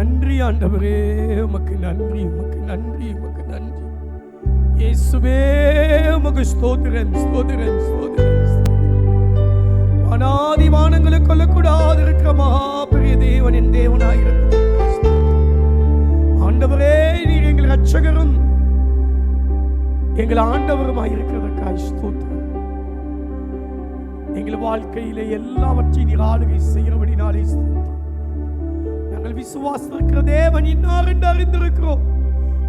நன்றி ஆண்டவரே, உமக்கு நன்றி, உமக்கு நன்றி, உமக்கு நன்றி இயேசுவே. உமக்கு ஸ்தோத்திரம், ஸ்தோத்திரம், ஸ்தோத்திரம். அநாதி வானங்களை கொள்ளக்கூடாது இருக்கிற மகா பெரிய தேவன் என் தேவனாயிருக்கிறது ஆண்டவரே. நீர் எங்கள் ரட்சகரும் எங்கள் ஆண்டவருமாயிருக்கிறதற்காய் ஸ்தோத்திரம். எங்கள் வாழ்க்கையிலே எல்லாவற்றையும் நீர் ஆளுகை செய்கிறபடினாலே ஸ்தோத்திரம். நாங்கள் விசுவாசிக்கிற தேவன் இன்னார் என்று அறிந்திருக்கிறோம்.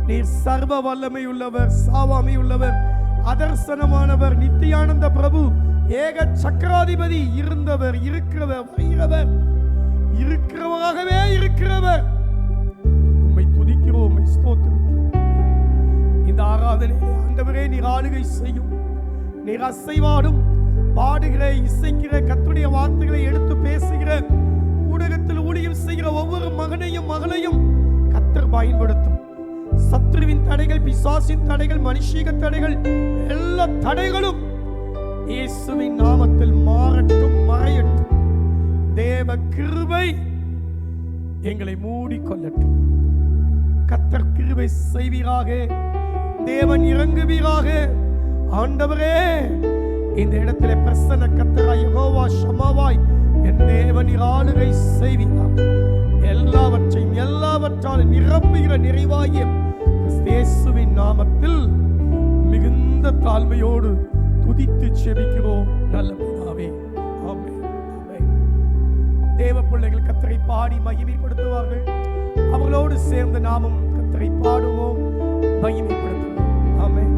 நீர் சர்வ வல்லமை உள்ளவர், சாவாமை உள்ளவர், அதர்சனமானவர், நித்தியானந்த பிரபு, ஏக சக்கராதிபதி, இருந்தவர், இருக்கிறவர், வருகிறவர், இருக்கிறவராகவே இருக்கிறவர். உம்மை துதிக்கிறோம், உம்மை ஸ்தோத்திரிக்கிறோம். இந்த ஆராதனையிலே ஆண்டவரே நீர் ஆளுகை செய்யும். நீர் அசைவாடும் பாடுகிற, இசைக்கிற, கர்த்தருடைய வார்த்தைகளை எடுத்து பேசுகிற, ஊடகத்தில் ஊழியம் செய்கிற ஒவ்வொரு மகனையும் மகளையும் கர்த்தர் பயன்படுத்தும். சத்துருவின் தடைகள், பிசாசின் தடைகள், மனுஷீக தடைகள், எல்லா தடைகளும் இயேசுவின் நாமத்தில் மாறட்டும், மறையட்டும். தேவ கிருபை எங்களை மூடிக்கொள்ளட்டும். கர்த்தர் கிருபை செய்வீராக, தேவன் இறங்குவீராக. ஆண்டவரே இந்த இடத்திலே பிரசன்ன கர்த்தராய் யெகோவா ஷமாவாய் என் தேவன் ஆளுகை செய்வீராக. எல்லாவற்றையும் எல்லாவற்றாலும் நிரப்புகிற நிறைவாகிய இயேசுவின் நாமத்தில் மிகுந்த தாழ்மையோடு துதித்து செபிக்கிறோம் நல்ல பிதாவே, ஆமென், ஆமென். தேவ பிள்ளைகள் கர்த்தரை பாடி மகிமைப்படுத்துவார்கள். அவர்களோடு சேர்ந்து நாமும் கர்த்தரை பாடுவோம், மகிமைப்படுத்துவோம். ஆமென்.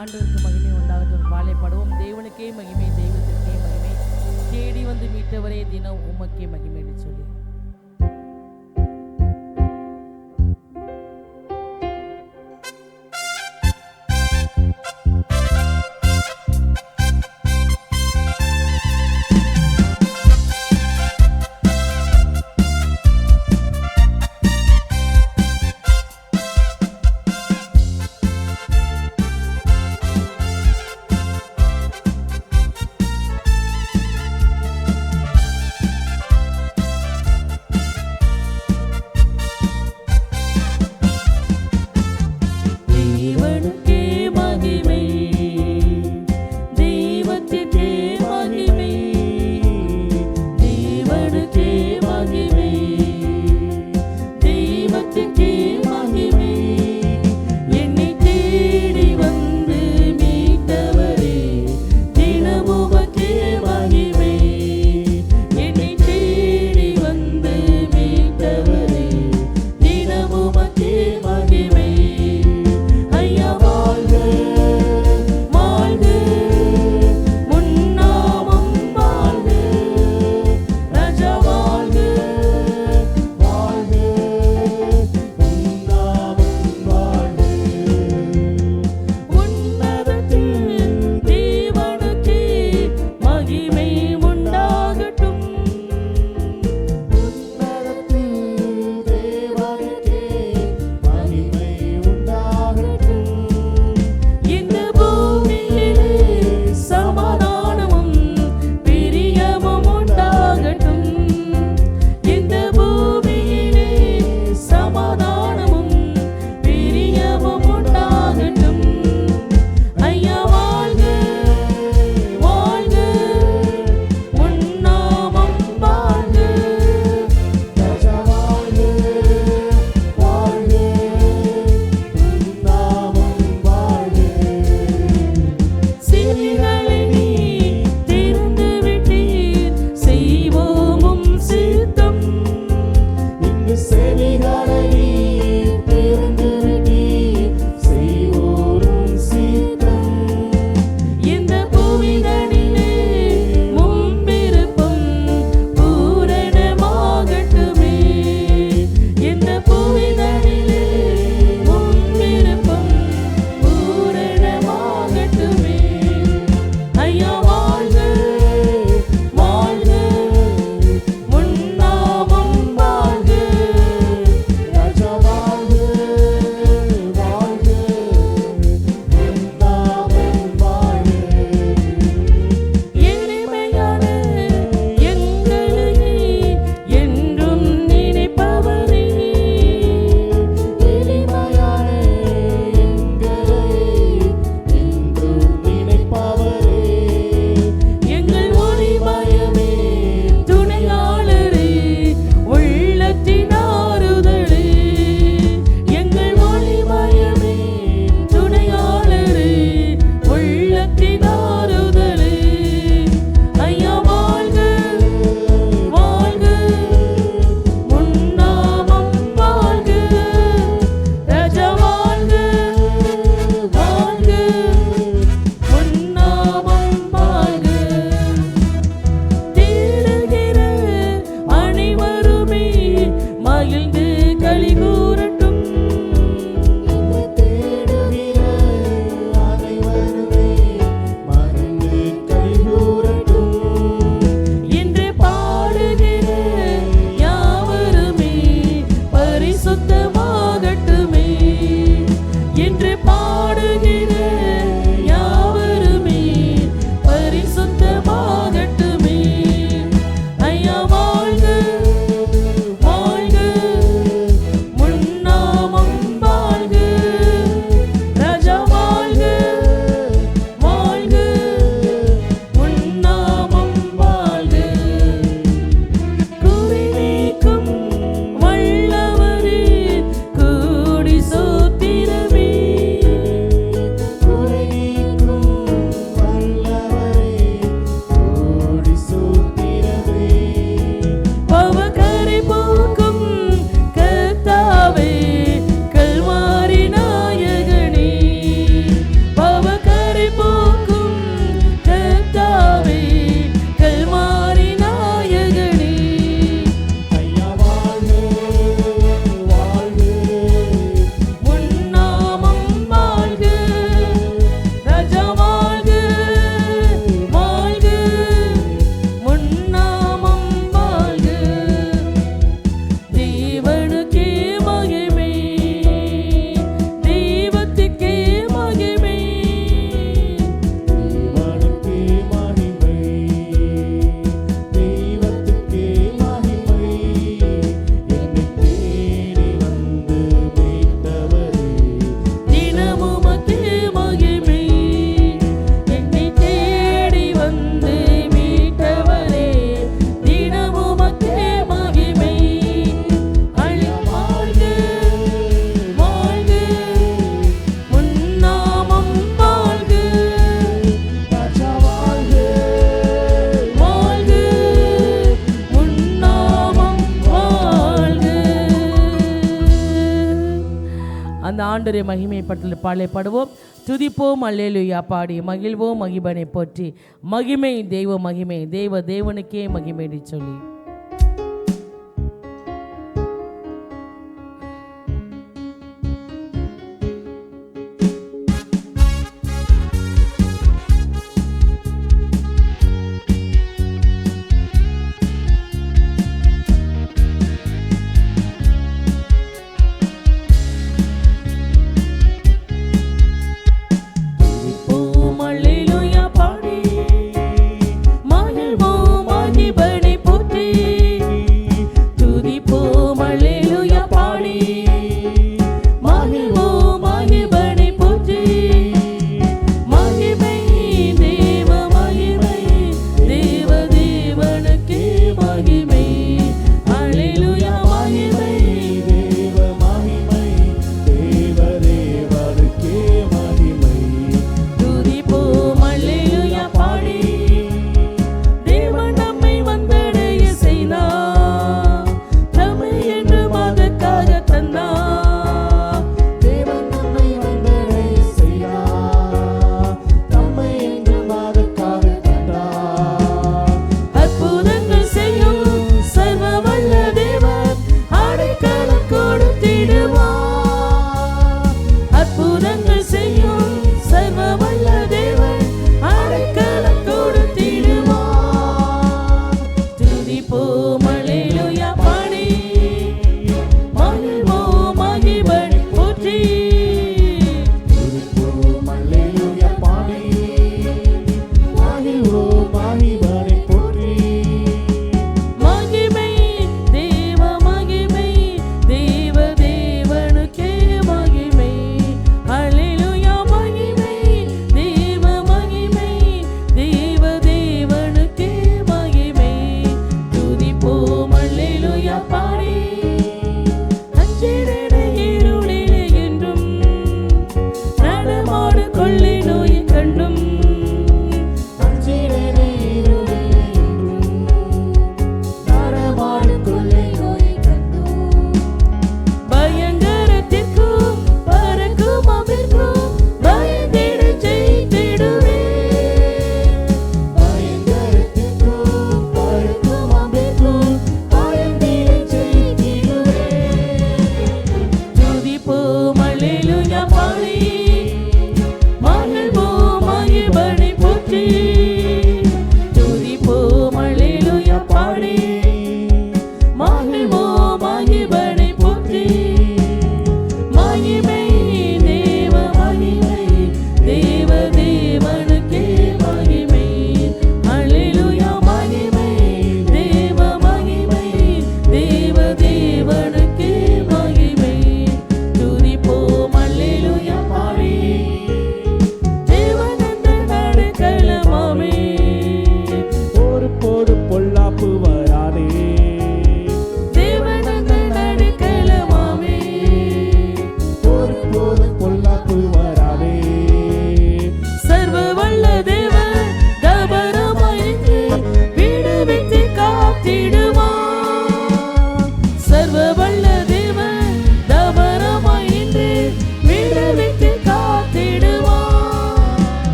ஆண்டவருக்கு மகிமை உண்டாகட்டும். பாலை பாடுவோம். அந்த ஆண்டவரை மகிமைப்பட்டு பாடப்படுவோம். துதிப்போம் அல்லேலூயா பாடி மகிழ்வோம் மகிபனை போற்றி. மகிமை தெய்வ மகிமை தேவனுக்கே மகிமை சொல்லி அல்லேலூயா பாடி மகிழ்வோம் மகிபனை போற்றி.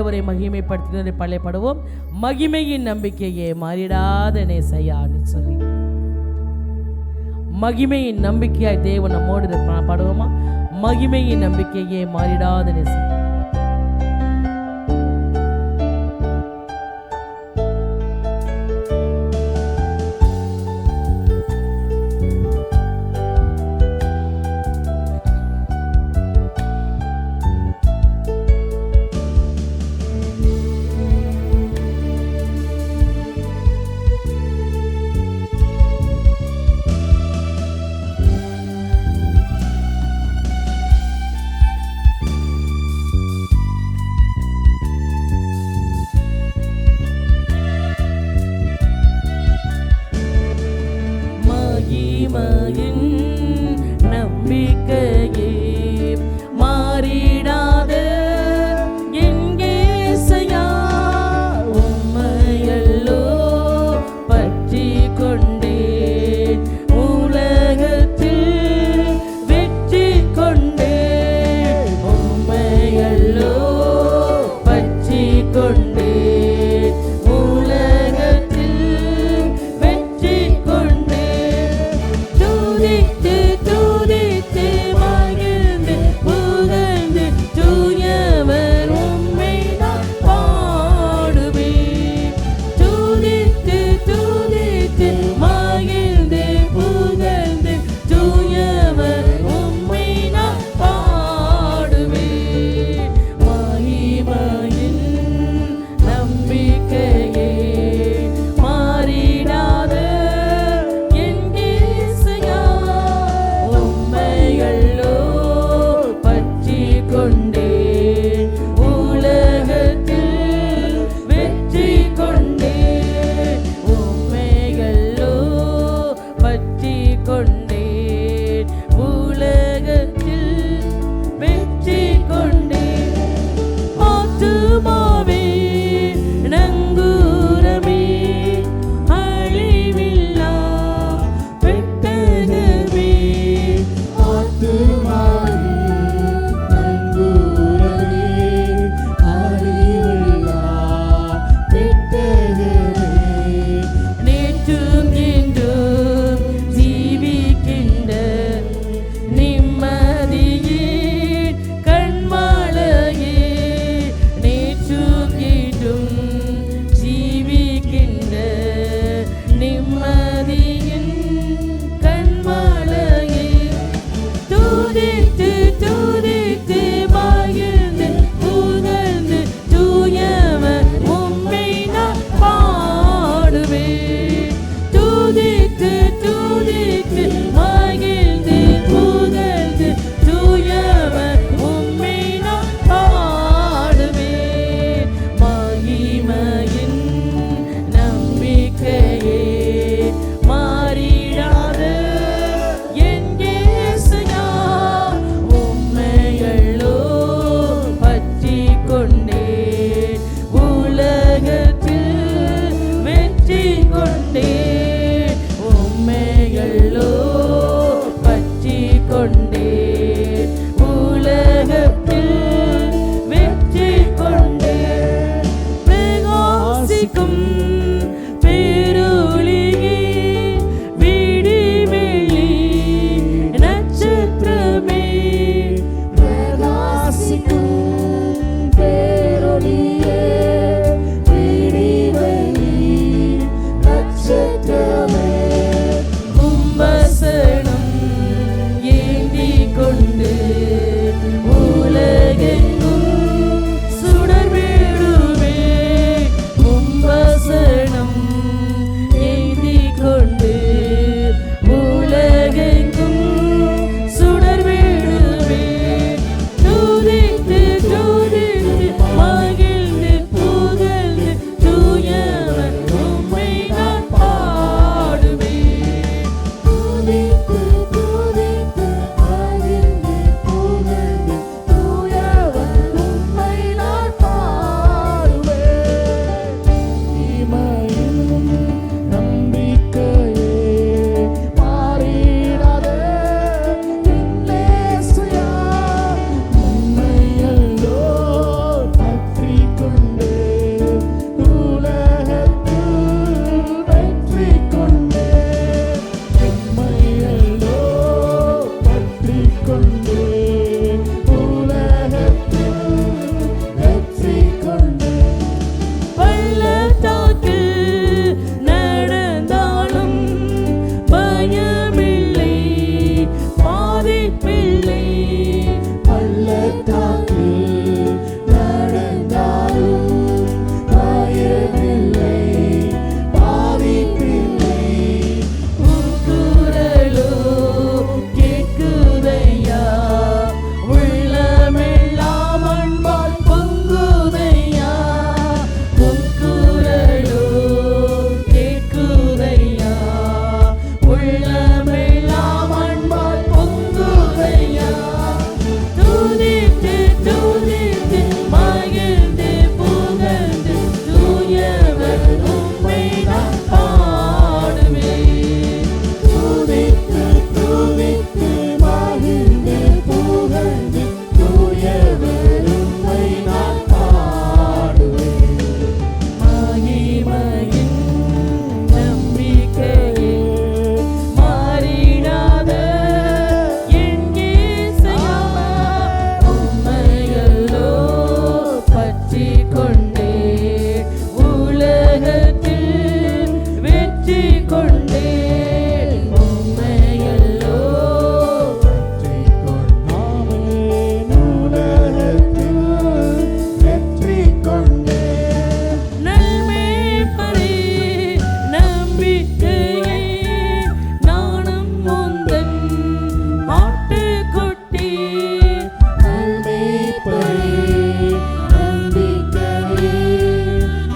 ஆண்டவரை மகிமைப்படுத்தினரை பழைய பாடுவோம். மகிமையின் நம்பிக்கையே மாறிடாத நேசையான்னு சொல்லி மகிமையின் நம்பிக்கையாய் தேவன் நம்மோடு பாடுவோமா? மகிமையின் நம்பிக்கையே மாறிடாத நேசை. கொண்டே உலகத்தில் வெற்றி கொண்டே. பள்ளத்தாக்கில் நடந்தாலும் பயமில்லை, பாதிப்பில்லை. பள்ளத்தாக்கில் நடந்தாலும் பயமில்லை, பாதிப்பில்லை. உன் குரலோ கேட்குதையா, உள்ளமெல்லாம் அன்பால் பொங்குதையா. உன் குரலோ கேட்குதையா, உள்ளமெல்லாம் அன்பால் பொங்குதையா. துதித்து துதித்து மகிழ்ந்து புகழ்ந்து தூயவர் உம்மை நான் பாடுவேன். துதித்து துதித்து மகிழ்ந்து புகழ்ந்து தூயவர் உம்மை நான் பாடுவேன். மகிமையின் நம்பிக்கையே மாறிடாத என் இயேசையா, உம்மையல்லோ பற்றிக் கொண்டேன், உலகத்தில் வெற்றி கொண்டேன். உம்மையல்லோ வெற்றி கொண்டாமே உலகத்தில் வெற்றி கொண்டே. நல்மேய்ப்பரே நம்பிக்கையே, நானும் உந்தன் ஆட்டுக்குட்டி. நல்மேய்ப்பரே நம்பிக்கையே,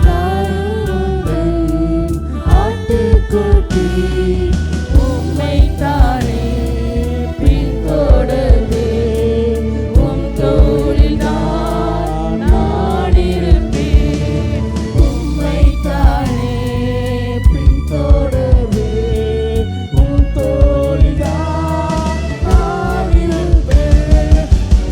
நானும் உந்தன் ஆட்டுக்குட்டி. உம்மைத்தானே பின்தொடர்ந்து உம் தோளில் நான் இருப்பேன். உம்மைத்தானே பின்தொடர்வே உம் தோளில்தான் நான் இருப்பேன்.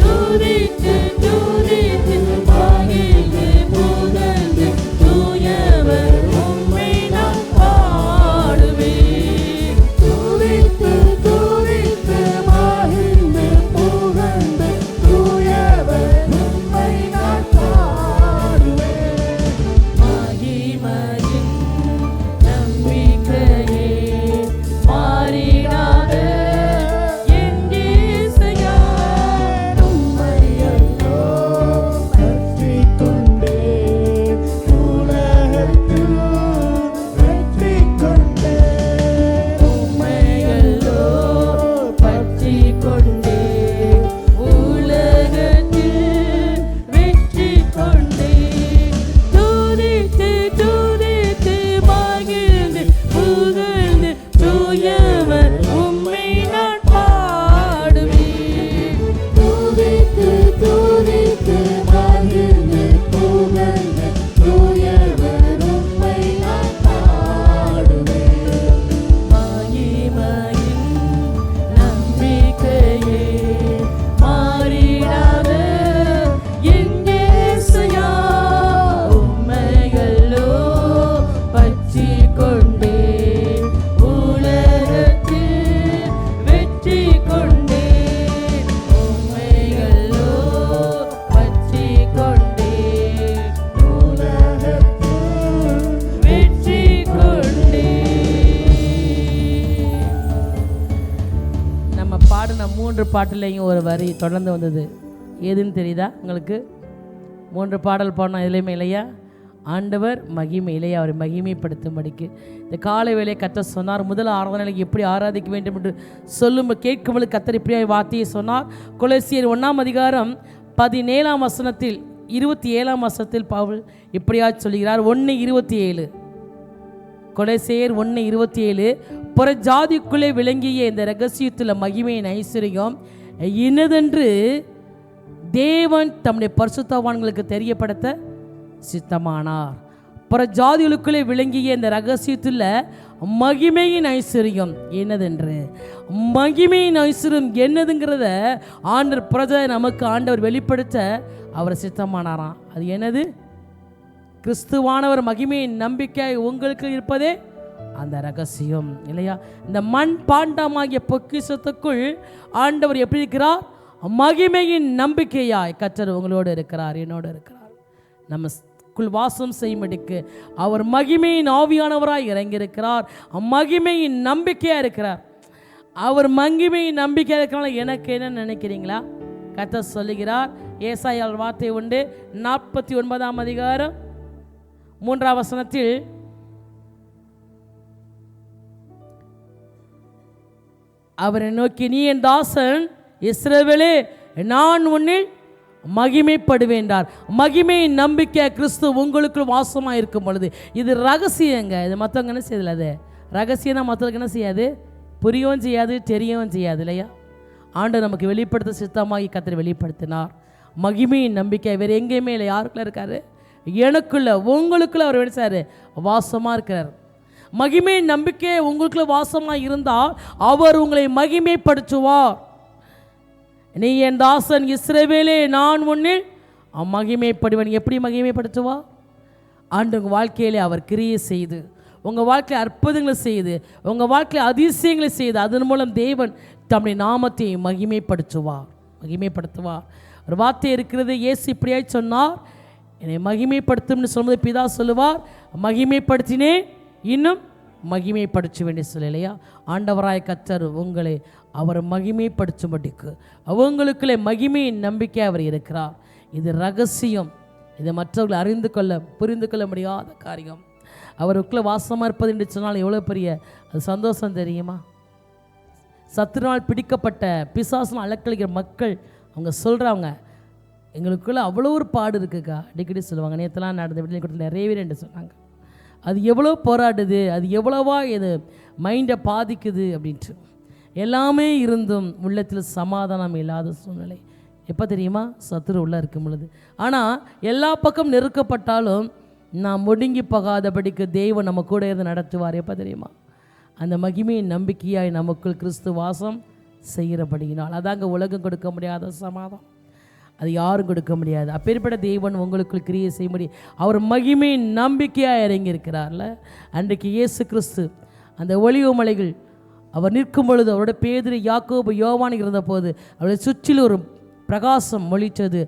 துதித்து துதித்து மகிழ்ந்து புகழ்ந்து தூயவர் உம்மை நான் பாடுவேன். துதித்து துதித்து மகிழ்ந்து புகழ்ந்து தூயவர் உம்மை நான் பாடுவேன். மகிமையின் நம்பிக்கையே மாறிடாத என் இயேசையா, உம்மையல்லோ பற்றிக் கொண்டே உலகத்தில் வெற்றி கொண்டே. உம்மையல்லோ பற்றிக் கொண்டேன், உலகத்தில் வெற்றி கொண்டேன். துதித்து துதித்து மகிழ்ந்து புகழ்ந்து தூயவர் உம்மை நான் பாடுவேன். துதித்து துதித்து மகிழ்ந்து புகழ்ந்து தூயவர் உம்மை நான் பாடுவேன். மகிமையின் நம்பிக்கையே மாறிடாத என் இயேசையா, உம்மையல்லோ பற்றிக் கொண்டேன், உலகத்தில் வெற்றி கொண்டேன். உம்மையல்லோ பற்றிக் கொண்டேன், உலகத்தில் வெற்றி கொண்டேன். நம்ம பாடின 3 பாட்டுலையும் ஒரு வரி தொடர்ந்து வந்தது. எதுன்னு தெரியுதா உங்களுக்கு? 3 பாடல் பாடினோம் எதுலையுமே இல்லையா? ஆண்டவர் மகிமை இல்லையா, அவரை மகிமைப்படுத்தும்படிக்கு இந்த காலை வேளையை கர்த்தர் சொன்னார். முதல் ஆராதனைக்கு எப்படி ஆராதிக்க வேண்டும் என்று சொல்லும் கேட்கும்போது கர்த்தர் இப்படியே வார்த்தையை சொன்னார். கொலோசியர் 1ஆம் அதிகாரம் 17ஆம் வசனத்தில் 27ஆம் வசனத்தில் பவுல் இப்படியா சொல்கிறார். 1:27 கொலோசியர் 1:27 புற ஜாதிக்குள்ளே விளங்கிய இந்த ரகசியத்தில் மகிமையின் ஐஸ்வர்யம் இன்னதென்று தேவன் தம்முடைய பரிசுத்தவான்களுக்கு தெரியப்படுத்த சித்தமானார். புற ஜாதிகளுக்குள்ளே விளங்கிய இந்த ரகசியத்தில் மகிமையின் ஐஸ்வர்யம் என்னதென்று, மகிமையின் ஐஸ்வர்யம் என்னதுங்கிறத ஆண்டவர் பிரஜை நமக்கு ஆண்டவர் வெளிப்படுத்த அவர் சித்தமானாராம். அது என்னது? கிறிஸ்துவானவர் மகிமையின் நம்பிக்கை உங்களுக்கு இருப்பதே அந்த ரகசியம் இல்லையா? இந்த மண் பாண்டமாகிய பொக்கிஷத்துக்குள் ஆண்டவர் எப்படி இருக்கிறார்? மகிமையின் நம்பிக்கையாய் கர்த்தர் உங்களோடு இருக்கிறார், என்னோடு இருக்கிறார். நமக்குள் வாசம் செய்யும்படிக்கு அவர் மகிமையின் ஆவியானவராய் இறங்கியிருக்கிறார். மகிமையின் நம்பிக்கையாக இருக்கிறார். அவர் மகிமையின் நம்பிக்கையாக இருக்கிறனால எனக்கு என்ன நினைக்கிறீங்களா? கர்த்தர் சொல்லுகிறார், ஏசாயால் வார்த்தை உண்டு, 49ஆம் அதிகாரம் 3ஆம் வசனத்தில், அவரை நோக்கி, நீ என் தாசன் இஸ்ரவேலே, நான் உன்னில் மகிமைப்படுவேன்றார். மகிமையின் நம்பிக்கை கிறிஸ்து உங்களுக்குள் வாசமாக இருக்கும் பொழுது இது ரகசியங்க. இது மற்றவங்க என்ன செய்யல, அது ரகசியம்னா மற்றவங்களுக்கு என்ன செய்யாது, புரியவும் செய்யாது, தெரியவும் செய்யாது இல்லையா? ஆண்டவர் நமக்கு வெளிப்படுத்த சித்தமாகி கர்த்தர் வெளிப்படுத்தினார். மகிமையின் நம்பிக்கை வேறு எங்கேயுமே இல்லை. யாருக்குள்ள இருக்காரு? எனக்குள்ள, உங்களுக்குள்ள அவர் நினைச்சாரு வாசமாக இருக்கிறார். மகிமையின் நம்பிக்கை உங்களுக்குள்ள வாசமாக இருந்தால் அவர் உங்களை மகிமைப்படுத்துவார். நீ என் தாசன் இஸ்ரவேலே, நான் உன்னில் மகிமைப்படுவேன். எப்படி மகிமைப்படுத்துவார்? ஆண்டு உங்கள் வாழ்க்கையிலே அவர் கிரியை செய்து, உங்கள் வாழ்க்கையில் அற்புதங்களை செய்து, உங்கள் வாழ்க்கையில் அதிசயங்களை செய்து, அதன் மூலம் தேவன் தம்முடைய நாமத்தை மகிமைப்படுத்துவார். ஒரு வார்த்தை இருக்கிறது, இயேசு இப்படியாய் சொன்னார், என்னை மகிமைப்படுத்தும்னு சொல்வது பிதா சொல்லுவார், மகிமைப்படுத்தினேன் இன்னும் மகிமைப்படுத்த வேண்டிய சொல்லலையா? ஆண்டவராய் கர்த்தர் உங்களை அவர் மகிமைப்படுத்தும்படிக்கு அவங்களுக்குள்ளே மகிமையின் நம்பிக்கை அவர் இருக்கிறார். இது ரகசியம். இதை மற்றவர்கள் அறிந்து கொள்ள புரிந்து கொள்ள முடியாத காரியம். அவருக்குள்ளே வாசமாக இருப்பது என்று சொன்னால் எவ்வளோ பெரிய அது சந்தோஷம் தெரியுமா? சத்துருவால் பிடிக்கப்பட்ட பிசாசுன்னு அலக்கழிக்கிற மக்கள் அவங்க சொல்கிறாங்க, எங்களுக்குள்ளே அவ்வளோ ஒரு பாடு இருக்குக்கா, அடிக்கடி சொல்லுவாங்க. நேற்றுலாம் நடந்த விடுதலை கூட்டத்தில் நிறைய பேர் என்று சொன்னாங்க. அது எவ்வளோ போராடுது, அது எவ்வளவா இது மைண்டை பாதிக்குது அப்படின்ட்டு. எல்லாமே இருந்தும் உள்ளத்தில் சமாதானம் இல்லாத சூழ்நிலை. எப்போ தெரியுமா? சத்துரு உள்ளே இருக்கும் பொழுது. ஆனால் எல்லா பக்கம் நெருக்கப்பட்டாலும் நாம் ஒடுங்கி போகாதபடிக்கு தெய்வம் நம்ம கூட இருந்து நடத்துவார். எப்போ தெரியுமா? அந்த மகிமையின் நம்பிக்கையாய் நமக்குள் கிறிஸ்து வாசம் செய்கிறபடியினால். அதாங்க உலகம் கொடுக்க முடியாத சமாதானம், அது யாரும் கொடுக்க முடியாது. அப்பேற்பட்ட தேவன் உங்களுக்குள் கிரியை செய்ய முடியும். அவர் மகிமையின் நம்பிக்கையாக இறங்கியிருக்கிறார்ல. அன்றைக்கு இயேசு கிறிஸ்து அந்த ஒலிவ மலைகள் அவர் நிற்கும் பொழுது, அவரோட பேதுரு, யாக்கோபு, யோவான் இருந்தபோது அவரை சுற்றிலும் ஒரு பிரகாசம் மொழித்தது,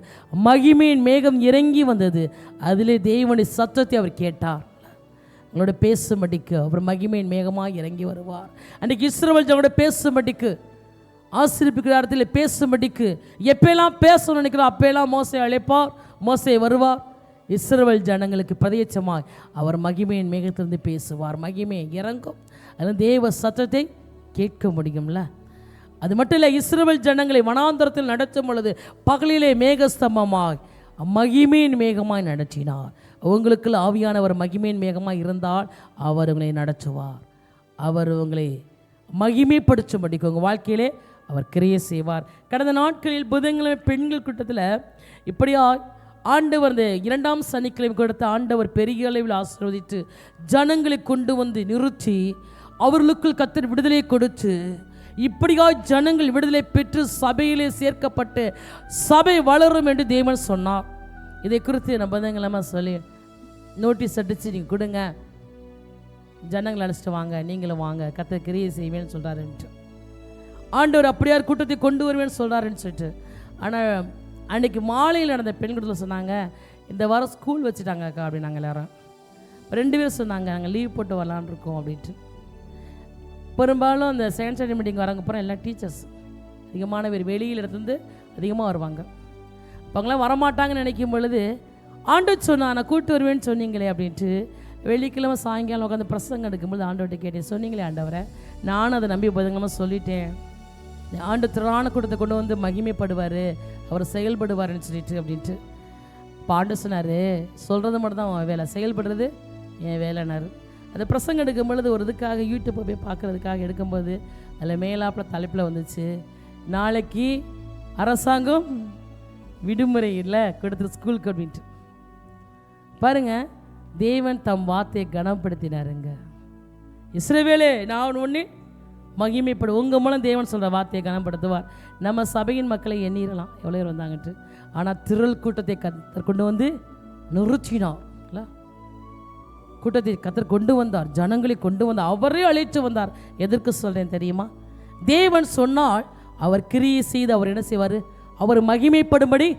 மகிமையின் மேகம் இறங்கி வந்தது. அதிலே தேவனுடைய சத்தத்தை அவர் கேட்டார். அவங்களோட பேசும்படிக்கு அவர் மகிமையின் மேகமாக இறங்கி வருவார். அன்றைக்கு இஸ்ரவேல் ஜனங்களோட பேசும்படிக்கு, ஆசீர்வதிக்கிற இடத்துல பேசும்படிக்கு, எப்பெல்லாம் பேசணும்னு நினைக்கிறோம் அப்பெல்லாம் மோசே அழைப்பார், மோசே வருவார். இஸ்ரவேல் ஜனங்களுக்கு பிரதேசமாய் அவர் மகிமையின் மேகத்திலிருந்து பேசுவார். மகிமை இறங்கும். அதனால் தேவ சத்தத்தை கேட்க முடியும்ல. அது மட்டும் இல்லை, இஸ்ரவேல் ஜனங்களை வனாந்தரத்தில் நடத்தும் பொழுது பகலிலே மேகஸ்தம்பமாய் மகிமையின் மேகமாய் நடத்தினார். உங்களுக்குள்ள ஆவியானவர் மகிமையின் மேகமாய் இருந்தால் அவர் உங்களை நடத்துவார். அவர் உங்களை மகிமைப்படுத்தும்படிக்கு உங்கள் வாழ்க்கையிலே அவர் கிரியை செய்வார். கடந்த நாட்களில் புதன்கிழமை பெண்கள் கூட்டத்தில் இப்படியா ஆண்டவர் இந்த 2ஆம் சனிக்கிழமை கொடுத்த ஆண்டவர் பெரிய அளவில் ஆசீர்வதித்து ஜனங்களை கொண்டு வந்து நிறுத்தி அவர்களுக்குள் கர்த்தர் விடுதலை கொடுத்து, இப்படியா ஜனங்கள் விடுதலை பெற்று சபையிலே சேர்க்கப்பட்டு சபை வளரும் என்று தேவன் சொன்னார். இதை குறித்து நம்ம புதன்கிழமை சொல்லி நோட்டீஸ் அடித்து நீங்கள் கொடுங்க, ஜனங்களை அழைச்சிட்டு வாங்க, நீங்களும் வாங்க, கர்த்தர் கிரியை செய்வேன்னு சொல்கிறாருன்ட்டு. ஆண்டவர் அப்படியார் கூட்டத்தை கொண்டு வருவேன்னு சொல்கிறாருன்னு சொல்லிட்டு. ஆனால் அன்றைக்கி மாலையில் நடந்த பெண் கூட்டத்தில் சொன்னாங்க, இந்த வாரம் ஸ்கூல் வச்சுட்டாங்க அக்கா அப்படின்னாங்க. எல்லாரும் 2 பேர் சொன்னாங்க, நாங்கள் லீவ் போட்டு வரலான் இருக்கோம் அப்படின்ட்டு. பெரும்பாலும் அந்த செகண்ட் ஸ்டாண்டர்ட் மீட்டிங் வரவங்க அப்புறம் எல்லாம் டீச்சர்ஸ் அதிகமான பேர் வெளியில் இடத்துலேருந்து அதிகமாக வருவாங்க. இப்போ அவங்களாம் வரமாட்டாங்கன்னு நினைக்கும் பொழுது ஆண்டவர் சொன்னா, நான் கூப்பிட்டு வருவேன்னு சொன்னீங்களே அப்படின்ட்டு. வெள்ளிக்கிழமை சாயங்காலம் உட்காந்து பிரசங்கம் எடுக்கும்போது ஆண்டவர்கிட்ட கேட்டேன், சொன்னீங்களே ஆண்டவரை, நானும் அதை நம்பி புதன்கிழமை சொல்லிட்டேன், ஆண்டு திரளான கூட்டத்தை கொண்டு வந்து மகிமைப்படுவார், அவர் செயல்படுவார்னு சொல்லிட்டு அப்படின்ட்டு. இப்போ ஆண்டு சொன்னார், சொல்கிறது மட்டும் தான் அவன் வேலை, செயல்படுறது என் வேலைனார். அதை பிரசங்கம் எடுக்கும் பொழுது ஒரு இதுக்காக யூடியூப்பை போய் பார்க்குறதுக்காக எடுக்கும்போது அதில் மேலாப்பில் தலைப்பில் வந்துச்சு, நாளைக்கு அரசாங்கம் விடுமுறை இல்லை கொடுத்துரு ஸ்கூலுக்கு அப்படின்ட்டு. பாருங்கள், தேவன் தம் வார்த்தையை கனப்படுத்தினாருங்க. இஸ்ரவேலே, நான் ஒன்று மகிமைப்படும். உங்கள் மூலம் தேவன் சொல்கிற வார்த்தையை கனப்படுத்துவார். நம்ம சபையின் மக்களை எண்ணிடலாம் எவ்வளோ பேர் வந்தாங்கன்ட்டு. ஆனால் திரள் கூட்டத்தை கொண்டு வந்து நிறுத்தினார். கூட்டத்தை கர்த்தர் கொண்டு வந்தார், ஜனங்களை கொண்டு வந்தார், அவரே அழைத்து வந்தார். எதற்கு சொல்கிறேன் தெரியுமா? தேவன் சொன்னால் அவர் கிரியை செய்து அவர் என்ன செய்வார்? அவர் மகிமைப்படும்படி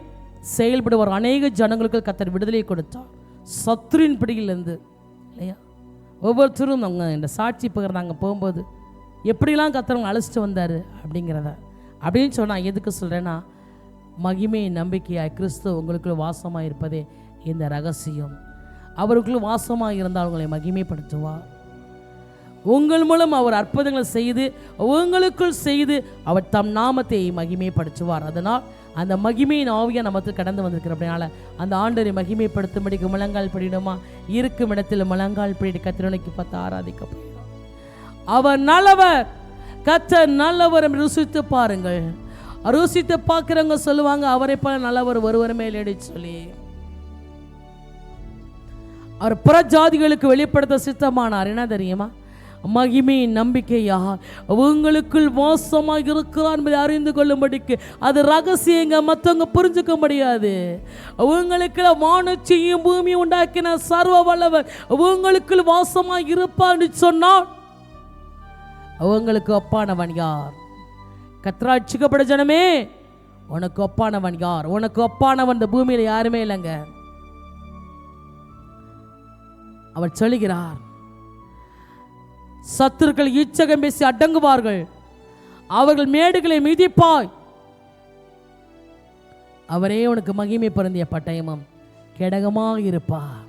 செயல்படுவார். அநேக ஜனங்களுக்கு கர்த்தர் விடுதலை கொடுத்தார் சத்துருவின் பிடியிலிருந்து, இல்லையா? ஒவ்வொருத்தரும் அவங்க இந்த சாட்சி பகிர்ந்தாங்க போகும்போது எப்படிலாம் கர்த்தர் அழைச்சிட்டு வந்தார் அப்படிங்கிறத. அப்படின்னு சொன்னால் எதுக்கு சொல்கிறேன்னா, மகிமை நம்பிக்கையாய் கிறிஸ்து உங்களுக்குள்ள வாசமாக இருப்பதே இந்த ரகசியம். அவருக்குள்ள வாசமாக இருந்தால் உங்களை மகிமைப்படுத்துவார். உங்கள் மூலம் அவர் அற்புதங்களை செய்து உங்களுக்குள் செய்து அவர் தம் நாமத்தை மகிமைப்படுத்துவார். அதனால் அந்த மகிமையின் ஆவியா நமக்கு கடந்து வந்திருக்கிற அப்படினால அந்த ஆண்டவரை மகிமைப்படுத்தும்படிக்கு முழங்கால் படிடுமா, இருக்கும் இடத்தில் முழங்கால் பிடி கத்திரனைக்கு பார்த்து ஆராதிக்கப்படுகிறோம். அவர் நல்லவர், கர்த்தர் நல்லவர் என்று ருசித்து பாருங்கள். ருசித்து பார்க்கிறவங்க சொல்லுவாங்க அவரை போல நல்லவர் ஒருவர் மேலே சொல்லி. அவர் புற ஜாதிகளுக்கு வெளிப்படுத்த சித்தமானார். என்ன தெரியுமா? மகிமை நம்பிக்கையா உங்களுக்குள் வாசமாக இருக்கிறார் என்பதை அறிந்து கொள்ளும்படிக்கு. அது ரகசியங்க, மற்றவங்க புரிஞ்சுக்க முடியாது. உங்களுக்குள்ள வானத்தையும் பூமியை உண்டாக்கின சர்வ வல்லவர் உங்களுக்குள் வாசமாக இருப்பார் என்று சொன்னால் உங்களுக்கு ஒப்பானவன் யார்? கர்த்தராட்சிக்கப்பட ஜனமே, உனக்கு ஒப்பானவன் யார்? உனக்கு ஒப்பானவன் இந்த பூமியில் யாருமே இல்லைங்க. அவர் சொல்லுகிறார், சத்துருக்கள் இச்சகம் பேசி அடங்குவார்கள், அவர்கள் மேடுகளை மிதிப்பாய். அவரே உனக்கு மகிமை பொருந்திய பட்டயமும் கேடகமாக இருப்பார்.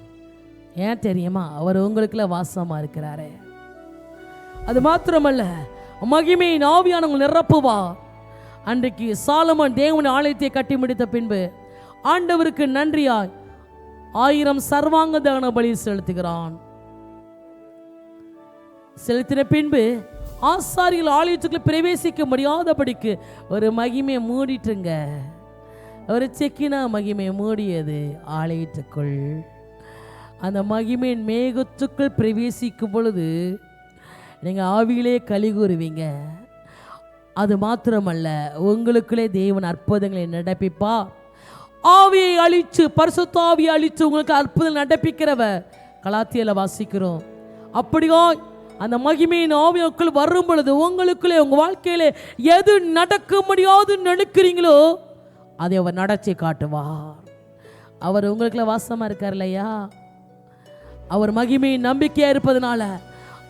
ஏன் தெரியுமா? அவர் உங்களுக்குள்ள வாசமா இருக்கிறாரே. அது மாத்திரமல்ல, மகிமையின் ஆவியானவங்க நிரப்புவார். அன்றைக்கு சாலமோன் தேவன் ஆலயத்தை கட்டி முடித்த பின்பு ஆண்டவருக்கு நன்றியாய் 1000 சர்வாங்க தகன பலி செலுத்துகிறான். செலுத்தின பின்பு ஆசாரிகள் ஆலயத்துக்குள்ள பிரவேசிக்க முடியாதபடிக்கு ஒரு மகிமையை மூடிட்டுங்க. ஒரு செக்கினா மகிமை மூடியது ஆலயத்துக்குள். அந்த மகிமையின் மேகத்துக்குள் பிரவேசிக்கும் பொழுது நீங்கள் ஆவியிலே களி கூறுவீங்க. அது மாத்திரமல்ல, உங்களுக்குள்ளே தேவன் அற்புதங்களை நடப்பிப்பார். ஆவியை அழித்து, பரிசுத்த ஆவியை அழித்து உங்களுக்கு அற்புதம் நடப்பிக்கிறவர் கலாத்தியில வாசிக்கிறோம். அப்படியா அந்த மகிமையின் ஆவியுக்குள் வரும் பொழுது உங்களுக்குள்ளே உங்கள் வாழ்க்கையிலே எது நடக்க முடியாது நினைக்கிறீங்களோ அதை அவர் நடத்தி காட்டுவார். அவர் உங்களுக்குள்ள வாசமாக இருக்கார் இல்லையா? அவர் மகிமையின் நம்பிக்கையாக இருப்பதனால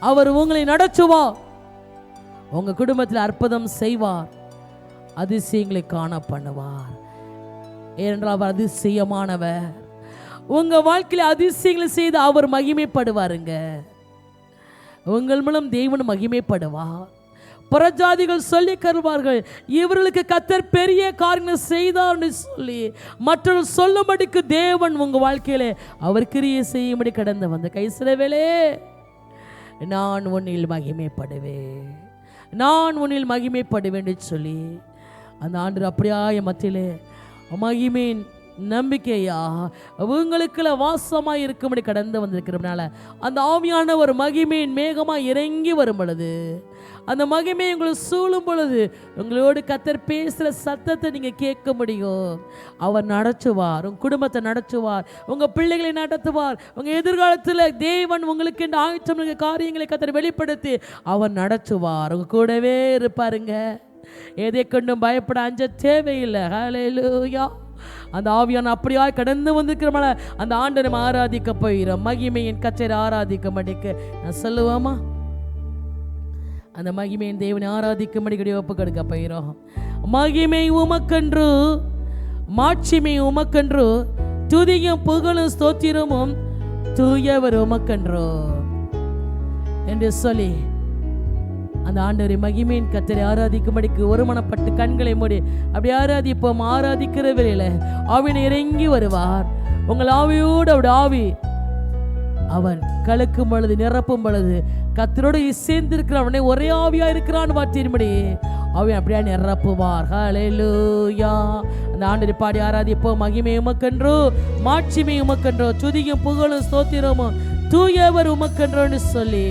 அவர் உங்களை நடத்துவார். உங்கள் குடும்பத்தில் அற்புதம் செய்வார், அதிசயங்களை காண பண்ணுவார். ஏனென்றால் அவர் அதிசயமானவர். உங்கள் வாழ்க்கையில் அதிசயங்களை செய்து அவர் மகிமைப்படுவாருங்க. உங்கள் மூலம் தேவன் மகிமைப்படுவார். புறஜாதிகள் சொல்லி கருவார்கள், இவர்களுக்கு கர்த்தர் பெரிய காரியங்களை செய்தார்னு சொல்லி மற்றவர்கள் சொல்லும்படிக்கு தேவன் உங்கள் வாழ்க்கையிலே அவர் கிரியை செய்யும்படி கடந்து வந்து கைசிலவேலே நான் உன்னில் மகிமைப்படுவேன், நான் உன்னில் மகிமைப்படுவேன் சொல்லி அந்த ஆண்டு அப்படியா மத்தியிலே மகிமையின் நம்பிக்கையா அவங்களுக்குள்ள வாசமாக இருக்கும்படி கடந்து வந்திருக்கிறதுனால அந்த ஆவியான ஒரு மகிமையின் மேகமாக இறங்கி வரும் பொழுது, அந்த மகிமை உங்களை சூழும் பொழுது உங்களோடு கர்த்தர் பேசுகிற சத்தத்தை நீங்கள் கேட்க முடியும். அவர் நடத்துவார், உங்கள் குடும்பத்தை நடத்துவார், உங்கள் பிள்ளைகளை நடத்துவார். உங்கள் எதிர்காலத்தில் தேவன் உங்களுக்கு இந்த ஆயத்தம் காரியங்களை கர்த்தர் வெளிப்படுத்தி அவர் நடத்துவார். உங்கள் கூடவே இருப்பாருங்க. எதை கொண்டும் பயப்பட அஞ்ச தேவையில்லை. ஹல்லேலூயா. அந்த ஆவியான அப்படியா கடந்து வந்திருக்கிறோம். அந்த ஆண்டை நம்ம ஆராதிக்க போயிடும். மகிமையின் கச்சேரி ஆராதிக்க மாட்டேக்கு நான் சொல்லுவோமா? அந்த மகிமையின் தேவனை ஆராதிக்க மாட்டேக்கடி ஒப்பு கொடுக்க போயிடும். மகிமை உமக்கன்று, மாட்சிமை உமக்கன்று, துதியும் புகழும் ஸ்தோத்திரமும் தூயவர் உமக்கன்று என்று சொல்லி அந்த ஆண்டவரை மகிமையின் கர்த்தரை ஆராதிக்கும்படிக்கு ஒருமனப்பட்டு கண்களை மூடி அப்படி ஆராதிப்போம். ஆராதிக்கிற வேளையில ஆவினை இறங்கி வருவார். உங்கள் ஆவியோடு அவருடைய ஆவி அவர் கலக்கும் பொழுது, நிரப்பும் பொழுது கர்த்தரோடு சேர்ந்திருக்கிறவனே ஒரே ஆவியா இருக்கிறான் வார்த்தையின்படி ஆவி அப்படியா நிரப்புவார். ஹல்லேலூயா. அந்த ஆண்டவரை பாடி ஆராதிப்போம். மகிமை உமக்கன்றோ, மாட்சிமை உமக்கன்றோ, துதியும் புகழும் ஸ்தோத்திரமும் தூயவர் உமக்கன்றோன்னு சொல்லி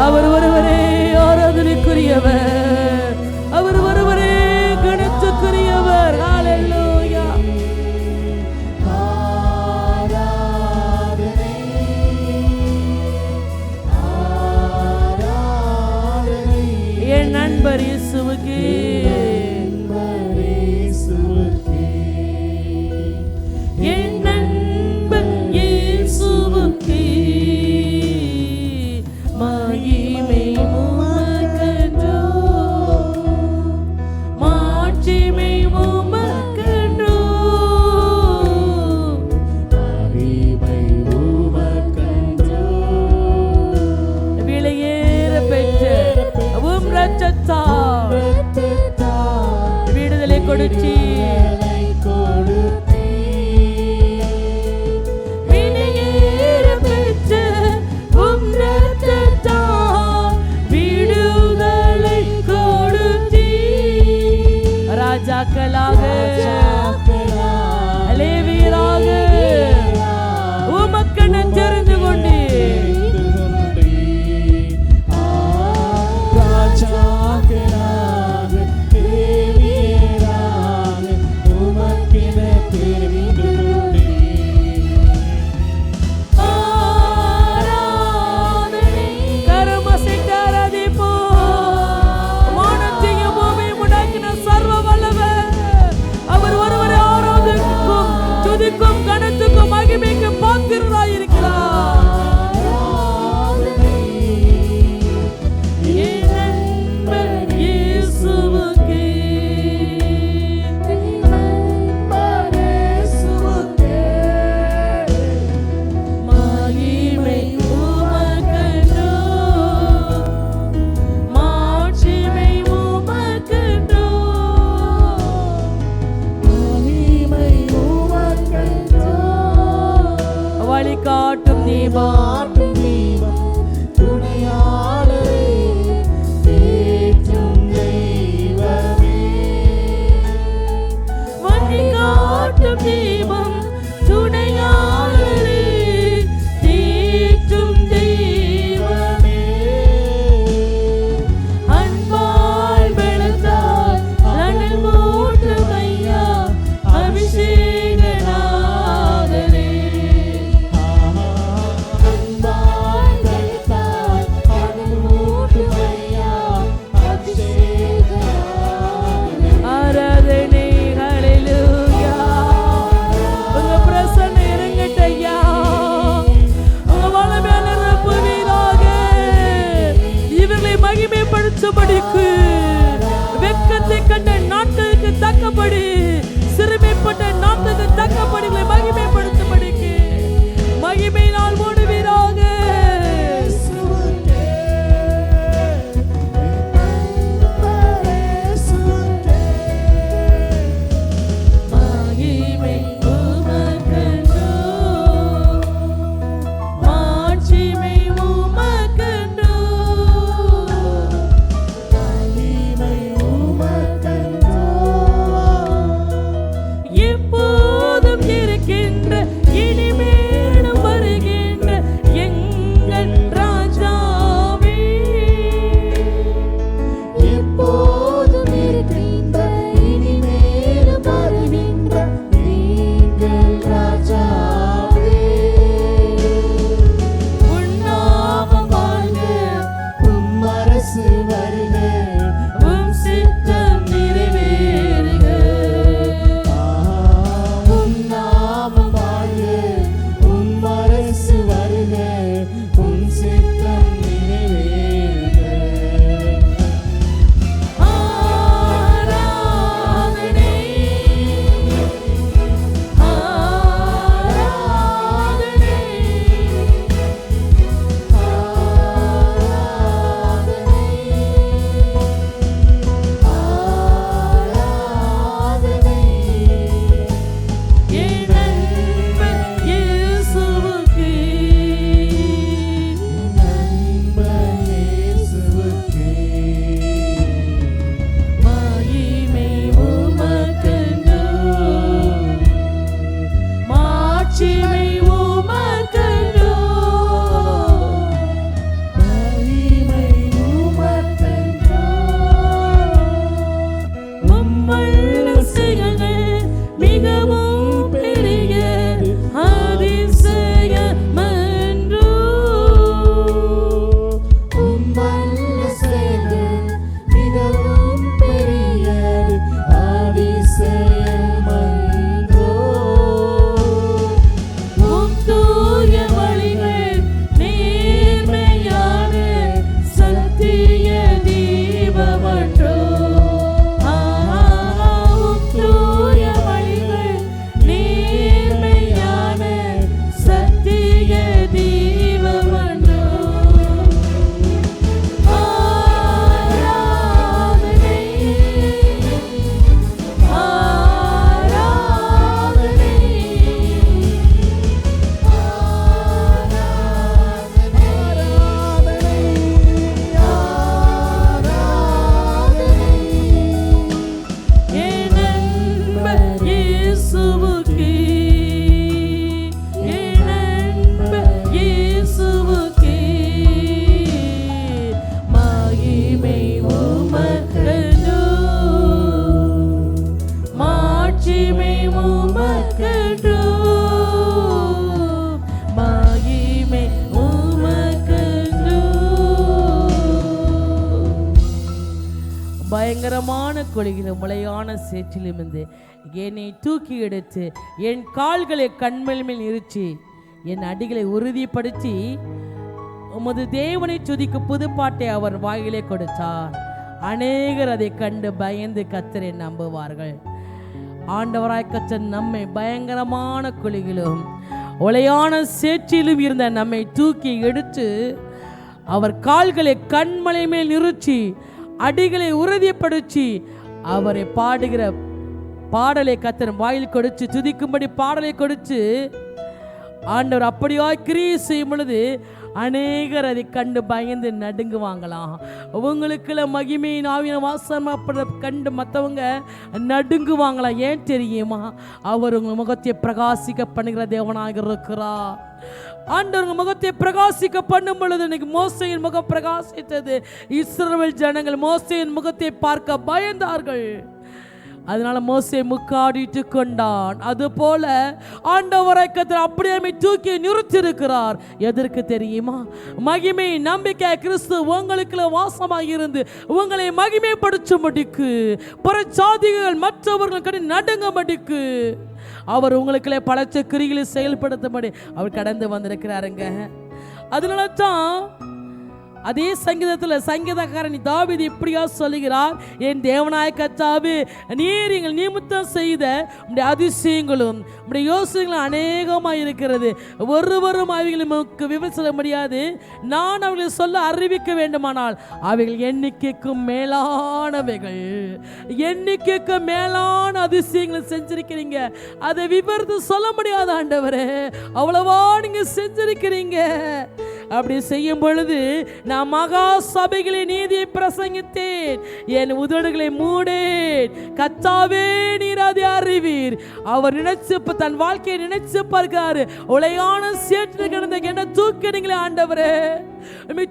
அவர் ஒருவரே ஆராதனைக்குரியவர், அவர் ஒருவரே கணத்துக்குரியவர். ஹalleluya. என் நண்பர் இயேசுவுக்கு, என் நண்பர் இயேசுவுக்கு மகிமை உமக்கென்றோ, மாட்சிமை உமக்கென்றோ, விலையேற பெற்ற உம் இரத்தத்தால் விடுதலை கொடுத்தீர். ராஜாக்களாக லேவியராக உமக்கு நெஞ்சறிந்து கொண்டே, பயங்கரமான குழியிலும் முளையான சேற்றிலும் இருந்து என்னை தூக்கி எடுத்து என் கால்களை கண்மேல் மேல் நிறுத்தி என் அடிகளை உறுதிப்படுத்தி உமது தேவனை துதிக்கு புதுப்பாட்டை அவர் வாயிலே கொடுத்தார். அநேகர் அதை கண்டு பயந்து கர்த்தரை நம்புவார்கள். ஆண்டவராய் கர்த்தர் நம்மை பயங்கரமான குழியிலும் ஒலையான சேற்றிலும் இருந்த நம்மை தூக்கி எடுத்து அவர் கால்களை கண்மலை மேல் நிறுத்தி அடிகளை உறுதிப்படுத்தி அவரை பாடுகிற பாடலை கர்த்தர் வாயில் கொடுத்து துதிக்கும்படி பாடலை கொடுத்து ஆண்டவர் அப்படியாய் கிரியை செய்யும் பொழுது அநேகர் அதை கண்டு பயந்து நடுங்குவாங்களாம். உங்களுக்குள்ள மகிமையின் ஆவியான வாசனை கண்டு மற்றவங்க நடுங்குவாங்களாம். ஏன் தெரியுமா? அவர் உங்கள் முகத்தை பிரகாசிக்க பண்ணுகிற தேவனாக இருக்கிறார். ஆண்டவர் உங்கள் முகத்தை பிரகாசிக்க பண்ணும் பொழுது இன்னைக்கு மோசேயின் முகம் பிரகாசித்தது. இஸ்ரவேல் ஜனங்கள் மோசேயின் முகத்தை பார்க்க பயந்தார்கள். அதனால மோசே முக்காடிட்டு கொண்டான். அதுபோல ஆண்டவரை கர்த்தர் அப்படியே தூக்கி நிறுத்தியிருக்கிறார். எதற்கு தெரியுமா? மகிமை நம்பிக்கை கிறிஸ்து உங்களுக்குள்ள வாசமாக இருந்து உங்களை மகிமைப்படுத்தும்படிக்கு, புறஜாதிகள் மற்றவர்கள் கண்டு நடுங்கும்படிக்கு, அவர் உங்களுக்குள்ளே பலச்ச கிரிகளை செயல்படுத்தும்படி அவர் கடந்து வந்திருக்கிறாருங்க. அதனால தான் அதே சங்கீதத்தில் சங்கீதக்காரன் தாவீது இப்படியா சொல்லுகிறார், என் தேவனாய கர்த்தாவே, நீர் எங்கள் நிமித்தம் செய்த உம்முடைய அதிசயங்களும் உம்முடைய யோசனைகளும் அநேகமாக இருக்கிறது. ஒருவரும் அவைகளுக்கு விவரிக்க முடியாது. நான் அவர்களை சொல்ல அறிவிக்க வேண்டுமானால் அவைகள் எண்ணிக்கைக்கும் மேலானவைகள். எண்ணிக்கைக்கும் மேலான அதிசயங்களை செஞ்சிருக்கிறீங்க. அதை விவரித்து சொல்ல முடியாத ஆண்டவரே, அவ்வளவா நீங்க செஞ்சிருக்கிறீங்க. அப்படி செய்யும் பொழுது நான் மகா சபைகளை நீதியை பிரசங்கித்தேன், என் உதடுகளை மூடேன். கர்த்தாவே, நீர் அதை அறிவீர். அவர் நினைச்சு தன் வாழ்க்கையை நினைச்சு பார்க்கிறாரு. உலையான சேற்று கிடந்த என்ன தூக்கினீங்களே ஆண்டவரே,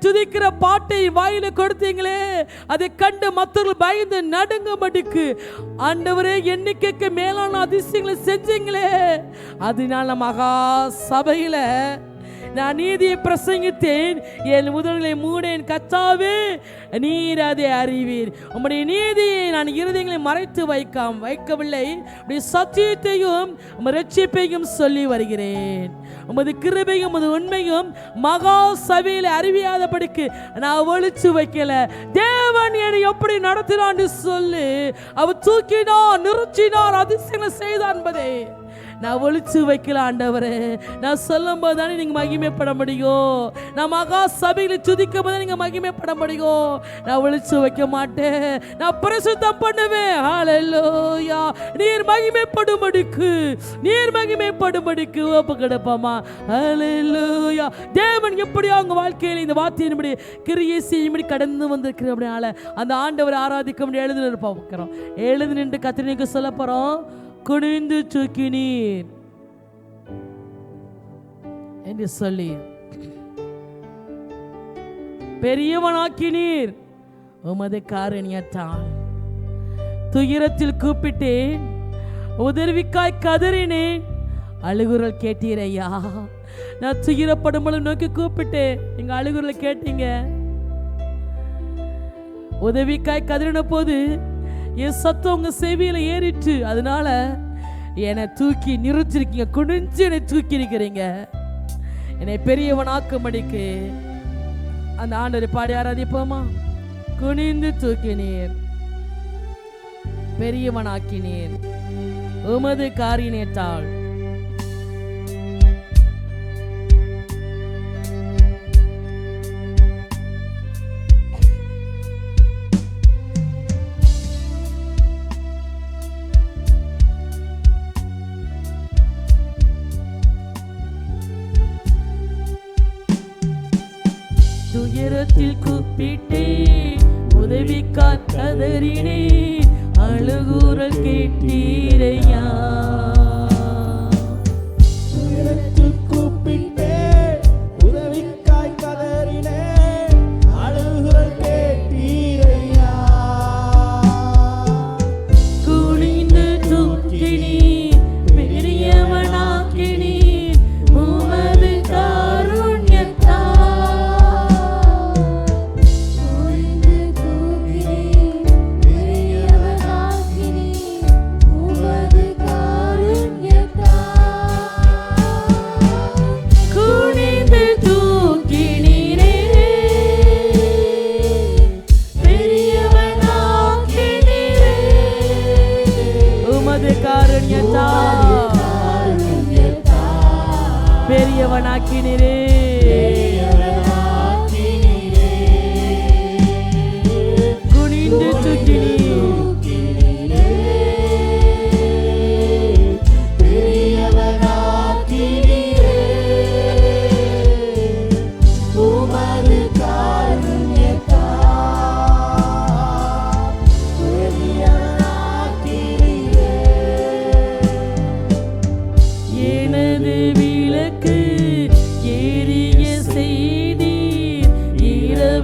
துதிக்கிற பாட்டை வாயில கொடுத்தீங்களே, அதை கண்டு மற்றவர்கள் பயந்து நடுங்கும்படிக்கு ஆண்டவரே எண்ணிக்கைக்கு மேலான அதிசயங்களை செஞ்சீங்களே. அதனால மகா சபையில நான் நீதியை பிரசங்கித்தேன், என் உதடுகளை மூடேன். கர்த்தாவே, நீர் அதை அறிவீர். உம்முடைய நீதியை நான் இருதயங்களை மறைத்து வைக்கவில்லை. உம்முடைய சத்தியத்தையும் ரட்சிப்பையும் சொல்லி வருகிறேன். உமது கிருபையும் உமது உண்மையும் மகா சபையில் அறிவியாதபடிக்கு நான் ஒழிச்சு வைக்கல. தேவன் என்னை எப்படி நடத்தினான்னு சொல்லி அவர் தூக்கினார், நிறுத்தினார், அதிசயங்களை செய்தார் என்பதை நான் ஒழிச்சு வைக்கல ஆண்டவரே. நான் சொல்லும் போது தானே நீங்க மகிமைப்பட முடியும். நான் மகா சபையில் துதிக்கும் போது நீங்க மகிமைப்பட முடியும். நான் ஒழிச்சு வைக்க மாட்டேன், நான் பரிசுத்தம் பண்ணுவேன். ஹல்லேலூயா. நீர் மகிமைப்படும்படிக்கு, நீர் மகிமைப்படும்படிக்கு ஒப்பு கொடுப்போமா? ஹல்லேலூயா. தேவன் எப்படியா உங்க வாழ்க்கையில் இந்த வார்த்தையின்படி கிரியை செய்யும்படி கடந்து வந்திருக்கிற அப்படினால அந்த ஆண்டவரை ஆராதிக்க முடியும். எழுந்து நிற்போம். எழுந்து நின்று கத்திரிக்கு சொல்ல போறோம். குனிந்து தூக்கினீர் என்று சொல்லி பெரியவனாக்கினீர் உமது காரணியத்தால். துயரத்தில் கூப்பிட்டேன், உதவிக்காய் கதறினேன், அழுகுரல் கேட்டீரையா. நான் துயரப்படும் பொழுது நோக்கி கூப்பிட்டேன், நீங்க அழுகுரல் கேட்டீங்க. உதவிக்காய் கதறின போது என் சத்தம் உங்க செவியில ஏறிட்டு, அதனால என்னை தூக்கி நிறுத்திருக்கீங்க. குனிஞ்சு என்னை தூக்கி இருக்கிறீங்க, என்னை பெரியவனாக்கும்படிக்கு. அந்த ஆண்டவரை பாடி ஆராதிப்போமா? குனிந்து தூக்கினீர், பெரியவனாக்கினீர் உமது காரியத்தால். துயரத்தில் கூப்பிட்டேன், உதவிக்காய் கதறினேன், அழுகுரல் கேட்டீரையா. துயரத்தில் கூப்பிட்டேன், உதவிக்காய் கதறினேன், அழுகுரல் கேட்டீரையா. குனிந்து தூக்கினீர், பெரியவனாக்கினீர் உமது காருண்யத்தால். குனிந்து தூக்கினீர்,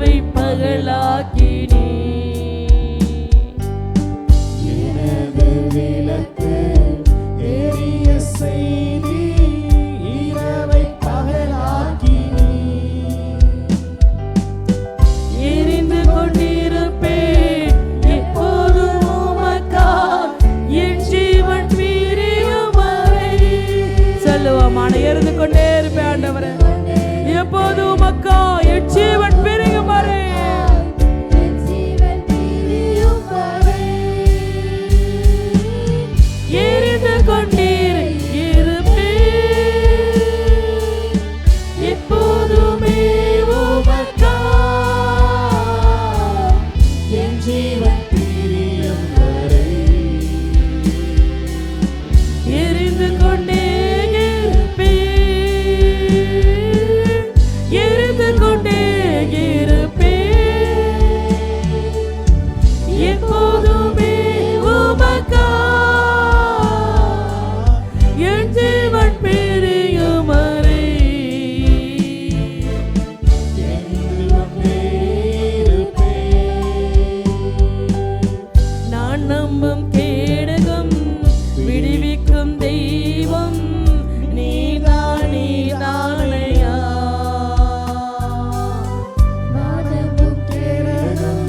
இரவை பகலாக்கினீ. எனது விளக்கு எரிய செய்தி இரவை பகலாக்கினீ. எரிந்து கொண்டிருப்பேன் எப்போதும் உமக்காய், என் ஜீவன் பிரியும் வரை. சொல்லுவோமான, எரிந்து கொண்டே இருப்பேன் ஆண்டவரே, எப்போதும் உமக்காய் என் ஜீவன் பிரியும் வரை. எரிந்து கொண்டீர் இருப்பேன் எப்போதுமே உமக்காய், என் ஜீவன் பிரியும் வரை எரிந்து கொண்டே இருப்பேன், எரிந்து கொண்டே இருப்பேன் எப்போதுமே உமக்காய், என் ஜீவன் பிரியும் வரை. நான் நம்பும் கேடகம் விடுவிக்கும் தெய்வம் நீதான், நீதானையா. நானமும் கேடகம்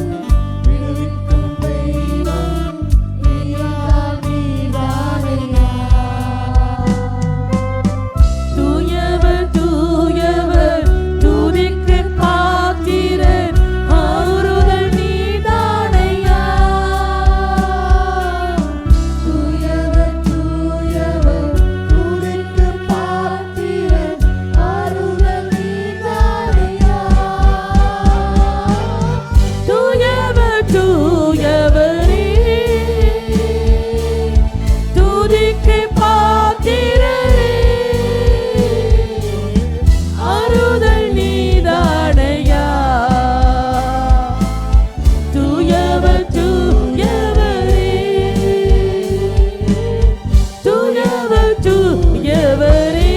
விடுவிக்கும் தெய்வம் நீதான், நீதானையா. தூயவர் தூயவர் துதிக்கு பாத்திரர், ஆறுதல் நீதானையா. தூயவர் தூயவர் துதிக்கு பாத்திரன் ஆறுதல் நீதானையா. தூயவர் தூயவரே துதிக்கு பாத்திரரே, ஆறுதல் நீதானையா. தூயவர் தூயவரே, தூயவர் தூயவரே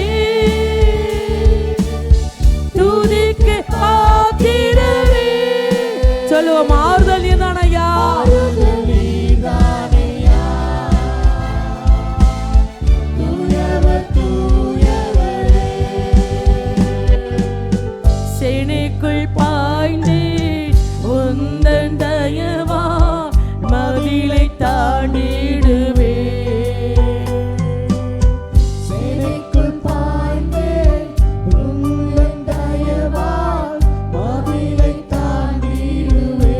துதிக்கு பாத்திரரே. சொல்லுவோம், ஆறுதல் நீதானையா. ஆறுதல் நீதானையா. தூயவர் தூயவரே சேனைக்குள் பாய்ந்தே உந்தன் தயவா மதிலை தாண்டிடுவே. சேனைக்குள் பாய்ந்தே உந்தன் தயவால் மதிலை தாண்டிடுவே.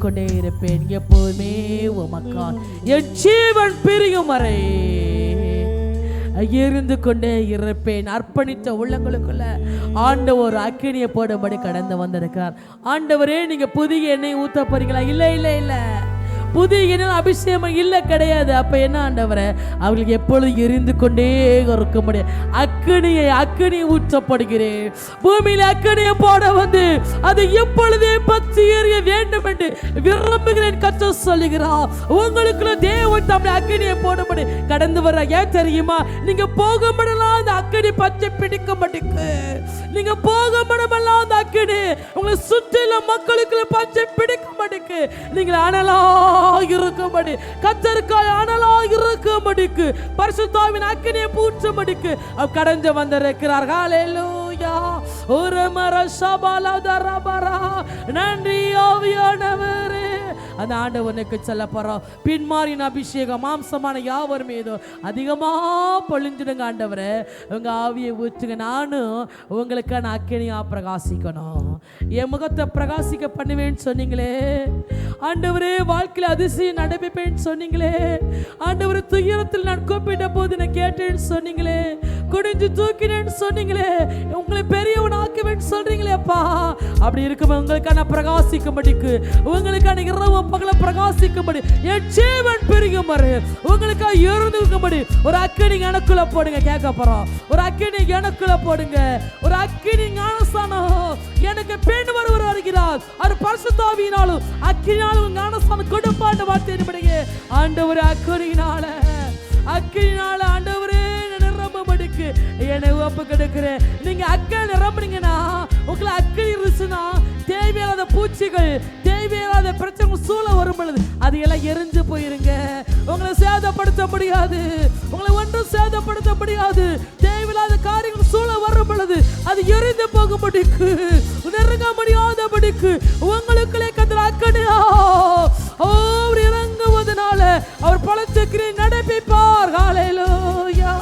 கொண்டே இருப்பேன், எப்போதுமே உமக்கால் என் ஜீவன் பிரியும் வரை இருந்து கொண்டே இருப்பேன். அர்ப்பணித்த உள்ளங்களுக்குள்ள ஆண்டவர் அக்கினியை போடும்படி கடந்து வந்திருக்கார். ஆண்டவரே, நீங்க புதிய எண்ணெய் ஊத்த போறீங்களா? இல்ல இல்ல இல்ல, புதிய எண்ணெய் அபிஷேகம் இல்ல, கிடையாது. அப்ப என்ன ஆண்டவரே, அவர்களுக்கு எப்பொழுது எரிந்து கொண்டே இருக்க முடியும் அக்கினியை ஊற்றப்படுகிறேன். பூமியில அக்கினியை போட வந்து அது எப்பொழுதே பற்றி எறிய வேண்டும் என்று விரும்புகிறேன் கத்த சொல்லுகிறார். உங்களுக்குள்ள தேவன் தமிழ் அக்கினியை போடும்படி கடந்து வர. ஏன் தெரியுமா? நீங்க போக முடியலாம் அந்த அக்கினி பச்சை பிடிக்க மாட்டேங்க. நீங்க போக முடியலாம் அந்த அக்கினி உங்களை சுற்றில மக்களுக்கு பச்சை பிடிக்க மாட்டேங்க. நீங்கள் அனலா இருக்கும்படி, கத்தருக்காய் அனலா இருக்கும்படிக்கு, பரிசுத்தாவின் அக்கினியை பூற்றும்படிக்கு கடந்து வந்திருக்கிறார். ஹல்லேலூயா. ஒரு மர சபலதரபரா. நன்றி ஆவியானவரே. அந்த ஆண்டவனுக்கு சொல்ல போறோம், பின்மாரின் அபிஷேகம் மாம்சமான யாவர் மீதும் அதிகமா பொழிஞ்சிடுங்க. ஆண்டவரே, உங்க ஆவியை ஊற்றுங்க. நானும் உங்களுக்கான அக்கினியா பிரகாசிக்கணும், என் முகத்தை பிரகாசிக்க பண்ணுவேன்னு சொன்னீங்களே ஆண்டவரே. வாழ்க்கையில் அதிசயம் நடப்பிப்பேன்னு சொன்னீங்களே ஆண்டவரே. துயரத்தில் நான் கூப்பிட்ட போது நான் கேட்டேன்னு சொன்னீங்களே, குடிஞ்சு தூக்கினேன்னு சொன்னீங்களே, உங்களை பெரியவன் ஆக்குவேன்னு சொல்றீங்களே அப்பா. அப்படி இருக்கும் உங்களுக்கான பிரகாசிக்கும்படிக்கு, உங்களுக்கான இரவு பகல பிரகாசிக்கும்படி, என் ஜீவன் பெருகும் வரை உங்களுக்காக இருந்துக்கும்படி ஒரு அக்கினி எனக்குள்ள போடுங்க. கேட்க போறோம், ஒரு அக்கினி எனக்குள்ள போடுங்க. ஒரு அக்கினி ஞானஸ்தானம் எனக்கு பெண் ஒருவர் வருகிறார். அது பரிசுத்தாவியினாலும் அக்கினியாலும் ஞானஸ்தானம் கொடுப்பாண்ட வார்த்தை என்படுங்க. ஆண்டவரே, அக்கினினால ஆண்டவரே நிரம்படிக்கு என்னை ஒப்பு கொடுக்கிறேன். நீங்க அக்கினி நிரம்புனீங்கன்னா, உங்களை அக்கினி இருந்துச்சுன்னா தேவையில்லாத பூச்சிகள், தேவையில்லாத பிரச்சனை சூழ வரும் பொழுது அது எல்லாம் எரிஞ்சு போயிருங்க. உங்களை சேதப்படுத்த முடியாது, உங்களை ஒன்றும் சேதப்படுத்த முடியாது. தேவையில்லாத காரியங்கள் சூழ வரும் பொழுது அது எரிந்து போகும்படிக்கு, நெருங்க முடியாதபடிக்கு உங்களுக்குள்ளே கத்தர் அக்கினியா அவர் இறங்குவதனால அவர் பலச்சக்கிரி நடப்பிப்பார். ஹல்லேலூயா.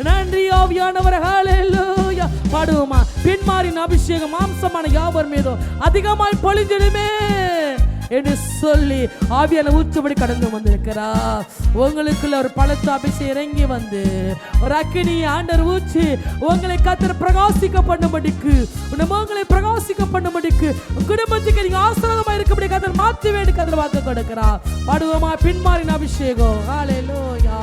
நன்றி ஆவியானவர். ஹல்லேலூயா. பாடுவோமா? பின்மாரின் அபிஷேகம் மாம்சமான யாவர் மீதும் அதிகமாய் பொழிஞ்சிடுமே என்று சொல்லி ஆவியான ஊற்றுபடி கடந்து வந்திருக்கிறார். உங்களுக்குள்ள ஒரு பலத்த அபிஷேகம் இறங்கி வந்து ஒரு அக்கினி ஆண்டவர் ஊற்றி உங்களை கத்தர் பிரகாசிக்க பண்ணும்படிக்கு, உங்களை பிரகாசிக்க பண்ணும்படிக்கு, குடும்பத்துக்கு நீங்க ஆசீர்வாதமா இருக்கப்படி கத்தர் மாற்றி வேண்டி கத்தர் வாக்கு கொடுக்கிறார். பாடுவோமா? பின்மாரின் அபிஷேகம். ஹல்லேலூயா.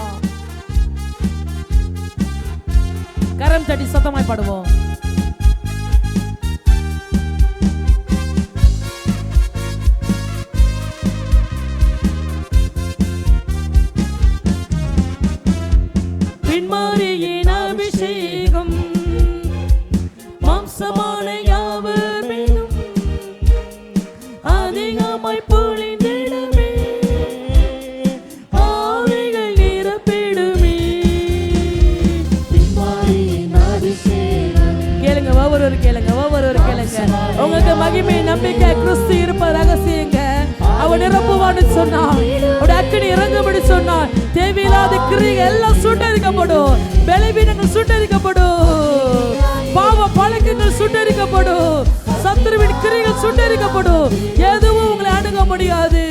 கரம் தட்டி சத்தமாய் பாடுவோம். பின்மாரியின் அபிஷேகம் மாம்சமான யாவர் மீதும் அதிகமாய் பொழிந்திடுமே, ஆவிகள் நிரப்பிடுமே. பின்மாரியின் அபிஷேகம். கேளுங்க, ஒவ்வொரு கேளுங்க. உங்களுக்கு மகிமை நம்பிக்கை கிறிஸ்து இருப்பது ரகசியங்க. அவன் நிரப்புவான்னு சொன்னான், அவருடைய அக்கினி இறங்கும்படி சொன்னான். தேவையில்லாத கிரியைகள் எல்லாம் சுட்டரிக்கப்படும், பலவீனங்கள் சுட்டரிக்கப்படும், பாவ பழக்கங்கள் சுட்டரிக்கப்படும், சத்துருவின் கிரியைகள் சுட்டரிக்கப்படும். எதுவும் உங்களை அணுக முடியாது.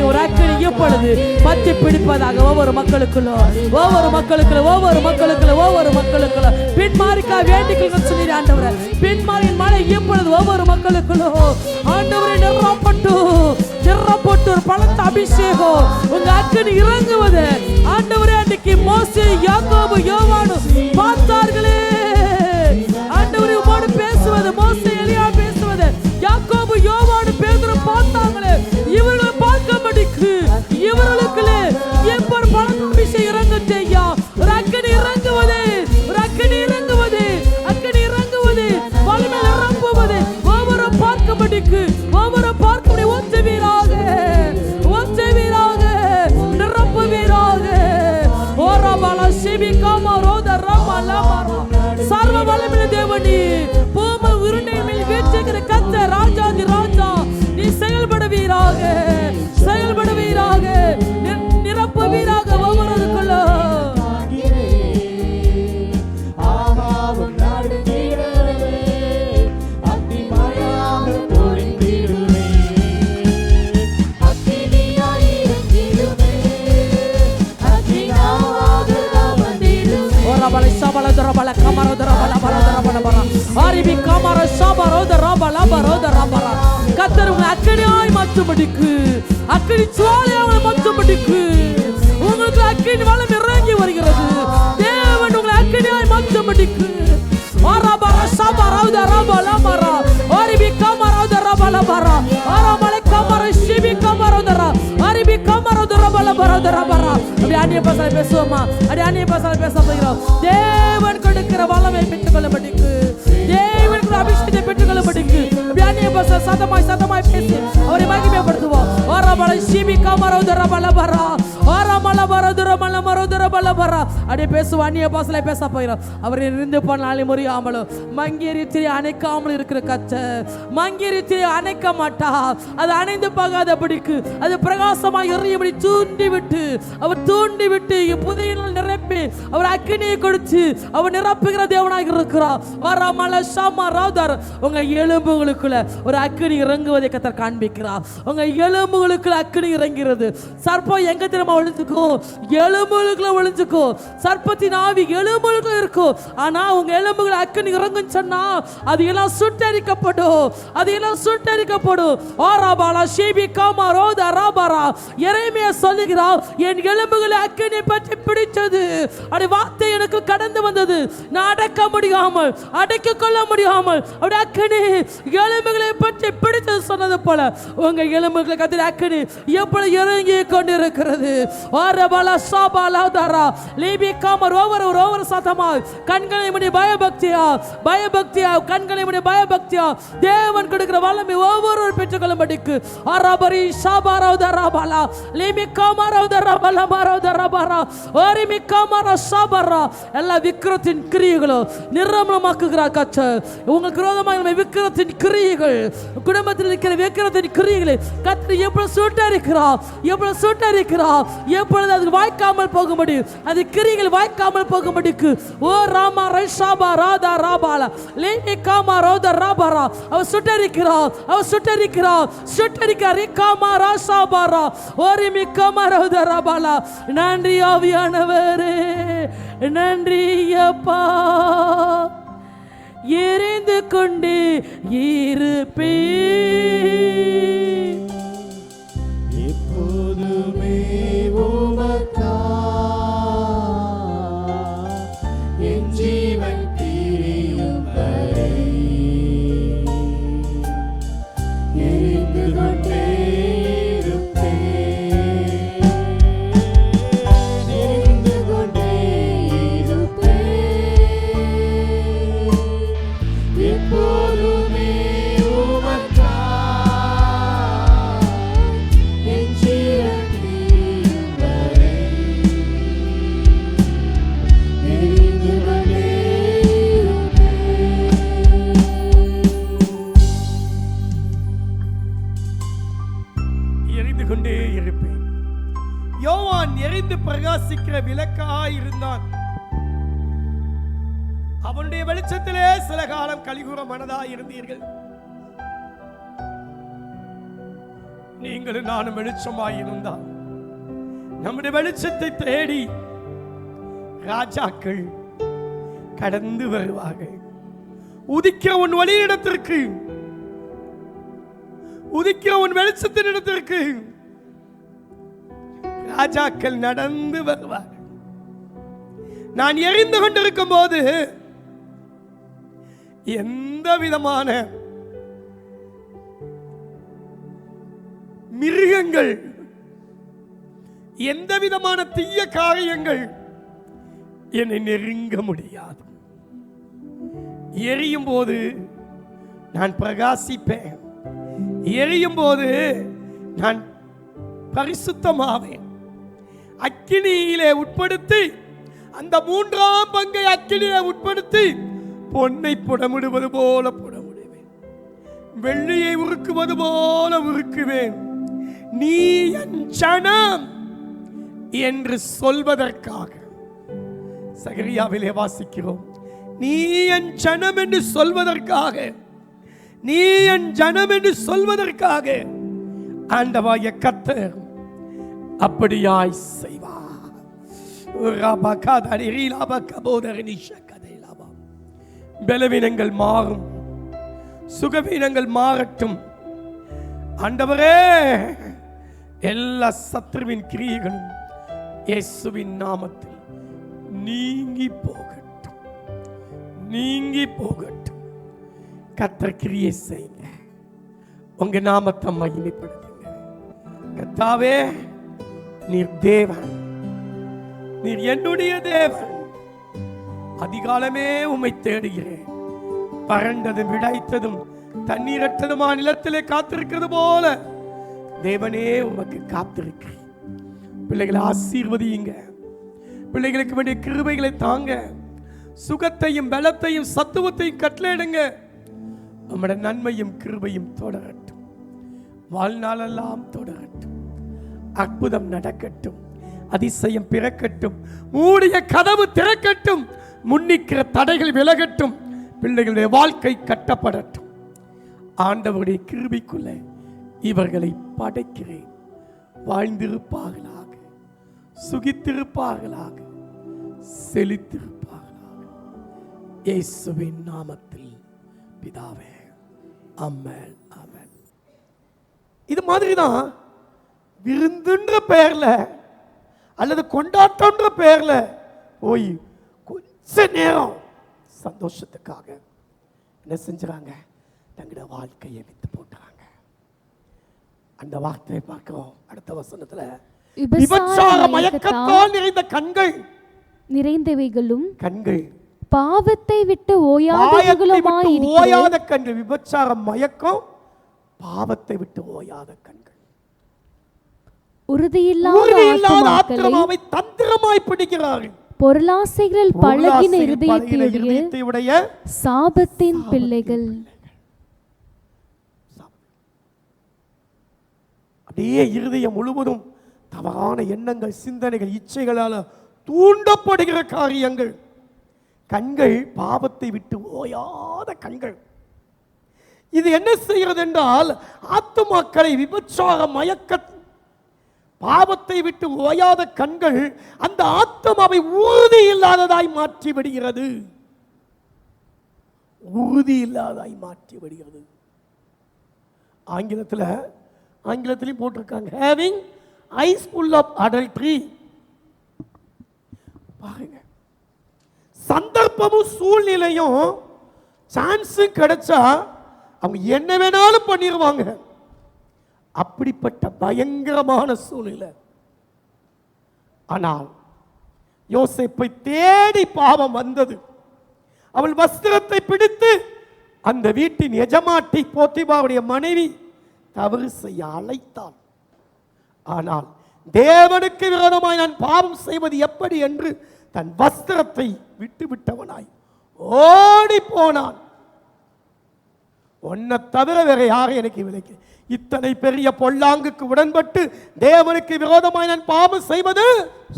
ஒரு அக்கினி எப்பொழுது பற்றி பிடிப்பதாக ஒவ்வொரு மக்களுக்குள்ள பின்மாரிக்கா வேண்டிக்கொள்ளுங்கள் சொல்லி ஆண்டவரே. பின்மாரின் மழை எப்பொழுது ஒவ்வொரு மக்களுக்குள்ளோ ஆண்டவரை நிரப்பட்டு ஒரு பலத்த அபிஷேகம் உங்க அக்கினி இறங்குவது ஆண்டவரே. அன்றைக்கு மோசே, யாக்கோபு, யோவானு பார்த்தார்களே ஆண்டவரை உம்மோடு பேசுவது, மோசே, எலியா பேசுவது, யாக்கோபு, யோவானு, பேதுரு பார்த்தாங்களே. சர்வ வல்லமையுள்ள தேவனே, பூமி உருண்டையின் மேல் வீற்றிருக்கிற கர்த்தர், ராஜாதி ராஜா, நீ செயல்படுவீராக, செயல்படுவீராக, நிரப்புவீராக ஒவ்வொருவருக்குள்ள. கர்த்தர் உங்களை அக்கினியாய் மாற்றும்படிக்கு, அக்கினி ஜுவாலையாய் மாற்றும்படிக்கு, உங்களுக்கு அக்கினி வளம் இறங்கி வருகிறது. தேவன் உங்களை அக்கினியாய் மாற்றும்படிக்கு. பேசுவோமா? தேவன் கொடுக்கிற வல்லமை பெற்றுக் கொள்ளப்படிக்கு, தேவன் அபிஷேகத்தை பெற்றுக் கொள்ளப்படிக்கு சத்தமாய் சத்தமாய் பேசி அவரை மகிமைப்படுத்துவோம். அப்படியே பேசுவோம். அந்நிய பாசலை பேச போகிறோம். அவரை இருந்து போனாலே முறியாமலும் மங்கேரி அணைக்காமல் இருக்கிற கர்த்தர் மங்கேரி அணைக்க மாட்டா. அது அணைந்து போகாதபடிக்கு அது பிரகாசமாக எறியபடி தூண்டி விட்டு, அவர் தூண்டி விட்டு புதையினால் நிரப்பி அவர் அக்கினியை கொடுத்து அவர் நிரப்புகிற தேவனாக இருக்கிறார். உங்க எலும்புகளுக்குள்ள ஒரு அக்கினி இறங்குவதை கர்த்தர் காண்பிக்கிறார். உங்க எலும்புகளுக்குள்ள அக்கினி இறங்கிறது. சர்ப்பம் எங்க திரும்ப ஒளிஞ்சுக்கும்? எலும்புகளுக்குள்ள ஒளிஞ்சுக்கும். சர்ப்பத்தின் ஆவி எலும்புகளுக்குள்ள இருக்கும். ஆனா உங்க எலும்புகள் அக்கினி இறங்குன்னு சொன்னா அது எல்லாம் சுட்டரிக்கப்படும், அது எல்லாம் சுட்டரிக்கப்படும். ஆராபாலா ஷீபி காமா ரோதா ராபாரா எரேமியா சொல்லுகிறார், என் எலும்புகளை அக்கினி பற்றி பிடிச்சது. அப்படி வார்த்தை எனக்கு கடந்து வந்தது. நான் அடக்க முடியாமல், அடக்கிக் கொள்ள முடியாமல் அப்படி அக்கினி எலும்புகளை பற்றி பிடித்தது சொன்னது போல உங்க எலும்புகளை கத்திர அக்கினி எப்படி இறங்கி கொண்டிருக்கிறது. ஒவ்வொரு சத்தமாய் கண்களை முடி பயபக்தியா, பயபக்தியா, கண்களை முடி பயபக்தியா தேவன் கொடுக்கிற வல்லமை ஒவ்வொருவர் பெற்றுக்கொள்ளும்படிக்கு அரபரி ஷாபாரௌதரபாலா லிமிகாமரௌதரபலமரௌதரபரா ஓரிமிகாமரஷாபரா எல்லா விக்கிரத்தின் கிரியைகளும் நிர்மூலமாக்குகிறார் கர்த்தர். உங்களுக்கு விரோதமாக விக்கிரத்தின் கிரியைகள், குடும்பத்தில் இருக்கிற விக்கிரத்தின் கிரியைகளை கர்த்தர் எப்பொழுது சுட்டரிக்கிறார், எப்பொழுது சுட்டரிக்கிறார், எப்பொழுது அது வாய்க்காமல் போகும்படி, அது கிரியைகள் வாய்க்காமல் போகும்படிக்கு ஓ ராமா ரைஷாபா ராதா ராபாலா லிமிகாமா ரௌதா ராபாரா அவர் சுட்டரிக்கிறார், அவர் சுட்டரிக்கிறார், சுட்டரிக்கிறார். ரிகாமா ராஷாபாரா ஓரிமிகாமா ரௌதா ராபாலா. நன்றி ஆவியானவரே, நன்றி அப்பா. எரிந்து கொண்டே இருப்பே எப்போதுமே உமக்கா என் ஜீவன் பிரியும் வரை எரிந்து கொண்டே இருப்பேன், எரிந்து கொண்டே இருப்பேன். எப்போதுமே உமக்கா என் ஜீவன் பிரியும் வரை எரிந்து கொண்டே எரிந்து கொண்டே இருப்பேன். யோவான் எரிந்து பிரகாசிக்கிற விளக்காய் இருந்தான். அவனுடைய வெளிச்சத்திலே சில காலம் கலிகூற மனதாய் இருந்தீர்கள். நீங்களும் நானும் வெளிச்சமாய் இருந்தால் நம்முடைய வெளிச்சத்தை தேடி ராஜாக்கள் கடந்து வருவார்கள். உதிக்கிற உன் வழியிடத்திற்கு, உதிக்கிற உன் வெளிச்சத்தின் இடத்திற்கு ராஜாக்கள் நடந்து வருவார்கள். நான் எரிந்து கொண்டிருக்கும் போது எந்த விதமான மிருகங்கள், எந்த விதமான தீய காரியங்கள் என்னை நெருங்க முடியாது. எரியும் போது நான் பிரகாசிப்பேன், எரியும் போது நான் பரிசுத்தமாவேன். அக்கினியிலே உட்படுத்தி அந்த 3ஆம் பங்கை அக்கினியை உட்படுத்தி பொன்னை புடமிடுவது போல புடமிடுவேன், வெள்ளியை உருக்குவது போல உருக்குவேன். நீ என் ஜனம் என்று சொல்வதற்காக சகரியாவிலே வாசிக்கிறோம். நீ என் ஜனம் என்று சொல்வதற்காக, நீ என் ஜனம் என்று சொல்வதற்காக ஆண்டவராகிய கர்த்தர் அப்படியாய் செய்வார். பலவீனங்கள் மாறும், சுகவீனங்கள் மாறட்டும். ஆண்டவரே, எல்லா சத்துருவின் கிரியைகளும் இயேசுவின் நாமத்தில் நீங்கி போகட்டும், நீங்கி போகட்டும். கர்த்தர் கிரியை செய்யுங்க, உங்க நாமத்தை மகிமைப்படுத்துங்க. கர்த்தாவே, நீர் தேவன், நீர் என்னுடைய தேவன். அதிகாலமே உம்மை தேடுகிறேன். வறண்டதும் விளைத்ததும் தண்ணீரற்றதுமா நிலத்திலே காத்திருக்கிறது போல தேவனே உமக்கு காத்திருக்கிறேன். பிள்ளைகளை ஆசீர்வதியுங்க, பிள்ளைகளுக்கு வேண்டிய கிருபைகளை தாங்க, சுகத்தையும் பலத்தையும் சத்துவத்தையும் கட்டளையிடுங்க. நம்முடைய நன்மையும் கிருபையும் தொடரட்டும், வாழ்நாளெல்லாம் தொடரட்டும். அற்புதம் நடக்கட்டும், அதிசயம் பிறக்கட்டும், மூடிய கதவு திறக்கட்டும், முன்னிக்கிற தடைகள் விலகட்டும், பிள்ளைகளுடைய வாழ்க்கை கட்டப்படட்டும். ஆண்டவருடைய கிருபைக்குள்ளே இவர்களை படைக்கிறேன். வாழ்ந்திருப்பார்களாக, சுகித்திருப்பார்களாக, செழித்திருப்பார்களாக. இயேசுவின் நாமத்தில் பிதாவே, ஆமென், ஆமென். இது மாதிரிதான் விருந்துன்ற பெயர்ல அல்லது கொண்டாட்டம்ன்ற பெயர்ல போய் கொஞ்ச நேரம் சந்தோஷத்துக்காக என்ன செஞ்சுறாங்க? தங்களுடைய வாழ்க்கையை வித்து போட்டாங்க. அந்த வார்த்தையை பார்க்கிறோம் அடுத்த வசனத்துல. விபச்சார மயக்கத்தால் நிறைந்த கண்கள், நிறைந்தவைகளும் கண்கள் பாவத்தை விட்டு ஓயாத கண்கள். விபச்சார மயக்கம், பாவத்தை விட்டு ஓயாத கண்கள். உறுதியில்லாத ஆத்துமாவை தந்திரமாய் பிடிக்கிறார்கள். பொருளாசைகளில் பழகின இருதயத்தையுடைய சாபத்தின் பிள்ளைகள். அப்படியே இருதயம் முழுவதும் தவறான எண்ணங்கள், சிந்தனைகள், இச்சைகளால தூண்டப்படுகிற காரியங்கள். கண்கள் பாவத்தை விட்டு ஓயாத கண்கள். இது என்ன செய்கிறது என்றால், ஆத்துமாக்களை விபச்சார மயக்க பாவத்தை விட்டு ஓயாத கண்கள் அந்த ஆத்துமாவை உறுதி இல்லாததாய் மாற்றி விடுகிறது. உறுதி இல்லாததாய் மாற்றி விடுகிறது. ஆங்கிலத்திலையும் போட்டிருக்காங்க, having eyes full of adultery. பாருங்க, சந்தர்ப்பமும் சூழ்நிலையும் சான்ஸும் கிடைச்சா அவங்க என்ன வேணாலும் பண்ணிடுவாங்க. அப்படிப்பட்ட பயங்கரமான சூழ்நிலை. ஆனால் யோசேப்பை தேடி பாவம் வந்தது. அவள் வஸ்திரத்தை பிடித்து அந்த வீட்டின் எஜமாட்டி போத்திபாவுடைய மனைவி தவறு செய்ய அழைத்தாள். ஆனால் தேவனுக்கு விரோதமாய் நான் பாவம் செய்வது எப்படி என்று தன் வஸ்திரத்தை விட்டு விட்டவனாய் ஓடி போனான். உன்னை தவிர வேற யாரும் எனக்கு விலைக்கு இத்தனை பெரிய பொல்லாங்குக்கு உடன்பட்டு தேவனுக்கு விரோதமாய் நான் பாவம் செய்வது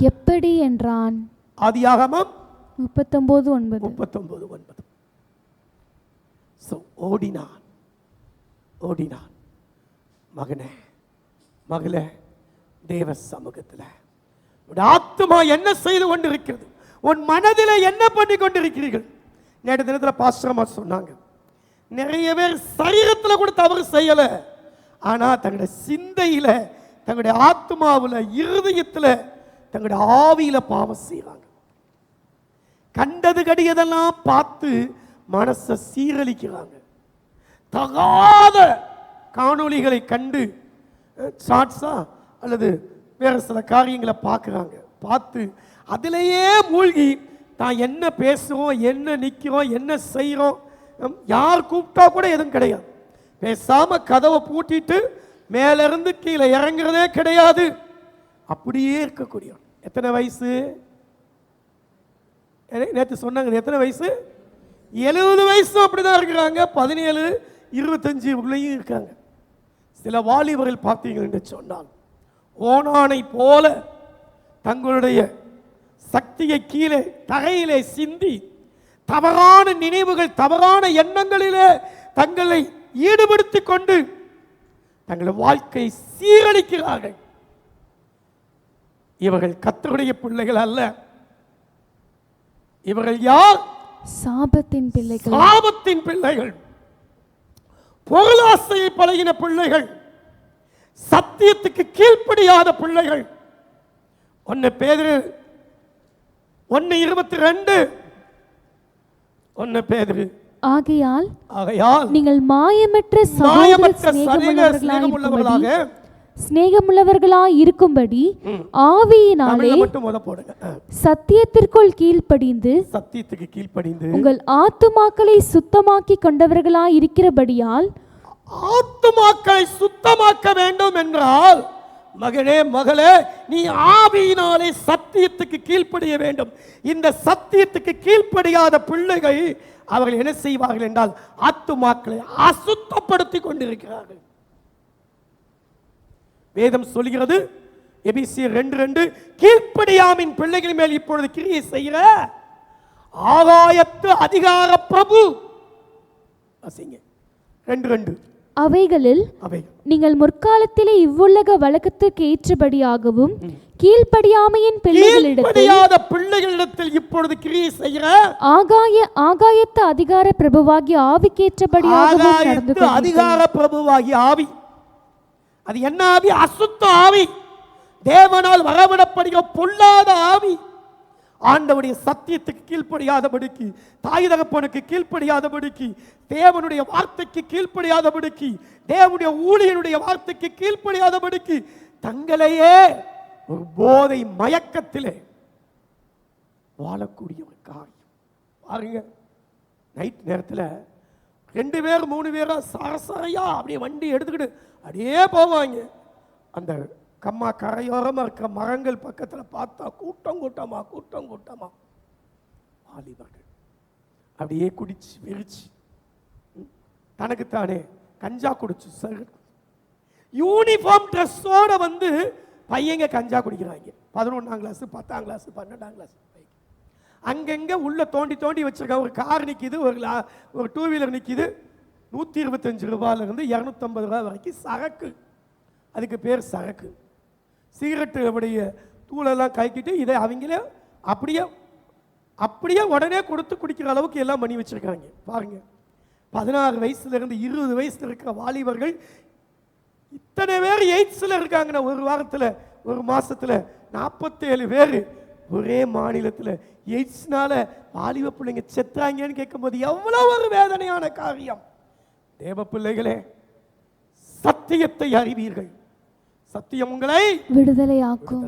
எப்படி என்றான். ஆதியாகமம் 39:9. ஓடினான். மகனே, மகளே, தேவ சமூகத்தில் ஆத்துமா என்ன செய்து கொண்டிருக்கிறது? உன் மனதில் என்ன பண்ணி கொண்டிருக்கிறீர்கள்? நேற்று தினத்தில் பாஸ்டரமா சொன்னாங்க, நிறைய பேர் சரீரத்தில் கூட தவறு செய்யலை, ஆனால் தங்களுடைய சிந்தையில், தங்களுடைய ஆத்மாவில், இருதயத்தில், தங்களுடைய ஆவியில் பாவம் செய்கிறாங்க. கண்டது கடியதெல்லாம் பார்த்து மனசை சீரழிக்கிறாங்க. தகாத காணொளிகளை கண்டு ஷார்ட்ஸா அல்லது வேறு சில காரியங்களை பார்க்குறாங்க. பார்த்து அதிலேயே மூழ்கி தான் என்ன பேசுகிறோம், என்ன நிற்கிறோம், என்ன செய்கிறோம், யார் கூப்பிட்டா கூட எதுவும் கிடையாது. பேசாமல் கதவை பூட்டிட்டு மேலேருந்து கீழே இறங்குறதே கிடையாது. அப்படியே இருக்கக்கூடிய எத்தனை வயசு? நேற்று சொன்னாங்க எத்தனை வயசு? 70 வயசும் அப்படிதான் இருக்கிறாங்க. 17, 25 உள்ளேயும் இருக்காங்க. சில வாலிபர்கள் பார்த்தீங்க என்று சொன்னால் ஓனானை போல தங்களுடைய சக்தியை கீழே தரையிலே சிந்தி தவறான நினைவுகள், தவறான எண்ணங்களிலே தங்களை ஈடுபடுத்திக் கொண்டு தங்கள் வாழ்க்கை சீரழிக்கிறார்கள். இவர்கள் கர்த்தருடைய பிள்ளைகள் அல்ல. இவர்கள் யார்? சாபத்தின் பிள்ளைகள். சாபத்தின் பிள்ளைகள், பொருளாசையை பழகின பிள்ளைகள், சத்தியத்துக்கு கீழ்ப்படியாத பிள்ளைகள். 1 பேதுரு 1:22 1 பேதுரு ஆகையால் ஆகையால் நீங்கள் மாயமற்ற சிநேகமுள்ளவர்களாய் இருக்கும்படி ஆவியினாலே மட்டும் முத போடுங்க. சத்தியத்திற்குள் கீழ்ப்படிந்து சத்தியத்துக்கு கீழ்ப்படிந்து உங்கள் ஆத்துமாக்களை சுத்தமாக்கி கொண்டவர்களாய் இருக்கிறபடியால். ஆத்துமாக்களை சுத்தமாக்க வேண்டும் என்றால் மகனே மகளே, நீ ஆவியினாலே சத்தியத்துக்கு கீழ்ப்படிய வேண்டும். இந்த சத்தியத்துக்கு கீழ்ப்படியாத பிள்ளைகள் அவர்கள் என்ன செய்வார்கள் என்றால் ஆத்துமாக்களை அசுத்தப்படுத்தி கொண்டிருக்கிறார்கள். வேதம் சொல்கிறது எபேசியர் 2:2 கீழ்ப்படியாமின் பிள்ளைகள் மேல் இப்பொழுது கிரியை செய்கிற ஆகாயத்து அதிகார பிரபு 2:2 அவைகளில் நீங்கள் முற்காலத்திலே இவ்வுலக வழக்கத்துக்கு ஏற்றபடியாகவும் கீழ்ப்படியாமையின் பிள்ளைகளிடத்தில் இப்பொழுது கிரியை செய்கிற ஆகாயத்து அதிகார பிரபுவாகிய ஆவிக்கேற்றபடியாகவும் நடந்து கொள்ளுங்கள். அதிகார பிரபுவாகிய ஆவி, அது என்ன ஆவி? அசுத்த ஆவி, தேவனால் வரவிடப்படுகிற பொல்லாத ஆவி. ஆண்டவருடைய சத்தியத்துக்கு கீழ்ப்படியாதபடிக்கு, தாய் தகப்பனுக்கு கீழ்ப்படியாதபடிக்கு, தேவனுடைய வார்த்தைக்கு கீழ்ப்படியாதபடிக்கு, தேவனுடைய ஊழியனுடைய வார்த்தைக்கு கீழ்ப்படியாதபடிக்கு தங்களையே ஒரு போதை மயக்கத்திலே வாழக்கூடிய ஒரு காரியம். பாருங்க, நைட் நேரத்தில் 2 பேர் 3 பேரா சரசரையா அப்படியே வண்டி எடுத்துக்கிட்டு அப்படியே போவாங்க. அந்த கம்மா கரையோரமாக இருக்கிற மரங்கள் பக்கத்தில் பார்த்தா கூட்டம் கூட்டமா வாலிபர்கள் அப்படியே குடிச்சு விரிச்சு தனக்குத்தானே கஞ்சா குடிச்சு யூனிஃபார்ம் ட்ரெஸ்ஸோட வந்து பையங்க கஞ்சா குடிக்கிறாங்க. 11ஆம் கிளாஸ் 10ஆம் கிளாஸ் 12ஆம் கிளாஸ் அங்கங்க உள்ள தோண்டி வச்சிருக்க ஒரு கார் நிற்கிது, ஒரு 2 வீலர் நிற்கிது. 125 ரூபாயிலிருந்து 250 ரூபாய் வரைக்கும் சரக்கு. அதுக்கு பேர் சரக்கு. சிகரெட்டு உடைய தூளெல்லாம் கைக்கிட்டு இதை அவங்களே அப்படியே உடனே கொடுத்து குடிக்கிற அளவுக்கு எல்லாம் பண்ணி வச்சிருக்காங்க. பாருங்க, 16 வயசுலேருந்து 20 வயசுல இருக்கிற வாலிபர்கள் இத்தனை பேர் எய்ட்ஸில் இருக்காங்கன்னா ஒரு வாரத்தில் ஒரு மாசத்துல 47 பேர் ஒரே மாநிலத்தில் எய்ட்ஸ்னால வாலிப பிள்ளைங்க செத்தாங்கன்னு கேட்கும்போது எவ்வளவு ஒரு வேதனையான காரியம். தேவ பிள்ளைகளே, சத்தியத்தை அறிவீர்கள், சத்தியம் உங்களை விடுதலையாக்கும்.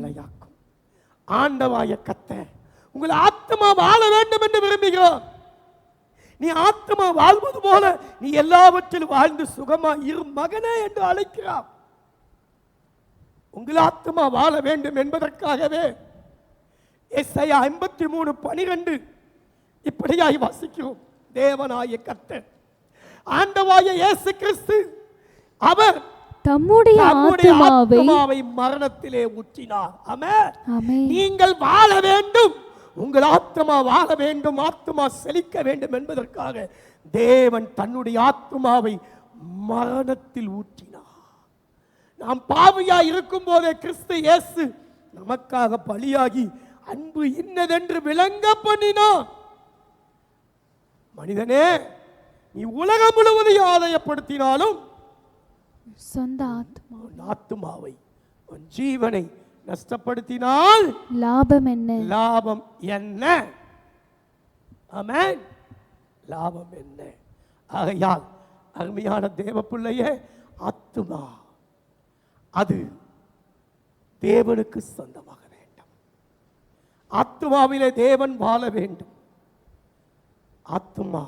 ஆண்டவாய கர்த்தர் உங்கள் ஆத்மா வாழ வேண்டும் என்று விரும்புகிறோம். நீ ஆத்மா வாழ்வது போல நீ எல்லாவற்றிலும் வாழ்ந்து சுகமா இரு மகனே என்று அழைக்கிறார். உங்கள் ஆத்மா வாழ வேண்டும் என்பதற்காகவே எஸ்ஐயா 53:12 இப்படியாய் வாசிக்கிறோம். தேவனாய கர்த்தர் ஆண்டவாய இயேசு கிறிஸ்து அவர் தம்முடைய ஆத்துமாவை மரணத்திலே ஊற்றினார். ஆமென். நீங்கள் வாழ வேண்டும், உங்கள் ஆத்மா வாழ வேண்டும், ஆத்மா செழிக்க வேண்டும் என்பதற்காக தேவன் தன்னுடைய ஆத்மாவை மரணத்தில் ஊற்றினார். நாம் பாவியா இருக்கும் போதே கிறிஸ்து இயேசு நமக்காக பலியாகி அன்பு இன்னதென்று விளங்க பண்ணினார். மனிதனே, நீ உலகம் முழுவதையும் ஆதாயப்படுத்தினாலும் சொந்த ஆத்மாவை உன் ஜீவனை நஷ்டப்படுத்தினால் லாபம் என்ன? லாபம் என்ன? ஆமென். லாபம் என்ன? ஆகையால் அருமையான தேவ பிள்ளையே, ஆத்துமா அது தேவனுக்கு சொந்தமாக வேண்டும். ஆத்துமாவிலே தேவன் வாழ வேண்டும். ஆத்துமா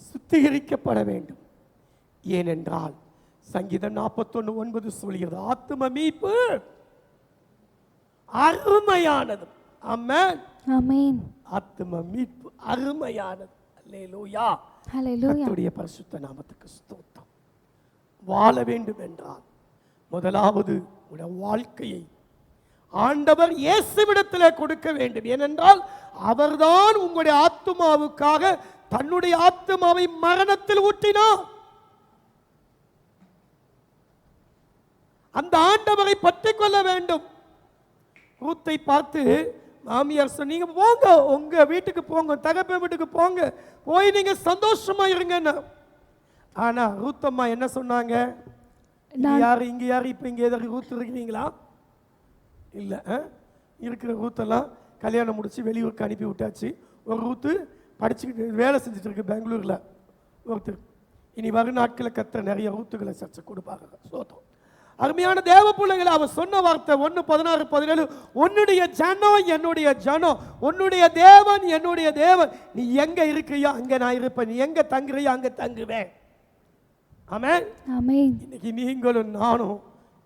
சுத்திகரிக்கப்பட வேண்டும். ஏனென்றால் சங்கீதம் 41:9 சொல்கிறது, ஆத்தும மீட்பு அருமையானது. ஆமென். ஆமென். ஆத்தும மீட்பு அருமையானது. அல்லேலூயா. ஹalleluya. கர்த்தருடைய பரிசுத்த நாமத்துக்கு ஸ்தோத்திரம். வாழ வேண்டும் என்றால் முதலாவது உடைய வாழ்க்கையை ஆண்டவர் இயேசுவிடத்திலே கொடுக்க வேண்டும். ஏனென்றால் அவர்தான் உங்களுடைய ஆத்துமாவுக்காக தன்னுடைய ஆத்துமாவை மரணத்தில் ஊற்றினார். அந்த ஆண்டவரை பற்றிக் கொள்ள வேண்டும். ரூத்தை பார்த்து மாமியார் சொன்னீங்க, போங்க உங்க வீட்டுக்கு போங்க, தகப்பன் வீட்டுக்கு போங்க, போய் நீங்க சந்தோஷமா இருங்க. ஆனா ரூத்தம்மா என்ன சொன்னாங்க? யாரு இங்க யாரு இப்ப இங்க எதாவது ரூத் இருக்கிறீங்களா? இல்ல, இருக்கிற ரூத்தெல்லாம் கல்யாணம் முடிச்சு வெளியூருக்கு அனுப்பி விட்டாச்சு. ஒரு ரூத்து படிச்சுக்கிட்டு வேலை செஞ்சுட்டு இருக்கு பெங்களூர்ல ஒருத்தர். இனி வரும் நாட்களில் கர்த்தர் நிறைய ரூத்துகளை சர்ச்சை கொடுப்பாங்க. சோதம் அருமையான தேவ பிள்ளைகளை அவர் சொன்ன வார்த்தை 1:16-17, உன்னுடைய ஜனம் என்னுடைய ஜனம், உன்னுடைய தேவன் என்னுடைய தேவன். நீ எங்க இருக்கிறியோ அங்க நான் இருப்பேன், நீ எங்க தங்குறியோ அங்க தங்குவேன். ஆமென். ஆமென். இன்னைக்கு நீங்களும் நானும்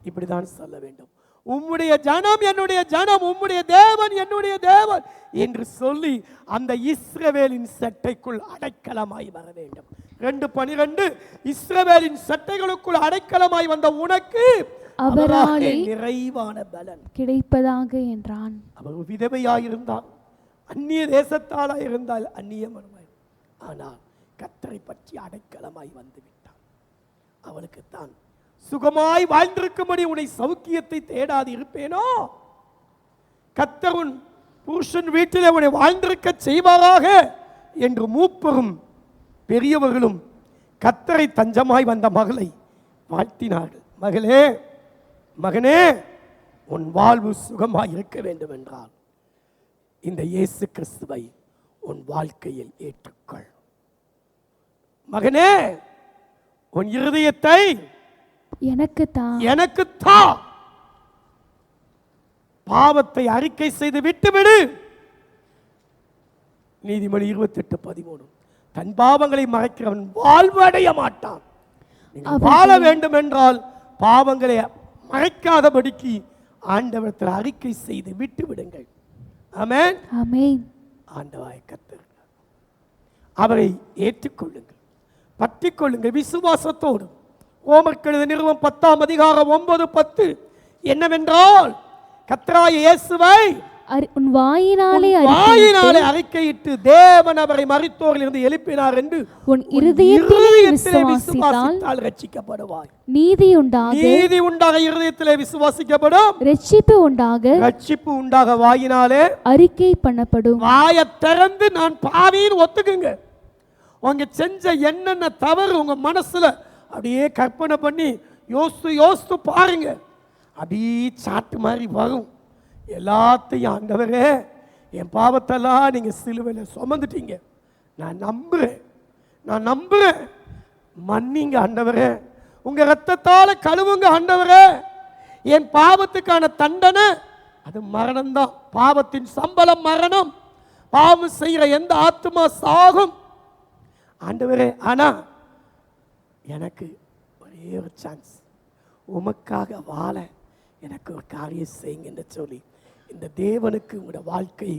இப்படிதான் சொல்ல வேண்டும். உம்முடைய ஜனம் என்னுடைய ஜனம், உம்முடைய தேவன் என்னுடைய தேவன் என்று சொல்லி அந்த இஸ்ரவேலின் சட்டைக்குள் அடைக்கலமாய் வர வேண்டும். 2:12 இஸ்ரவேலின் சட்டைகளுக்குள் அடைக்கலமாய் வந்த உனக்கு அவராலே நிறைவான பலன் கிடைப்பதாக என்றான். அவர் விதவையாயிருந்தால், அந்நிய தேசத்தாளாயிருந்தால், அந்நிய மனமாய், ஆனால் கர்த்தரை பற்றி அடைக்கலமாய் வந்து விட்டான். அவளுக்கு தான் சுகமாய் வாழ்ந்திருக்கும்படி உன்னை சௌக்கியத்தை தேடாது இருப்பேனோ? கர்த்தர் உன் புருஷன் வீட்டிலே உன்னை வாழ்ந்திருக்க செய்வாராக என்று மூப்பரும் பெரியவர்களும் கர்த்தரை தஞ்சமாய் வந்த மகளை வாழ்த்தினார்கள். மகளே, மகனே, உன் வாழ்வு சுகமாய் இருக்க வேண்டும் என்றால் இந்த இயேசு கிறிஸ்துவை உன் வாழ்க்கையில் ஏற்றுக்கொள். மகனே, உன் இருதயத்தை எனக்கு தா. பாவத்தை அறிக்கை செய்து விட்டுவிடு. நீதிமொழி 28:13, தன் பாவங்களை மறைக்கிறவன் வாழ்வடைய மாட்டான். வாழ வேண்டும் என்றால் பாவங்களை மறைக்காதபடிக்கு ஆண்டவரத்தில் அறிக்கை செய்து விட்டு விடுங்கள். ஆமென். ஆமென். ஆண்டவராய் கர்த்தர் அவரை ஏற்றுக்கொள்ளுங்கள், பற்றிக் கொள்ளுங்கள் விசுவாசத்தோடு. ரோமர்கள் நிறுவம் 10:9-10 என்னவென்றால், கர்த்தராகிய இயேசுவை உன் வாயினாலே அறிக்கையிட்டு தேவன் அவரை மரித்தோரிலிருந்து எழுப்பினார் என்று உன் இருதயத்திலே விசுவாசித்தால் ரட்சிக்கப்படுவாய். நீதி உண்டாக இருதயத்திலே விசுவாசிக்கப்படும், ரட்சிப்பு உண்டாக வாயினாலே அறிக்கை பண்ணப்படும். வாயை திறந்து நான் பாவின்னு ஒத்துக்குங்க. உங்க செஞ்ச என்னென்ன தவறு உங்க மனசுல அப்படியே கற்பனை பண்ணி யோசித்து பாருங்க. அப்படியே சாட்டு மாதிரி வரும். எல்லாத்தையும் ஆண்டவரே, என் பாவத்தெல்லாம் நீங்க சிலுவையில் சுமந்துட்டீங்க, நான் நம்புறேன், மன்னிங்க ஆண்டவரே, உங்க ரத்தத்தால கழுவுங்க ஆண்டவரே. என் பாவத்துக்கான தண்டனை அது மரணம்தான். பாவத்தின் சம்பளம் மரணம். பாவம் செய்கிற எந்த ஆத்மா சாகும் ஆண்டவரே. ஆனா எனக்கு ஒரே ஒரு சான்ஸ், உமக்காக வாழ எனக்கு ஒரு காரியம் செய்யுங்க என்று சொல்லி இந்த தேவனுக்கு உங்களுடைய வாழ்க்கை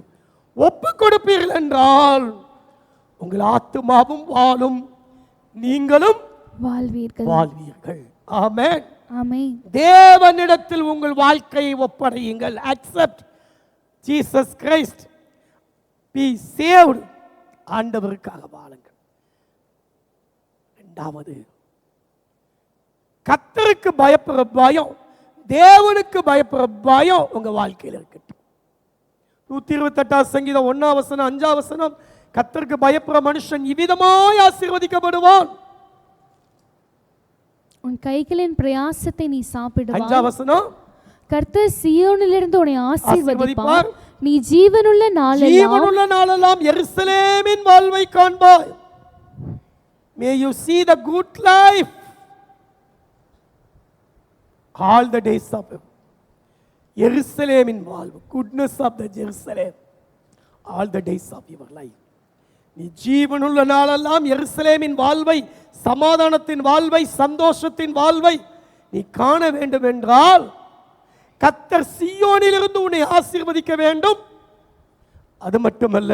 ஒப்பு கொடுப்பீர்கள் என்றால் உங்கள் ஆத்துமாவும் வாழும், நீங்களும் வாழ்வீர்கள். ஆமென். ஆமென். தேவனிடத்தில் உங்கள் வாழ்க்கையை ஒப்படையுங்கள். Accept Jesus Christ, be saved. ஆண்டவருக்காக வாழுங்கள். இரண்டாவது, கர்த்தருக்கு பயப்படுற பயம், தேவனுக்கு பயப்படுற பயம் உங்க வாழ்க்கையில் இருக்கட்டும். 128 சங்கீதம் 1 வசனம் 5 வசனம், கர்த்தருக்கு பயப்படுற மனுஷன் இவ்விதமாய் ஆசீர்வதிக்கப்படுவான். உன் கைகளின் பிரயாசத்தை நீ சாப்பிடுவாய். 5 வசனம், கர்த்தர் சீயோனிலிருந்து உன்னை ஆசீர்வதிப்பார். நீ ஜீவனுள்ள நாளெல்லாம் எருசலேமின் வாழ்வை காண்பாய். May you see the good life all the days of எருசலேமின் வாழ்வு, goodness of the Jerusalem all the days of your life. நீ ஜீவனுள்ள நாளெல்லாம் எருசலேமின் வாழ்வை, சமாதானத்தின் வாழ்வை, சந்தோஷத்தின் வாழ்வை நீ காண வேண்டும் என்றால் கர்த்தர் சீயோனிலிருந்து உன்னை ஆசீர்வதிக்க வேண்டும். அது மட்டுமல்ல,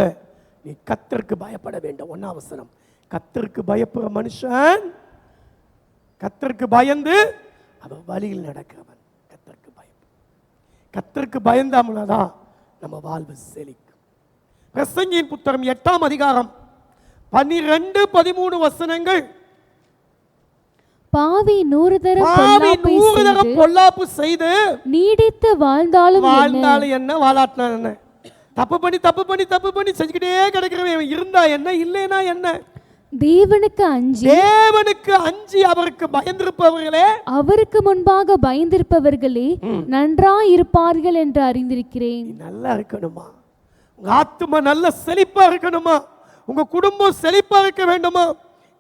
நீ கர்த்தருக்கு பயப்பட வேண்டும். 1ஆம் வசனம், கர்த்தருக்கு பயப்படுற மனுஷன், கர்த்தருக்கு பயந்து அவன் வழியில் நடக்கிறவன். கர்த்தருக்கு பயப்படும். கர்த்தருக்கு பயந்தாமனாதான் நம்ம வாழ்வு செழிக்கும். பிரசங்கியின் புத்தகம் 8ஆம் அதிகாரம் 12-13 வசனங்கள். பாவி 100 தரம் பொல்லாப்பு செய்து நீடித்து வாழ்ந்தாலும் என்ன, வாழாட்டினா என்ன, தப்பு பண்ணி செஞ்சுக்கிட்டே கிடக்கிறவன் இருந்தா என்ன, இல்லைனா என்ன, தேவனுக்கு அஞ்சி அவருக்கு பயந்திருப்பவர்களே, அவருக்கு முன்பாக பயந்திருப்பவர்களே நன்றாய் இருப்பார்கள் என்று அறிந்திருக்கிறேன். நல்லா இருக்கணுமா, உங்க ஆத்துமா நல்ல செழிப்பா இருக்கணுமா, உங்க குடும்பம் செழிப்பா இருக்க வேண்டுமா,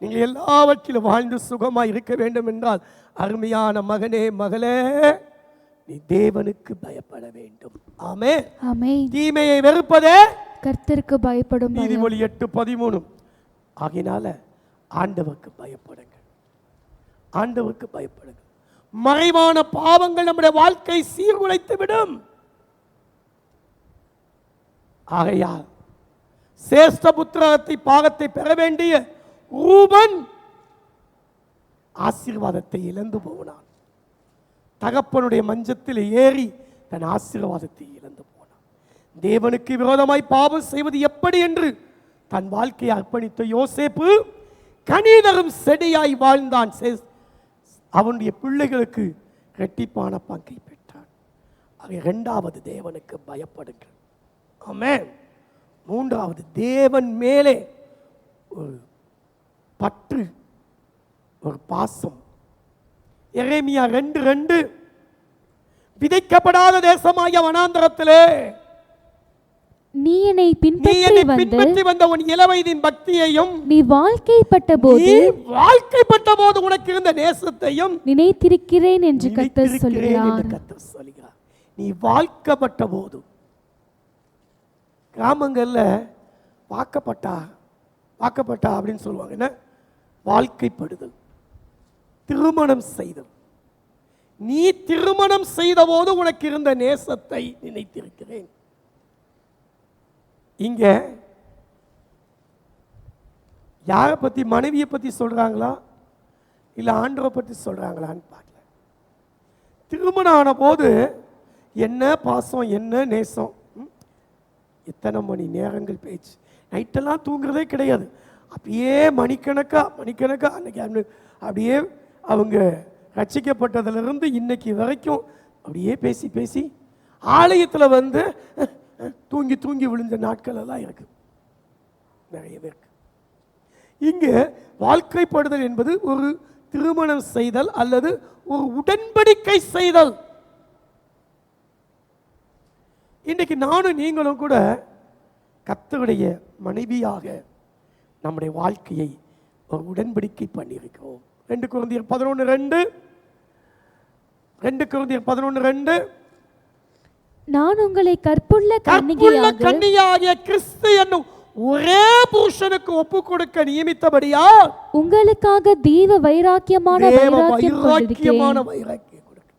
நீங்கள் எல்லாவற்றிலும் வாழ்ந்து சுகமா இருக்க வேண்டும் என்றால், அருமையான மகனே மகளே, நீ தேவனுக்கு பயப்பட வேண்டும். ஆமென். ஆமென். தீமையை வெறுப்பதே கர்த்தருக்கு பயப்படும். நீதிமொழி 8:13. ஆகினால ஆண்டவருக்கு பயப்படுங்கள், ஆண்டவருக்கு பயப்படுங்கள். மறைவான பாவங்கள் நம்முடைய வாழ்க்கை சீர்குலைத்து விடும். ஆகையால் சேஷ்ட புத்திரத்தை பாகத்தை பெற வேண்டிய ரூபன் ஆசீர்வாதத்தை இழந்து போனான். தகப்பனுடைய மஞ்சத்தில் ஏறி தன் ஆசீர்வாதத்தை இழந்து போனான். தேவனுக்கு விரோதமாய் பாவம் செய்வது எப்படி என்று தன் வாழ்க்கையை அர்ப்பணித்த யோசேப்பு கனிதரும் செடியாய் வாழ்ந்தான். அவனுடைய பிள்ளைகளுக்கு இரட்டிப்பான பங்கை பெற்றான். ஆக 2வது தேவனுக்கு பயப்படுங்கள். ஆமென். 3வது தேவன் மேலே ஒரு பற்று, ஒரு பாசம். எரேமியா 2:2, விதைக்கப்படாத தேசமாகிய வனாந்தரத்திலே நீ என்னை பின்பற்றி வந்த உன் இளவயதின் பக்தியையும், நீ வாழ்க்கைப்பட்ட போது உனக்கு இருந்த நேசத்தையும் நினைத்திருக்கிறேன் என்று கர்த்தர் சொல்கிறார். நீ வாழ்க்கப்பட்ட போது, கிராமங்கள்ல வாக்கப்பட்டா அப்படின்னு சொல்லுவாங்க. என்ன வாழ்க்கைப்படுதல், திருமணம் செய்தல். நீ திருமணம் செய்த போது உனக்கு இருந்த நேசத்தை நினைத்திருக்கிறேன். இங்க யாரை பத்தி, மனைவியை பத்தி சொல்றாங்களா இல்ல ஆண்டவரை பத்தி சொல்றாங்களான்னு பார்க்கல. திருமணம் ஆன போது என்ன பாசம், என்ன நேசம், எத்தனை மணி நேரங்கள் பேச்சு, நைட்டெல்லாம் தூங்குறதே கிடையாது. அப்படியே மணிக்கணக்கா அன்னைக்கு அப்படியே அவங்க ரட்சிக்கப்பட்டதிலிருந்து இன்னைக்கு வரைக்கும் அப்படியே பேசி ஆலயத்தில் வந்து தூங்கி விழுந்த நாட்கள் எல்லாம் இருக்கு, நிறைய பேருக்கு. இங்கே வாழ்க்கைப்படுதல் என்பது ஒரு திருமணம் செய்தல் அல்லது ஒரு உடன்படிக்கை செய்தல். இன்றைக்கு நானும் நீங்களும் கூட கர்த்தருடைய மனைவியாக நம்முடைய வாழ்க்கையை ஒரு உடன்படிக்கை பண்ணியிருக்கிறோம். 2 கொரிந்தியர் 11:2 நான் உங்களை கற்புள்ள கன்னிகையாகிய கிறிஸ்து என்னும் ஒரே புருஷனுக்கு ஒப்பு கொடுக்க நியமித்தபடியா உங்களுக்காக தேவ வைராக்கியமான வைராக்கியம் கொடுக்க.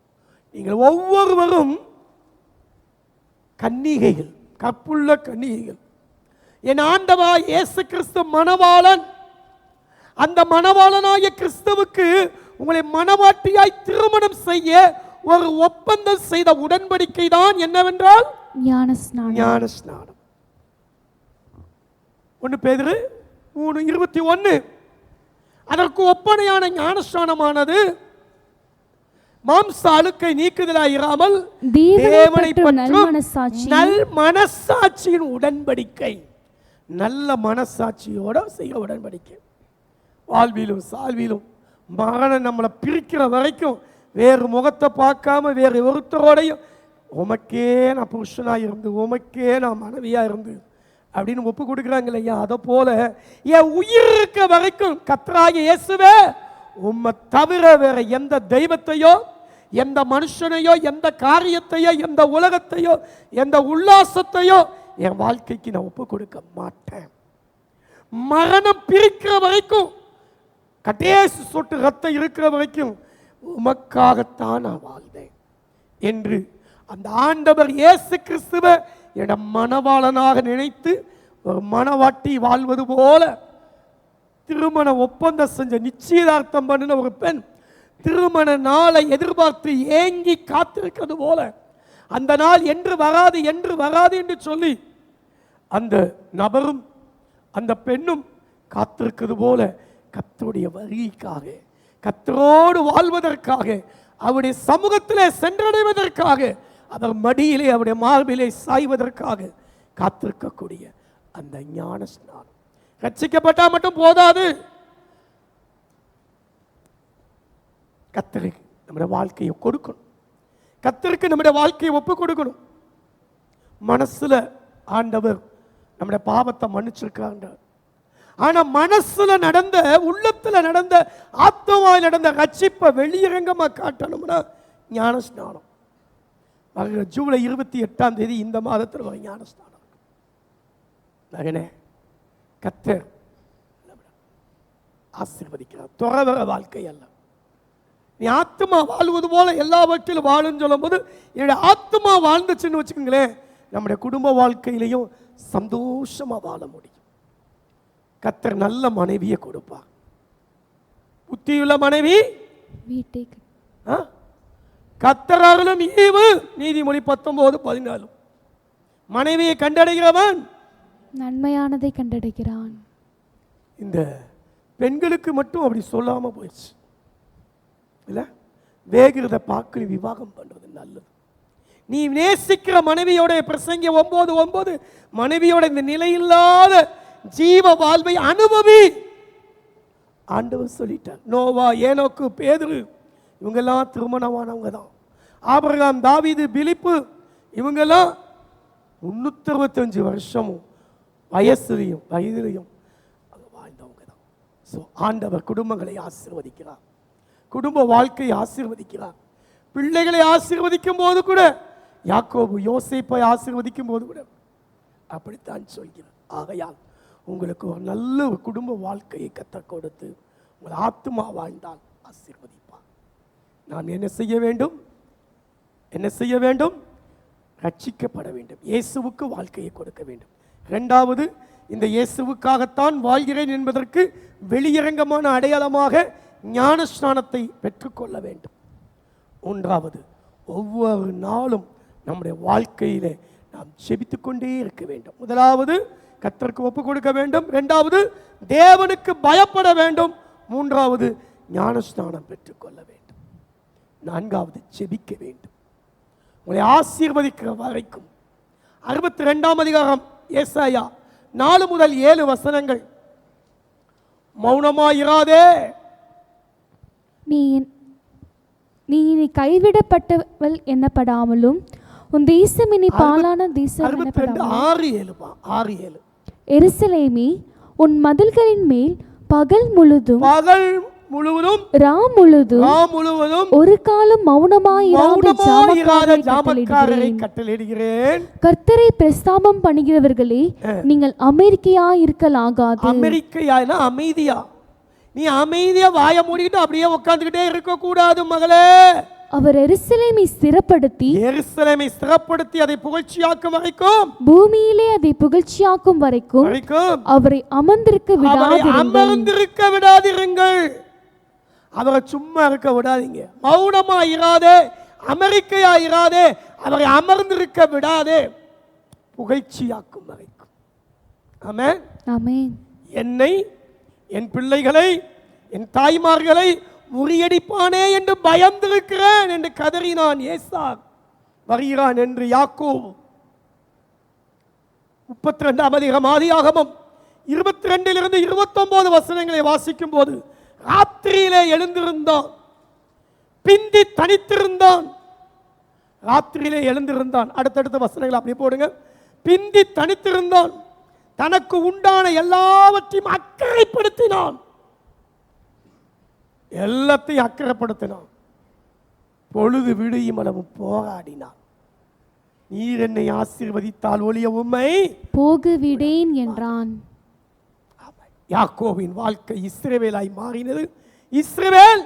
நீங்கள் ஒவ்வொருவரும் கன்னிகைகள், கற்புள்ள கன்னிகைகள். என் ஆண்டவா இயேசு கிறிஸ்து மணவாளன். அந்த மணவாளனாகிய கிறிஸ்துவுக்கு உங்களை மணவாட்டியாய் திருமணம் செய்ய ஒரு ஒப்பந்தம் செய்த உடன்படிக்கை தான் என்னவென்றால் ஞானஸ்நானம். 1 பேதுரு 3:21. அதற்கு ஒப்பனையான ஞானஸ்நானமானது மாம்ச அழுக்கை நீக்குதலாயிராமல் தேவனை பற்றும் நல் மனசாட்சியின் உடன்படிக்கை. நல்ல மனசாட்சியோட செய்ய உடன்படிக்கை. வாழ்விலும் சால்விலும் மரணம் நம்மளை பிரிக்கிற வரைக்கும் வேறு முகத்தை பார்க்காம வேறு ஒருத்தரோடையும் உமக்கே நான் புருஷனாக இருந்து, உமக்கே நான் மனைவியாக இருந்து அப்படின்னு ஒப்பு கொடுக்குறாங்க இல்லையா, அதை போல என் உயிர் இருக்க வரைக்கும் கர்த்தராகிய இயேசுவே உம்மை தவிர வேற எந்த தெய்வத்தையோ, எந்த மனுஷனையோ, எந்த காரியத்தையோ, எந்த உலகத்தையோ, எந்த உல்லாசத்தையோ என் வாழ்க்கைக்கு நான் ஒப்பு கொடுக்க மாட்டேன். மரணம் பிரிக்கிற வரைக்கும், கடைசி சொட்டு ரத்தம் இருக்கிற வரைக்கும் உமக்காகத்தான் நான் வாழ்ந்தேன் என்று அந்த ஆண்டவர் இயேசு கிறிஸ்துவை என்னோட மணவாளனாக நினைத்து ஒரு மணவாட்டி வாழ்வது போல, திருமண ஒப்பந்தம் செஞ்ச நிச்சயதார்த்தம் பண்ணின ஒரு பெண் திருமண நாளை எதிர்பார்த்து ஏங்கி காத்திருக்கிறது போல, அந்த நாள் என்று வராது என்று வராது என்று சொல்லி அந்த நபரும் அந்த பெண்ணும் காத்திருக்கிறது போல, கர்த்தருடைய வருகைக்காக, கர்த்தரோடு வாழ்வதற்காக, அவருடைய சமூகத்திலே சென்றடைவதற்காக, அவர் மடியிலே அவருடைய மார்பிலே சாய்வதற்காக காத்திருக்கக்கூடிய அந்த ஞான ஸ்நானம். ரட்சிக்கப்பட்டா மட்டும் போதாது, கர்த்தருக்கு நம்முடைய வாழ்க்கையை கொடுக்கணும், கர்த்தருக்கு நம்முடைய வாழ்க்கையை ஒப்பு கொடுக்கணும். மனசுல ஆண்டவர் நம்முடைய பாவத்தை மன்னிச்சிருக்காங்க, ஆனா மனசுல நடந்த, உள்ளத்துல நடந்த, ஆத்மாவில் நடந்த ரட்சிப்பை வெளியரங்கமா காட்டணும்னா ஞான ஸ்நானம். ஜூலை 28 இந்த மாதத்தில் ஒரு ஞான ஸ்நானம். மகனே, கர்த்தர் ஆசீர்வதிக்கிறார். துறவற வாழ்க்கை அல்ல. நீ ஆத்மா வாழ்வது போல எல்லாவற்றிலும் வாழுன்னு சொல்லும் போது, என்னுடைய ஆத்மா வாழ்ந்துச்சுன்னு வச்சுக்கோங்களேன், நம்முடைய குடும்ப வாழ்க்கையிலையும் சந்தோஷமா வாழ முடியும். கர்த்தர் நல்ல மனைவியை கொடுப்பார். புத்தியுள்ள மனைவி வீட்டை கர்த்தராலும் ஈவு. நீதிமொழி 19:14. மனைவியை கண்டடைகிறவன் நன்மையானதை கண்டடைகிறான். இந்த பெண்களுக்கு மட்டும் அப்படி சொல்லாம போயிடுச்சு இல்ல. வேகிறத பார்க்க விவாகம் பண்றது நல்லது. நீ நேசிக்கிற மனைவியோட பிரசங்கி 9:9 மனைவியோட இந்த நிலையில்லாத ஜீவ வாழ்வை அனுபவி. ஆண்டவர் சொல்லிட்டார். நோவா, ஏனோக்கு, பேதுரு இவங்கெல்லாம் திருமணமானவங்க தான். ஆபிரகாம், தாவீது, பிலிப்பு இவங்கெல்லாம் 365 வருஷமும் வயதிலையும் வாழ்ந்தவங்க தான். ஸோ ஆண்டவர் குடும்பங்களை ஆசீர்வதிக்கிறார், குடும்ப வாழ்க்கையை ஆசீர்வதிக்கிறார். பிள்ளைகளை ஆசீர்வதிக்கும் போது கூட, யாக்கோபு யோசேப்பை ஆசீர்வதிக்கும் போது கூட அப்படித்தான் சொல்கிறார். ஆகையால் உங்களுக்கு ஒரு நல்ல ஒரு குடும்ப வாழ்க்கையை கற்றுக் கொடுத்து உங்கள் ஆத்மா வாழ்ந்தால் ஆசீர்வதிப்பார். நாம் என்ன செய்ய வேண்டும்? என்ன செய்ய வேண்டும்? ரட்சிக்கப்பட வேண்டும். இயேசுவுக்கு வாழ்க்கையை கொடுக்க வேண்டும். இரண்டாவது, இந்த இயேசுவுக்காகத்தான் வாழ்கிறேன் என்பதற்கு வெளியரங்கமான அடையாளமாக ஞான ஸ்நானத்தை பெற்றுக்கொள்ள வேண்டும். மூன்றாவது, ஒவ்வொரு நாளும் நம்முடைய வாழ்க்கையிலே நாம் ஜெபித்துக் கொண்டே இருக்க வேண்டும். முதலாவது, கர்த்தருக்கு ஒப்பு கொடுக்க வேண்டும். இரண்டாவது, தேவனுக்கு பயப்பட வேண்டும். மூன்றாவது, ஞான ஸ்நானம் பெற்றுக்கொள்ள வேண்டும். நான்காவது, ஜெபிக்க வேண்டும். உங்களை ஆசீர்வதிக்கிற வரைக்கும் 62ஆம் அதிகாரம் ஏசாயா 4 முதல் 7 வசனங்கள். மௌனமாயிராதே, நீ இனி கைவிடப்பட்டவள் என்னப்படாமலும் உன் தேசம் இனி பாலான தேசம் 6:7 எருசலேமே, உன் மதில்களின் மேல் பகல் முழுதும் ரா முழுதும் ஒரு காலம் மௌனமாயிராத ஜாமக்காரரை கட்டளையிடுகிறேன். கர்த்தரை பிரஸ்தாபம் பண்ணுகிறவர்களே, நீங்கள் அமெரிக்கையா இருக்கலாகாது. அமெரிக்கையா அமைதியா? நீ அமைதியா வாய மூடிட்டு அப்படியே உட்கார்ந்துகிட்டே இருக்க கூடாது மகளே. அவர் எருசலேமை ஸ்திரப்படுத்தி அதை புகழ்ச்சியாக்கும் வரைக்கும், பூமியிலே அதை புகழ்ச்சியாக்கும் வரைக்கும் அவரை அமர்ந்திருக்க விடாதிருங்கள். அவரை சும்மா இருக்க விடாதீங்க. மௌனமா இராதே, அமெரிக்கையா இராதே, அவரை அமர்ந்திருக்க விடாதே, புகழ்ச்சியாக்கும் வரைக்கும். ஆமென், ஆமென். என்னை, என் பிள்ளைகளை, என் தாய்மார்களை முறியடிப்பானே என்று பயந்திருக்கிறேன் என்று கதறினான் ஏசாக். வருகிறான் என்று யாக்கோபு. 32ஆம் அதிகாரம் ஆதியாகமம் 22 - 29 வசனங்களை வாசிக்கும் போது, ராத்திரியிலே எழுந்திருந்தான், பிந்தி தனித்திருந்தான். ராத்திரியிலே எழுந்திருந்தான். அடுத்தடுத்த வசனங்களை அப்படி போடுங்க. பிந்தி தனித்திருந்தான், தனக்கு உண்டான எல்லாவற்றையும் அக்கறைப்படுத்தினான். எல்லாத்தையும் அக்கறைப்படுத்தினான். பொழுது விடியும் அளவும் போராடினான். நீர் என்னை ஆசீர்வதித்தால் ஒழிய உம்மை போக விடேன் என்றான். யாக்கோபின் வாழ்க்கை இஸ்ரவேலாய் மாறினது. இஸ்ரவேல்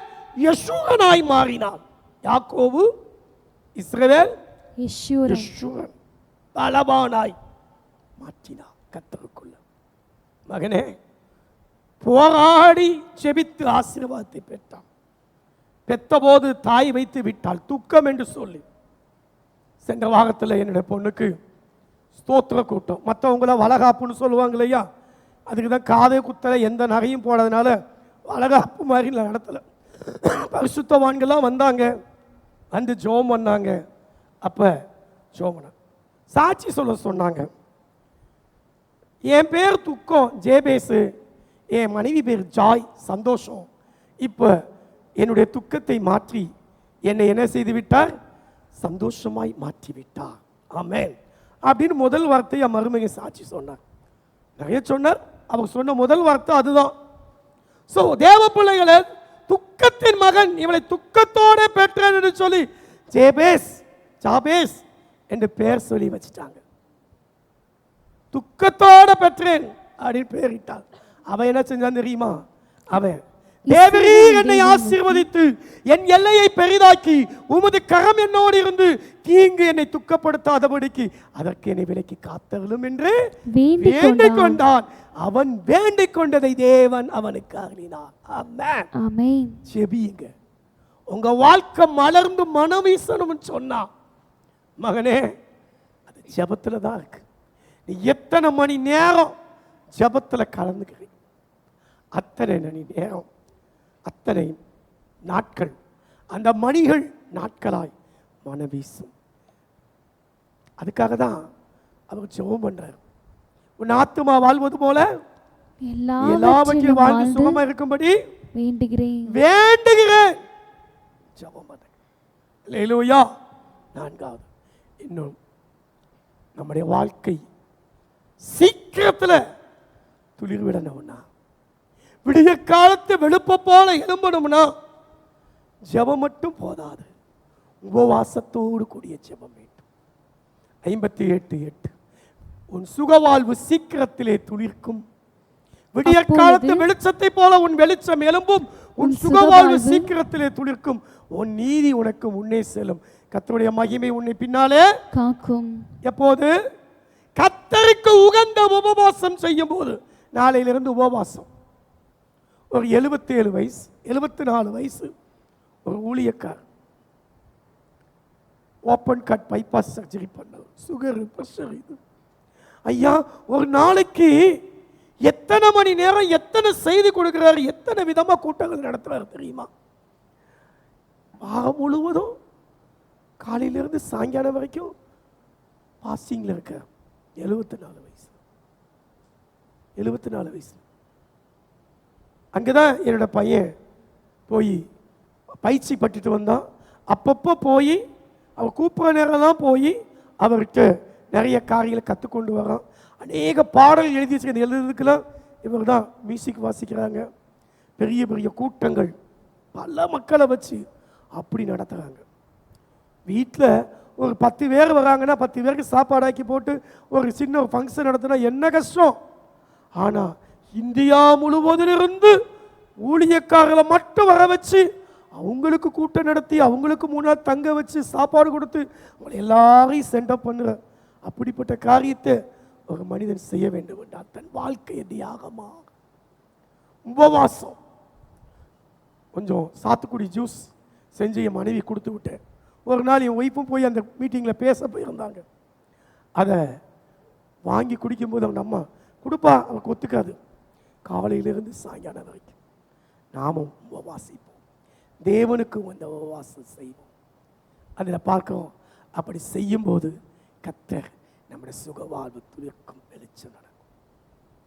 யெஷூரனாய் மாறினான். யாக்கோபு, இஸ்ரவேல் யெஷூரன். பலவானாய் மாற்றினார் கர்த்தருக்குள்ள. மகனே, போராடி ஜெபித்து ஆசீர்வாதத்தை பெற்றான். பெற்றபோது தாய் வைத்து விட்டாள் துக்கம் என்று சொல்லி. சென்ற வாரத்தில் என்னுடைய பொண்ணுக்கு ஸ்தோத்திர கூட்டம், மற்றவங்கள வளகாப்புன்னு சொல்லுவாங்க இல்லையா, அதுக்கு தான் காதை குத்தலை எந்த நகையும் போடாதனால வளகாப்பு மாதிரி நடத்தலை. பரிசுத்தவான்கள்லாம் வந்தாங்க, வந்து ஜோம் பண்ணாங்க. அப்போ ஜோமன சாட்சி சொல்ல சொன்னாங்க. என் பேர் துக்கம் ஜேபேஸு, என் மனைவி பேர் ஜாய் சந்தோஷம். இப்போ என்னுடைய துக்கத்தை மாற்றி என்னை என்ன செய்து விட்டார், சந்தோஷமாய் மாற்றி விட்டார். ஆமென் அப்படின்னு முதல் வார்த்தையை மருமகை சாட்சி சொன்னார். நிறைய சொன்னார், அவர் சொன்ன முதல் வார்த்தை அதுதான். ஸோ தேவ பிள்ளைகளை, துக்கத்தின் மகன் இவளை துக்கத்தோட பெற்றேன் என்று சொல்லி ஜேபேஸ் ஜாபேஸ் என்று பெயர் சொல்லி வச்சுட்டாங்க. துக்கத்தோட பெற்றேன் அப்படின்னு பெயரிட்டாள். அவன் என்ன செஞ்சான் தெரியுமா, அவன் தேவரீர் என்னை ஆசீர்வதித்து என் எல்லையை பெரிதாக்கி உமது கரம் என்னோடு இருந்து தீங்கு என்னை துக்கப்படுத்தாதபடிக்கு அதற்கு என்னை விலக்கி காத்தருளும் என்று வேண்டிக் கொண்டான். அவன் வேண்டிக் கொண்டதை தேவன் அவனுக்கு அருளினார். ஆமென். ஆமென். ஜெபியுங்க, உங்க வாழ்க்கை மலர்ந்து மனம் வீசணும்னு சொன்னா மகனே, அது ஜெபத்துல தான் இருக்கு. நீ எத்தனை மணி நேரம் ஜெபத்துல கலந்துக்கிறீங்க, அத்தனை மணி நேரம், அத்தனை நாட்கள், அந்த மணிகள் நாட்களாய் மனம் வீசும். அதுக்காக தான் அவர் ஜெபம் பண்றார். உன் ஆத்துமா வாழ்வது போல எல்லாவற்றையும் வாழ்ந்து சுகமா இருக்கும்படி வேண்டுகிறேன். ஜெபம் பண்ண. அல்லேலூயா. நான்காவது, இன்னும் நம்முடைய வாழ்க்கை சீக்கிரத்தில் துளிர்விடணும்னா, விடிய காலத்து வெளுப்ப போல எழும்பணும்னா ஜெபம் மட்டும் போதாது, உபவாசத்தோடு கூடிய ஜெபம் வேண்டும். 58:8 உன் சுகவாழ்வு சீக்கிரத்திலே துளிர்க்கும், விடிய காலத்து வெளிச்சத்தை போல உன் வெளிச்சம் எழும்பும், உன் சுகவாழ்வு சீக்கிரத்திலே துளிர்க்கும், உன் நீதி உனக்கு முன்னே செல்லும், கர்த்தருடைய மகிமை உன்னை பின்னாலே காக்கும். எப்போது கர்த்தருக்கு உகந்த உபவாசம் செய்யும் போது. நாளையிலிருந்து உபவாசம். ஒரு 77 வயசு 74 வயசு ஒரு ஊழியக்கார், ஓப்பன் கட் பைபாஸ் சர்ஜரி பண்ணது, சுகர் பிரஷர். இது ஐயா ஒரு நாளைக்கு எத்தனை மணி நேரம் எத்தனை செய்தி கொடுக்கிறாரு, எத்தனை விதமா கூட்டங்கள் நடத்துறாரு தெரியுமா? வாரம் முழுவதும் காலையிலிருந்து சாயங்காலம் வரைக்கும் பாஸ்டிங்ல இருக்க. 74 வயசு 74 வயசு. அங்கதான் என்னோட பையன் போய் பயிற்சி பட்டுட்டு வந்தான். அப்பப்போ போய் அவர் கூப்பிட்ற நேரம் தான் போய் அவர்கிட்ட நிறைய காரியங்களை கற்றுக்கொண்டு வரான். அநேக பாடல் எழுதி வச்சுருக்க எழுதுறதுக்கெல்லாம் இவர் தான் மியூசிக் வாசிக்கிறாங்க. பெரிய பெரிய கூட்டங்கள் பல மக்களை வச்சு அப்படி நடத்துகிறாங்க. வீட்டில் ஒரு 10 பேர் வராங்கன்னா 10 பேருக்கு சாப்பாடாக்கி போட்டு ஒரு சின்ன ஒரு ஃபங்க்ஷன் நடத்தினா என்ன கஷ்டம். ஆனால் இந்தியா முழுவதிலிருந்து ஊழியக்காரர்களை மட்டும் வர வச்சு அவங்களுக்கு கூட்டம் நடத்தி அவங்களுக்கு முன்னாள் தங்க வச்சு சாப்பாடு கொடுத்து அவங்களை எல்லாரையும் சென்டப் பண்ணுற அப்படிப்பட்ட காரியத்தை ஒரு மனிதன் செய்ய வேண்டும் என்றால் தன் வாழ்க்கையை தியாகமாக உபவாசம். கொஞ்சம் சாத்துக்குடி ஜூஸ் செஞ்சு என் மனைவி கொடுத்து விட்டேன். ஒரு நாள் என் ஒய்ஃபும் போய் அந்த மீட்டிங்கில் பேச போயிருந்தாங்க. அதை வாங்கி குடிக்கும்போது அவங்க அம்மா கொடுப்பா, அவருக்கு ஒத்துக்காது. காலையிலிருந்து சாயங்காலம் வரைக்கும் நாமும் உபவாசிப்போம், தேவனுக்கு அந்த உபவாசம் செய்வோம். அதில் பார்க்கிறோம். அப்படி செய்யும்போது கர்த்தர் நம்முடைய சுகவாழ்வு துளிர்க்கும், வெளிச்சம் நடக்கும்.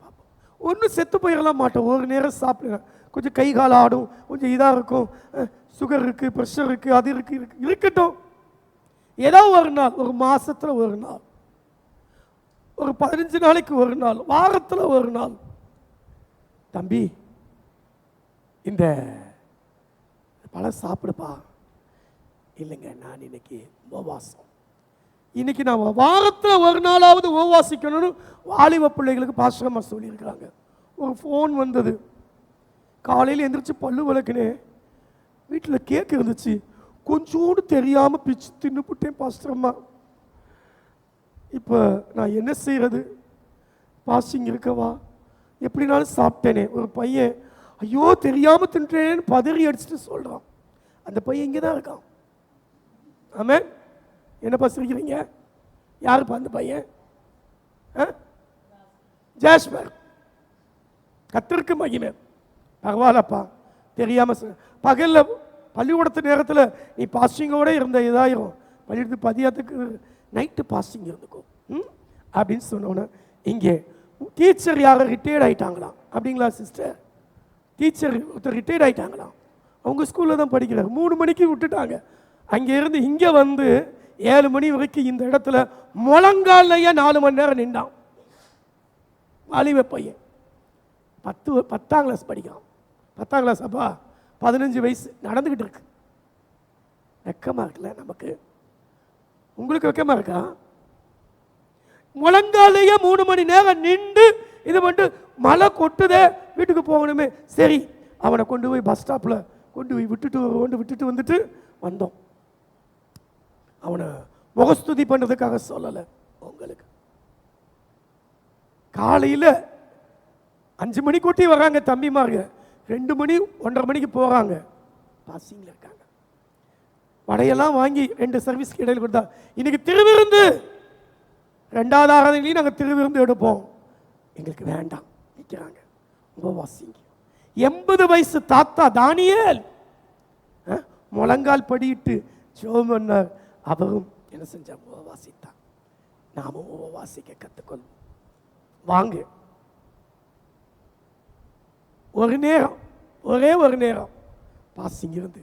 பார்ப்போம். ஒன்றும் செத்து போயிடலாம் மாட்டோம். ஒரு நேரம் சாப்பிட கொஞ்சம் கை கால் ஆடும், கொஞ்சம் இதாக இருக்கும், சுகர் இருக்குது, ப்ரெஷர் இருக்குது, அது இருக்குது, இருக்கட்டும். ஏதோ ஒரு நாள், ஒரு மாதத்தில் ஒரு நாள், ஒரு 15 நாளைக்கு ஒரு நாள், வாரத்தில் ஒரு நாள், தம்பி இந்த பழம் சாப்பிடுப்பா. இல்லைங்க, நான் இன்னைக்கு உபவாசம், இன்னைக்கு நான் வாரத்தில் ஒரு நாளாவது உபவாசிக்கணும்னு வாலிப பிள்ளைகளுக்கு பாஸ்டர்மா சொல்லியிருக்கிறாங்க. ஒரு ஃபோன் வந்தது. காலையில் எந்திரிச்சு பல்லு விளக்குனே, வீட்டில் கேக் இருந்துச்சு, கொஞ்சோடு தெரியாமல் பிச்சு தின்னுபிட்டேன் பாஸ்டர்மா. இப்போ நான் என்ன செய்கிறது? பாஸ்டிங் இருக்கவா? எப்படினாலும் சாப்பிட்டேனே. ஒரு பையன் ஐயோ தெரியாமல் தின்றேன்னு பதறி அடிச்சுட்டு சொல்கிறான். அந்த பையன் இங்கே தான் இருக்கான். ஆமென். என்னப்பா சிரிக்கிறீங்க? யாருப்பா அந்த பையன்? ஜாஸ்பர். கர்த்தருக்கு மகிமை. பரவாயில்லப்பா, தெரியாமல் பகலில் பள்ளிக்கூடத்து நேரத்தில் நீ பாஸ்டிங்கோட இருந்த இதாயிரும், பள்ளிக்கூடத்து பதியாத்துக்கு நைட்டு பாஸ்டிங் இருந்துக்கும் அப்படின்னு சொன்னோன்னே, இங்கே டீச்சர் யாரும் ரிட்டையர்ட் ஆகிட்டாங்களாம். அப்படிங்களா சிஸ்டர்? டீச்சர் ஒருத்தர் ரிட்டையர்ட் ஆகிட்டாங்களாம். அவங்க ஸ்கூலில் தான் படிக்கிறார். 3 மணிக்கு விட்டுட்டாங்க. அங்கே இருந்து இங்கே வந்து 7 மணி வரைக்கும் இந்த இடத்துல முழங்காலையே 4 மணி நேரம் நின்றான். வாலிப பையன் 10ஆம் கிளாஸ் படிக்கிறான். 10ஆம் கிளாஸ் அப்பா, 15 வயசு நடந்துக்கிட்டு இருக்கு. வெக்கமா இருக்குல்ல நமக்கு? உங்களுக்கு வெக்கமா இருக்கா? முழங்காலையே 3 மணி நேரம் நின்று இது பண்ணிட்டு மழை கொட்டுதே, வீட்டுக்கு போகணுமே, சரி அவனை கொண்டு போய் பஸ் ஸ்டாப்பில் கொண்டு போய் விட்டுட்டு வந்துட்டு வந்தோம். அவனை முகஸ்துதி பண்ணுறதுக்காக சொல்லலை உங்களுக்கு. காலையில் 5 மணிக்கு ஒட்டி வராங்க தம்பிமாருங்க, 2 மணி 1:30 மணிக்கு போகிறாங்க. பாசிங்கில் இருக்காங்க. வடையெல்லாம் வாங்கி 2 சர்வீஸ்க்கு இடையில் கொடுத்தா, இன்னைக்கு திருவிருந்து 2வது ஆராதனையிலையும் நாங்கள் திருவிருந்து எடுப்போம், எங்களுக்கு வேண்டாம் நிற்கிறாங்க. உபவாசிங்க. 80 வயசு தாத்தா தானியேல் முழங்கால் படியிட்டு ஜெபம் பண்ணார். அவரும் என்ன செஞ்சார்? உபவாசித்தார். நாமும் உபவாசிக்க கற்றுக்கொள்வோம் வாங்க. ஒரு நேரம், ஒரே ஒரு நேரம் பாசிங் இருந்து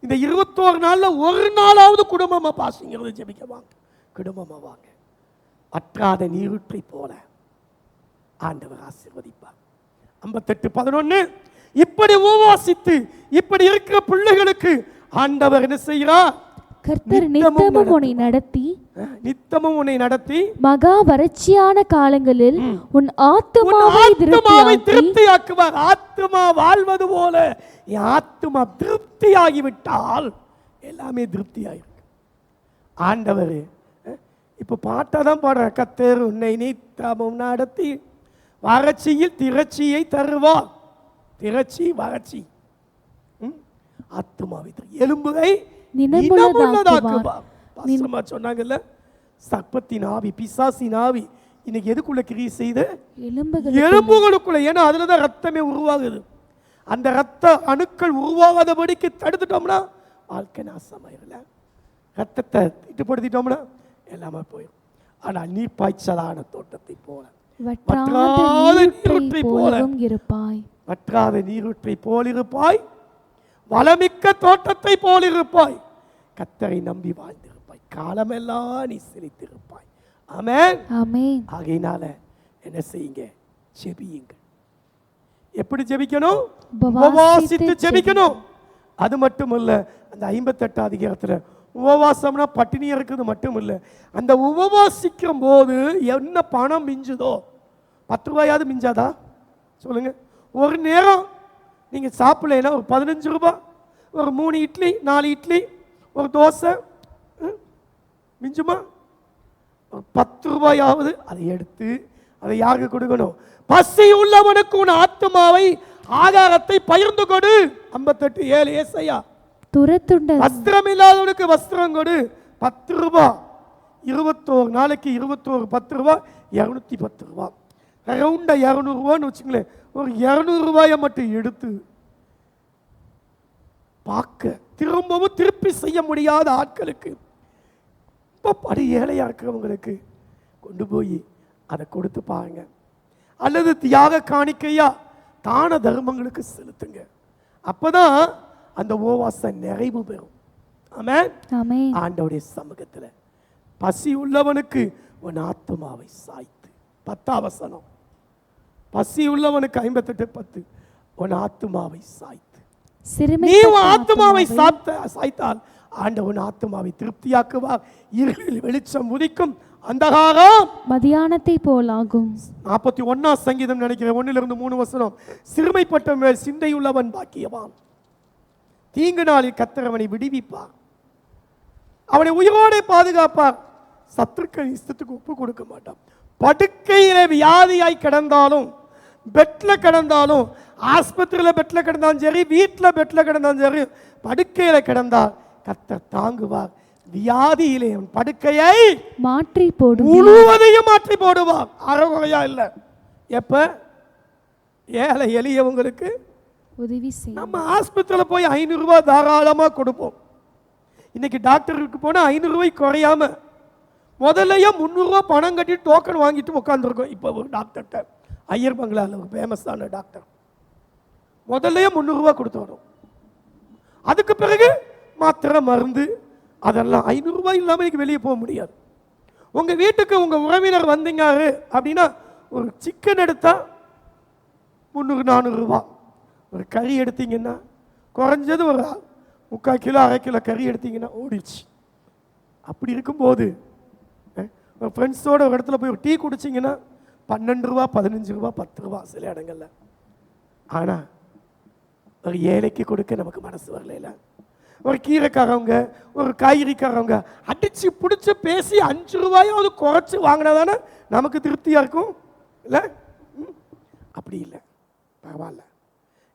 இந்த 21 நாளில் ஒரு நாளாவது குடும்பமாக பாசிங் இருந்து ஜெபிக்க வாங்க. குடும்பமாக வாங்க. வற்றாத நீரூற்றை போல ஆண்டவர் ஆசீர்வதிப்பார். 58:11 இப்படி உபவாசித்து இப்படி இருக்கிற பிள்ளைகளுக்கு ஆண்டவர் என்ன செய்கிறார்? கர்த்தர் நித்தமும் உன்னை நடத்தி மகா வறட்சியான காலங்களில் உன் ஆத்துமாவை திருப்தியாக்குவார். ஆத்துமா வாழ்வது போல என் ஆத்துமா திருப்தியாகிவிட்டால் எல்லாமே திருப்தியாயிருக்கு. ஆண்டவர் இப்போ பாட்டை தான் பாடுற. கர்த்தர் உன்னை நித்தமும் நடத்தி வறட்சியில் திரட்சியை தருவார். திரட்சி வறட்சி ஆத்துமாவை எலும்புகை சொன்னாங்கல்ல. சர்ப்பத்தின் ஆவி, பிசாசின் ஆவி இன்னைக்கு எதுக்குள்ள கிரியை செய்து? எலும்புகளுக்குள்ள. ஏன்னா அதுலதான் ரத்தமே உருவாகுது. அந்த ரத்த அணுக்கள் உருவாகாதபடிக்கு தடுத்துட்டோம்னா வாழ்க்கை நாசமாயிரல. ரத்தத்தை திட்டுப்படுத்திட்டோம்னா எல்லாமே போயிடும். ஆனா நீ பாய்ச்சலான தோட்டத்தை போல, வற்றாத நீரூற்றை போலிருப்பாய், வளமிக்க தோட்டத்தை போலிருப்பாய், கர்த்தரை நம்பி வாழ்ந்திருப்பாய், காலமெல்லாம் நீ சிரித்திருப்பாய். ஆமென். ஆமென். ஆகையினால என்ன செய்யுங்க? ஜெபியுங்க. எப்படி ஜெபிக்கணும்? உபவாசித்து ஜெபிக்கணும். அது மட்டும் இல்ல, அந்த 58 அதிகாரத்துல உபவாசம்னா பட்டினியா இருக்குது மட்டும் இல்லை. அந்த உபவாசிக்கும் போது என்ன பணம் மிஞ்சுதோ, 10 ரூபாயாவது மிஞ்சாதா சொல்லுங்க? ஒரு நேரம் நீங்க சாப்பிடலைன்னா ஒரு 15 ரூபாய், ஒரு 3 இட்லி 4 இட்லி ஒரு தோசை மிஞ்சுமா? ஒரு 10 ரூபாயாவது அதை எடுத்து அதை யாருக்கு கொடுக்கணும்? பசி உள்ளவனுக்கு உன் ஆத்துமாவை ஆகாரத்தை பகிர்ந்து கொடு. 58:7 ஏசாயா. வஸ்திரம் இல்லாதவனுக்கு வஸ்திரம் கொடு. 10 ரூபாய் 21 நாளைக்கு 21 10 ரூபாய் 210 ரூபாய், ரவுண்டா 200 ரூபான்னு வச்சுங்களேன். ஒரு 200 ரூபாயை மட்டும் எடுத்து பார்க்க திரும்பவும் திருப்பி செய்ய முடியாத ஆட்களுக்கு, இப்போ படி ஏழையா இருக்கிறவங்களுக்கு கொண்டு போய் அதை கொடுத்து பாருங்க. அல்லது தியாக காணிக்கையா தான தர்மங்களுக்கு செலுத்துங்க. அப்பதான் அந்த உபவாசம் நிறைவு பெறும். ஆமென். ஆண்டவருடைய சமூகத்துல பசி உள்ளவனுக்கு உன் ஆத்துமாவை சாய்த்து. 10ஆம் வசனம். பசி உள்ளவனுக்கு 58:10 உன் ஆத்துமாவை சாய்த்து. நீ உன் ஆத்துமாவை சாய்த்தால் ஆண்டவன் ஆத்துமாவை திருப்தியாக்குவார். இருளில் வெளிச்சம் உதிக்கும், அந்தகாரம் மதியானத்தை போலாகும். 41ஆம் சங்கீதம் நினைக்கிறேன் 1-3 வசனம். சிறுமைப்பட்ட மேல் சிந்தையுள்ளவன் பாக்கியவான். தீங்கு நாளில் கர்த்தர் அவனை விடுவிப்பார், அவனை உயிரோடு பாதுகாப்பார். சத்துருக்கள் இஷ்டத்துக்கு ஒப்பு கொடுக்க மாட்டான். படுக்கையில வியாதியாய் கிடந்தாலும், பெட்ல கிடந்தாலும், ஆஸ்பத்திரியில் பெட்ல கிடந்தாலும் சரி, வீட்டில் பெட்ல கிடந்தாலும் சரி, படுக்கையில கிடந்தால் கர்த்தர் தாங்குவார். வியாதியிலே படுக்கையை மாற்றி போடு, முழுவதையும் மாற்றி போடுவார். அறகுறையா இல்லை. எப்ப ஏழை எளியவங்களுக்கு உதவி செய். நம்ம ஆஸ்பத்திரியில் போய் 500 ரூபாய் தாராளமாக கொடுப்போம். இன்னைக்கு டாக்டருக்கு போனால் 500 ரூபாய் குறையாம முதல்லையே 300 ரூபா பணம் கட்டிட்டு டோக்கன் வாங்கிட்டு உட்காந்துருக்கோம். இப்போ ஒரு டாக்டர்கிட்ட, ஐயர் பங்களாவில் ஒரு ஃபேமஸான டாக்டர், முதல்லையே 300 ரூபா கொடுத்து வரும். அதுக்கு பிறகு மாத்திரை மருந்து அதெல்லாம் 500 ரூபாய் இல்லாமல் இன்னைக்கு வெளியே போக முடியாது. உங்கள் வீட்டுக்கு உங்கள் உறவினர் வந்தீங்க அப்படின்னா ஒரு சிக்கன் எடுத்தா 300-400 ரூபா. ஒரு கறி எடுத்தீங்கன்னா குறைஞ்சது ஒரு 3/4 கிலோ 1/2 கிலோ கறி எடுத்தீங்கன்னா ஓடிடுச்சு. அப்படி இருக்கும்போது ஒரு ஃப்ரெண்ட்ஸோட ஒரு இடத்துல போய் ஒரு டீ குடிச்சிங்கன்னா 12 ரூபா 15 ரூபா 10 ரூபா சில இடங்கள்ல. ஆனால் ஒரு ஏழைக்கு கொடுக்க நமக்கு மனசு வரல. ஒரு கீரைக்காரவங்க, ஒரு காய்கறிக்காரவங்க அடிச்சு பிடிச்சி பேசி 5 ரூபாயாவது குறைச்சி வாங்கினா தானே நமக்கு திருப்தியாக இருக்கும் இல்லை? அப்படி இல்லை, பரவாயில்ல.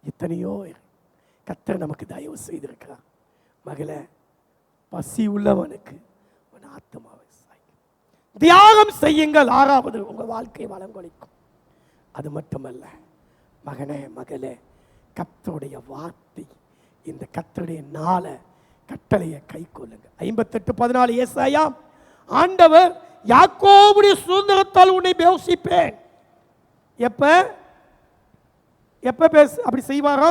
எத்தனையோ கர்த்தர் நமக்கு தயவு செய்திருக்கிறார். மகளே, பசி உள்ளவனுக்கு உன் ஆத்மாவை தியாகம் செய்யுங்கள். 6வது, உங்க வாழ்க்கை வளங்கொழிக்கும். அது மட்டுமல்ல மகனே, மகளே, கர்த்தருடைய வார்த்தை, இந்த கர்த்தருடைய நாள கட்டளையை கை கொள்ளுங்க. 58:14 ஏசாயா, ஆண்டவர் யாக்கோபுடைய சுதந்திரத்தால் உன்னை போஷிப்பேன். எப்ப எப்ப அப்படி செய்வாரோ?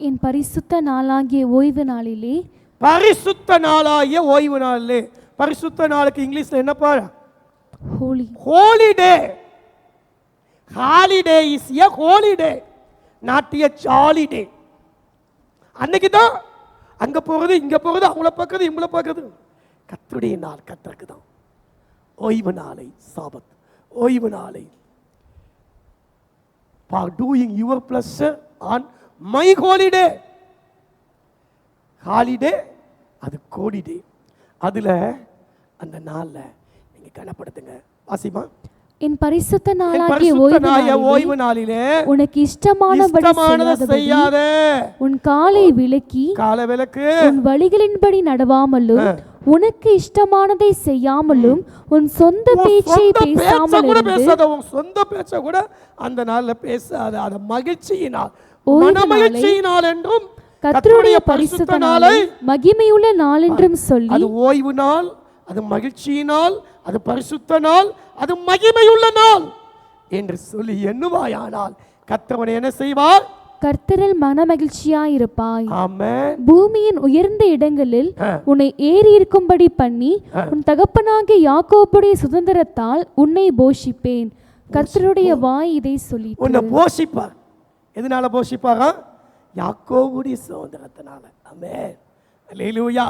என் பரிசுத்த நாளாகிய ஓய்வு நாளிலே. பரிசுத்த நாளாகிய ஓய்வு நாளிலே. பரிசுத்த நாளுக்கு இங்கிலீஷ்ல என்னப்பா? Holy. Holiday. Holiday is a holiday, not a jollyday. அன்னைக்கு தான் அங்க போறது, இங்க போறது, அவங்கள பார்க்கறது, இவங்கள பார்க்கறது. கர்த்தருடைய நாள் கர்த்தருக்கு தான். ஓய்வு நாளை சாபத், ஓய்வு நாளை for doing your pleasure on my holiday. Holiday அது கோடிடே. அதுல அந்த நாள்ல நீங்க கனப்படுத்துங்க. வாசிமா. என் பரிசுத்த நாளாகிய ஓய்வு நாளிலே உனக்கு இஷ்டமானபடி செய்யாத, உன் காலை விலக்கி உன் வழிகளின்படி நடவாமலும், உனக்கு இஷ்டமானதை செய்யாமலும், உன் சொந்த பேச்சை பேசாமல் பேசாத. உன் சொந்த பேச்ச கூட அந்த நாள்ல பேசாத. அது மகிழ்ச்சியினால், மனமகிழ்ச்சியினால் என்றும் கர்த்தருடைய பரிசுத்த நாளை மகிமையுள்ள நாள் என்றும் சொல்லி, அது ஓய்வு நாள், அது மகிழ்ச்சியினால், அது பரிசுத்த நாள், அது மகிமையுள்ள நாள் என்று சொல்லி எண்ணுவாயானால் கர்த்தர் என்ன செய்வார்? கர்த்தரில் மன மகிழ்ச்சியாயிருப்பாய். ஆமென். பூமியின் உயர்ந்த இடங்களில் உன்னை ஏறி இருக்கும்படி பண்ணி, உன் தகப்பனாகிய யாக்கோபுடைய சுதந்திரத்தால் உன்னை போஷிப்பேன். கர்த்தருடைய வாய் இதை சொல்லி உன்னை போஷிப்பார். எதனால போஷிப்பாரா? யாக்கோபுடைய சுதந்திரத்தினால. ஆமென். அல்லேலூயா.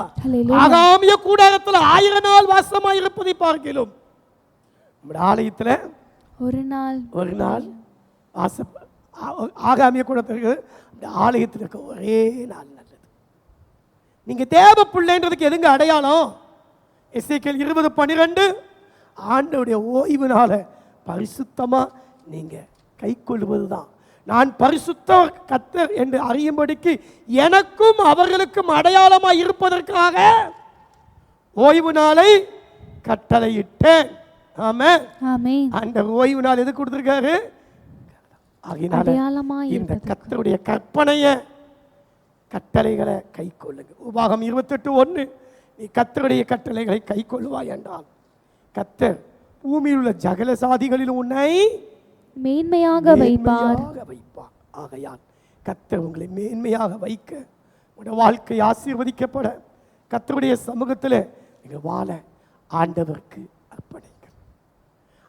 ஆகாமிய கூடாரத்தில் 1000 நாள் வாசமாய் இருப்பதை பார்க்கிறோம். நம்முடைய ஆலயத்தில் ஒரு நாள் ஆகாமிய கூடத்திற்கு ஆலயத்தில் இருக்க ஒரே நாள் நல்லது. நீங்க தேவ பிள்ளைன்றதுக்கு எதுங்க அடையாளம்? எசேக்கியேல் 20:12 ஆண்டவருடைய ஓய்வு நாள பரிசுத்தமா நீங்க கை கொள்வதுதான். நான் பரிசுத்த கர்த்தர் என்று அறியும்படிக்கு எனக்கும் அவர்களுக்கும் அடையாளமாய் இருப்பதற்காக ஓய்வு நாளை கட்டளையிட்டேன். ஆமென். ஆமென். அந்த ஓய்வு நாள் எது கொடுத்திருக்காரு? இந்த கர்த்தருடைய கற்பனையை, கட்டளைகளை கை கொள்ளுங்க. உபாகம் 28:1 நீ கர்த்தருடைய கட்டளைகளை கை கொள்வாய் என்றால் கர்த்தர் பூமியில் உள்ள சகல சாதிகளில் உன்னை மேன்மையாக வைப்பார். ஆகையால் கர்த்தர் உங்களை மேன்மையாக வைக்க, உங்களுடைய வாழ்க்கை ஆசீர்வதிக்கப்பட, கர்த்தருடைய சமூகத்தில் நீங்கள் வாழ ஆண்டவருக்கு அர்ப்பணிங்க.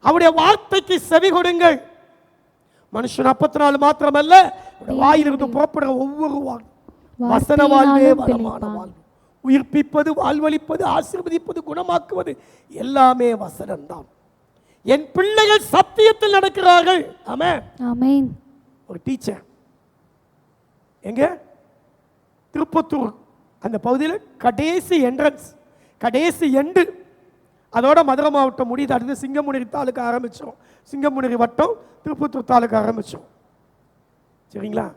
அவருடைய வார்த்தைக்கு செவி கொடுங்கள். மனுஷன் 44 மாத்திரமல்ல, வாயிலிருந்து புறப்படுற ஒவ்வொரு வசன வாழ்வே வளமான வாழ்வு. உயிர்ப்பிப்பது, வாழ்வளிப்பது, ஆசீர்வதிப்பது, குணமாக்குவது எல்லாமே வசனம்தான். என் பிள்ளைகள் சத்தியத்தில் நடக்கிறார்கள். ஆமென். ஆமென். ஒரு டீச்சர் எங்க திருப்பத்தூர் அந்த பகுதியில் கடைசி என்ட்ரன்ஸ், கடைசி எண்டு அதோட மதுரை மாவட்டம் முடியுது. அடுத்து சிங்கமுனரி தாலுக்கு ஆரம்பித்தோம். சிங்கமுனரி வட்டம் திருப்பத்தூர் தாலுக்கு ஆரம்பித்தோம். சரிங்களா?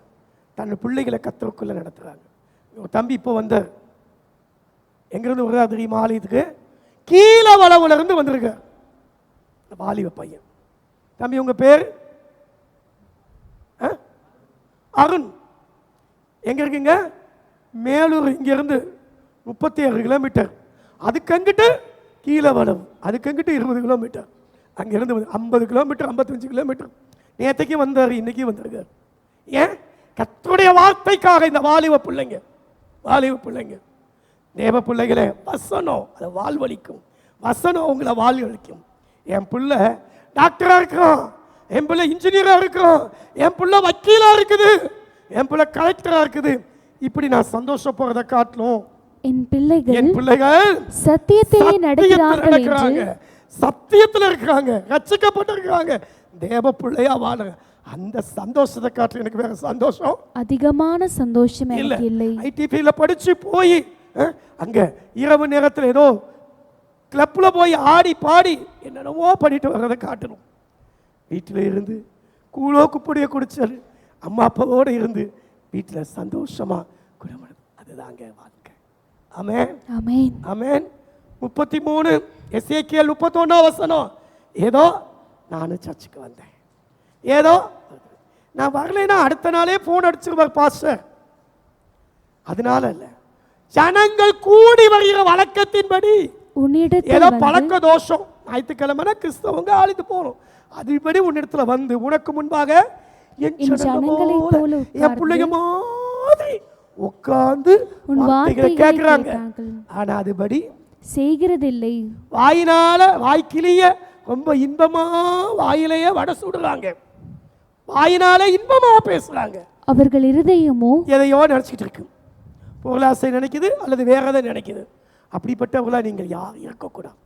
தன் பிள்ளைகளை கத்தருக்குள்ளே நடத்துகிறாங்க. ஒரு தம்பி இப்போ வந்தார். எங்கேருந்து வருதா தெரியுமா? ஆலயத்துக்கு கீழே வளவுலேருந்து வந்திருக்க வாலிப பையன். தம்பி உங்கள் பேர்? அருண். எங்கே இருக்குங்க? மேலூர். இங்கேருந்து 37 கிலோமீட்டர். அதுக்கங்கிட்டு கீழே வளவு, அதுக்கங்கிட்டு 20 கிலோமீட்டர். அங்கேருந்து 50 கிலோமீட்டர், 55 கிலோமீட்டர். நேற்றைக்கு வந்தார், இன்னைக்கு வந்திருக்கார். ஏன்? கர்த்தருடைய வார்த்தைக்காக. இந்த வாலிப பிள்ளைங்க, வாலிப பிள்ளைங்க, தேவ பிள்ளைகளே, வசனம் அதை வாழ்வழிக்கும். வசனம் உங்களை வாழ்வழிக்கும். என் பிள்ளை டாக்டரா இருக்கிறான், என் பிள்ளை இன்ஜினியரா இருக்கிறான், என் பிள்ளை வக்கீலா இருக்குது, என் பிள்ளை கலெக்டரா இருக்குது. இப்படி நான் சந்தோஷப்படுறதை காட்டணும். என் பிள்ளைகள் சத்தியத்திலே நடக்கிறார்கள் என்று, சத்தியத்தில் இருக்கிறாங்க, ரட்சிக்கப்பட்டிருக்கிறாங்க, தேவ பிள்ளையா வாழ. அந்த சந்தோஷத்தை காட்டு எனக்கு வேற சந்தோஷம், அதிகமான சந்தோஷம் எனக்கு இல்லை. ஐடிபியில் படிச்சு போய் அங்க இரவு நேரத்தில் ஏதோ கிளப்ல போய் ஆடி பாடி என்னென்னவோ பண்ணிட்டு வர்றதை காட்டணும். வீட்டில் இருந்து கூழோ குப்படியை குடிச்சாரு, அம்மா அப்பாவோடு இருந்து வீட்டில் சந்தோஷமா குடும்பம். அதுதாங்க வாழ்க்கை. ஆமென், ஆமென், ஆமென். 33 எசேக்கியேல் 31 வசனம். ஏதோ நானும் சர்ச்சுக்கு வந்தேன், ஏதோ நான் வரலைன்னா அடுத்த நாளே போன் அடிச்சிருவார் பாஸ்டர். அதனால இல்ல, ஜனங்கள் கூடி வருகிற வழக்கத்தின்படி. ஏதோ பழக்க தோஷம், ஞாயிற்றுக்கிழமை கிறிஸ்தவங்க ஆளுக்கு போகணும், அதுபடி உன்னிடத்துல வந்து உனக்கு முன்பாக என் பிள்ளைங்க மாதிரி உட்கார்ந்து கேட்கிறாங்க. ஆனா அதுபடி செய்கிறதில்லை. வாயினால வாய்க்கிளிய ரொம்ப இன்பமா வாயிலேயே வடை சுடுறாங்க, வாயினால இன்பமா பேசுறாங்க. அவர்கள் இருதயமோ எதையோ நினைச்சிட்டு இருக்கு, பொருளாசை நினைக்குது அல்லது வேற எதை நினைக்குது. அப்படிப்பட்டவர்களா நீங்கள் யாரும் இருக்கக்கூடாது.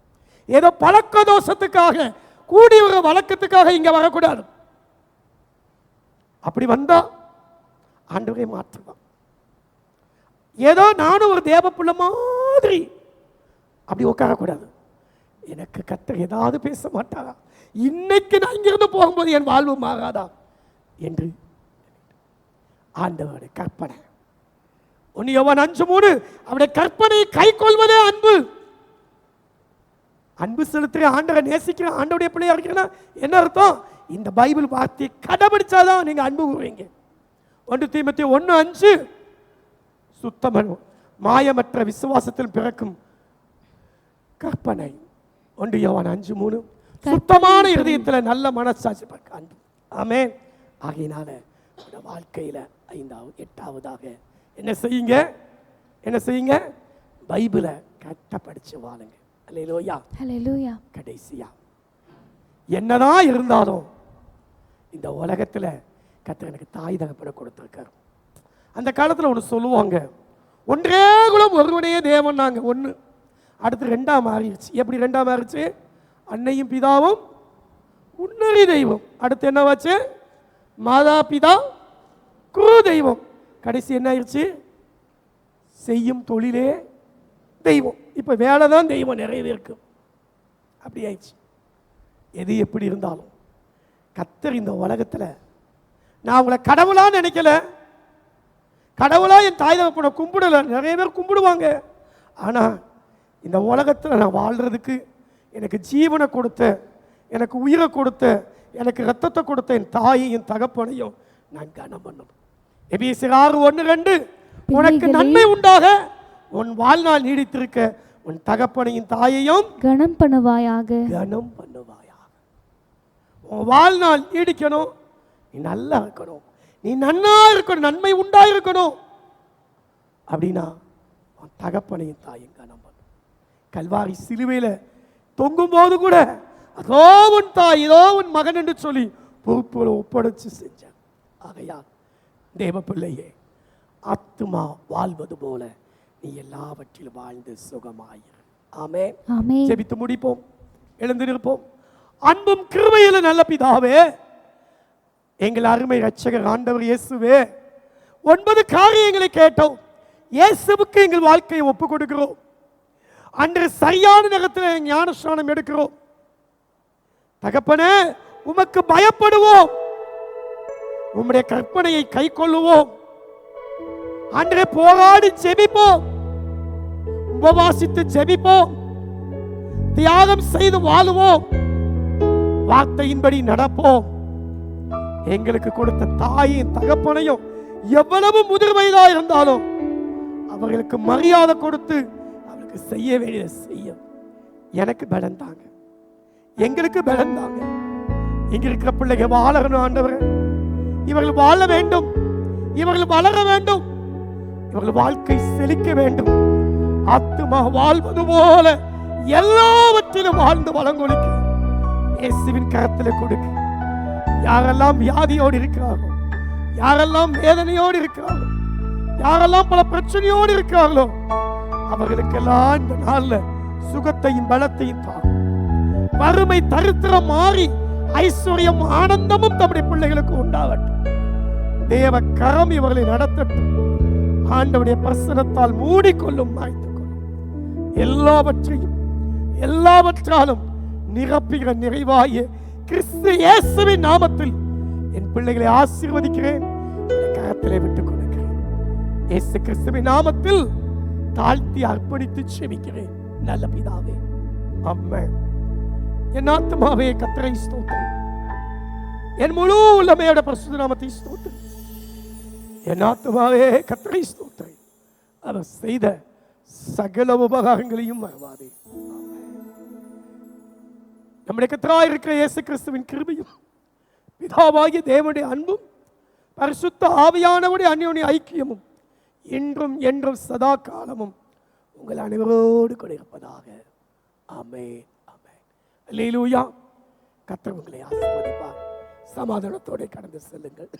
ஏதோ பழக்க தோஷத்துக்காக கூடி வர வழக்கத்துக்காக இங்க வரக்கூடாது. அப்படி வந்தா ஆண்டவரே மாற்றுவான். ஏதோ நானும் ஒரு தேவ பிள்ளை மாதிரி அப்படி உட்காரக்கூடாது. எனக்கு கர்த்தர் ஏதாவது பேச மாட்டாரா, இன்னைக்கு நான் இங்கிருந்து போகும்போது என் வாழ்வு மாறாதா என்று ஆண்டவருடைய கற்பனை. 1 யோவான் 5:3 அவருடைய கற்பனையை கை கொள்வதே அன்பு. அன்பு செலுத்துற ஆண்டவரை நேசிக்கிற ஆண்டவருடைய பிள்ளையா இருக்கிறனா என்ன அர்த்தம்? இந்த பைபிள் வார்த்தையை கடைபிடிச்சாதான் நீங்க அன்பு கூறுவீங்க. 1 தீமோத்தேயு 1:5 சுத்தமான மாயமற்ற விசுவாசத்தில் பிறக்கும் கற்பனை. 1 யோவான் 5:3 சுத்தமான இருதயத்தில் நல்ல மனசாட்சி பிறக்க அன்பு. ஆமென். ஆகையினால வாழ்க்கையில 5வது 8வதாக என்ன செய்யுங்க, என்ன செய்யுங்க? பைபிளை கரெக்டாக படிச்சு வாழுங்க. அல்லேலூயா, அல்லேலூயா. கடைசியா என்னதான் இருந்தாலும் இந்த உலகத்தில் கர்த்தர் எனக்கு தாய் தகப்பனை கொடுத்துருக்காரு. அந்த காலத்தில் ஒன்று சொல்லுவாங்க, ஒன்றே குலம் ஒருவனே தேவன். நாங்கள் ஒன்று, அடுத்து 2ஆ மாறிடுச்சு. எப்படி 2ஆ மாறிடுச்சு? அன்னையும் பிதாவும் உன்னறி தெய்வம். அடுத்து என்ன வச்சு? மாதா பிதா குரு தெய்வம். கடைசி என்ன ஆயிடுச்சு? செய்யும் தொழிலே தெய்வம். இப்போ வேலை தான் தெய்வம் நிறைவேற்கும். அப்படி ஆயிடுச்சு. எது எப்படி இருந்தாலும் கர்த்தர் இந்த உலகத்தில், நான் உங்களை கடவுளா நினைக்கல, கடவுளா என் தாய் தகப்பனை கும்பிடலை. நிறைய பேர் கும்பிடுவாங்க. ஆனால் இந்த உலகத்தில் நான் வாழ்கிறதுக்கு எனக்கு ஜீவனை கொடுத்த, எனக்கு உயிரை கொடுத்த, எனக்கு ரத்தத்தை கொடுத்த என் தாயையும் தகப்பனையும் நான் கனம் பண்ணணும். எபேசியர் 6:1-2 உனக்கு நன்மை உண்டாக உன் வாழ்நாள் நீடித்திருக்க உன் தகப்பனையும் தாயையும் கனம் பண்ணுவாயாக, கனம் பண்ணுவாயாக. உன் வாழ்நாள் நீடிக்கணும், நீ நல்லா இருக்கணும், நீ நன்னா இருக்கணும், நன்மை உண்டாயிருக்கணும். அப்படின்னா உன் தகப்பனையும் தாயும் கனம் பண்ணும். கல்வாரி சிலுவையில் தொங்கும் போது கூட அதோ உன் தாய், இதோ உன் மகன் என்று சொல்லி பொறுப்புகளை ஒப்படைச்சு செஞ்சான். ஆகையால் தேவ பிள்ளையே, ஆத்துமா வாழ்வது போல நீ எல்லாவற்றிலும் வாழ்ந்து சுகமாயிரு. ஆமென். ஆமென். ஜெபித்து முடிப்போம், எழுந்து நிற்போம். அன்பும் கிருபையில நல்ல பிதாவே, எங்கள் அருமை இரட்சகர் ஆண்டவர் இயேசுவே, 9 காரியங்களை கேட்டோம். இயேசுவுக்கு எங்கள் வாழ்க்கையை ஒப்பு கொடுக்கிறோம். அன்று சரியான நேரத்தில் ஞானஸ்நானம் எடுக்கிறோம். தகப்பனே, உமக்கு பயப்படுவோம், உம்முடைய கற்பனையை கை கொள்ளுவோம். அன்றே போராடி ஜெபிப்போம், உபவாசித்து ஜெபிப்போம், தியாகம் செய்து வாழுவோம், வார்த்தையின்படி நடப்போம். எங்களுக்கு கொடுத்த தாயின் தகப்பனையும் எவ்வளவு முதிர் வயதா இருந்தாலும் அவர்களுக்கு மரியாதை கொடுத்து அவர்களுக்கு செய்ய வேண்டியதை செய்ய எனக்கு பலன் தாங்க, எங்களுக்கு பலன் தாங்க. இங்க இருக்கிற பிள்ளைங்க வாழணும் ஆண்டவரே. இவர்கள் வாழ வேண்டும், இவர்கள் வளர வேண்டும், இவர்கள் வாழ்க்கை செழிக்க வேண்டும். ஆத்துமா வாழ்வது போல எல்லாவற்றிலும் வாழ்ந்து வளங்கொழிக்க இயேசுவின் கரத்தில் கொடுக்க. யாரெல்லாம் வியாதியோடு இருக்கிறார்களோ, யாரெல்லாம் வேதனையோடு இருக்கிறார்களோ, யாரெல்லாம் பல பிரச்சனையோடு இருக்கிறார்களோ, அவர்களுக்கெல்லாம் இந்த நாள்ல சுகத்தையும் பலத்தையும் தாரும். வறுமை தரித்திரம் மாறி ஐஸ்வர்யம் ஆனந்தமும் தம்முடைய பிள்ளைகளுக்கு உண்டாகட்டும். தேவ கரம் இவர்களை நடத்தட்டும். ஆண்டவருடைய பிரசனத்தால் மூடிக்கொள்ளும், மாய்த்துக் கொள்ளும். எல்லாவற்றாலும் நிரப்புகிற நிறைவாய கிறிஸ்து இயேசுவின் நாமத்தில் என் பிள்ளைகளை ஆசீர்வதிக்கிறேன், கரத்திலே விட்டுக் கொடுக்கிறேன். இயேசு கிறிஸ்துவின் நாமத்தில் தாழ்த்தி அர்ப்பணித்து செபிக்கிறேன் நல்ல பிதாவே, ஆமென். என் ஆத்துமாவே கர்த்தரை ஸ்தோத்திரி, என் முழு உள்ளமையோட பரிசுத்த நாமத்தை ஸ்தோத்திரி. என் ஆத்துமாவே கர்த்தரை ஸ்தோத்திரி, அவர் செய்த சகல உபகாரங்களையும் மறவாதே. நம்முடைய கர்த்தராய் இருக்கிற இயேசு கிறிஸ்துவின் கிருபையும் பிதாவாகிய தேவனுடைய அன்பும் பரிசுத்த ஆவியானவருடைய அந்யோன்ய ஐக்கியமும் இன்றும் என்றும் சதா காலமும் உங்கள் அனைவரோடு கூட இருப்பதாக. ஆமென், ஆமென். அல்லேலூயா. கர்த்தர் உங்களை ஆசீர்வதிப்பார். சமாதானத்தோடு கடந்து செல்லுங்கள்.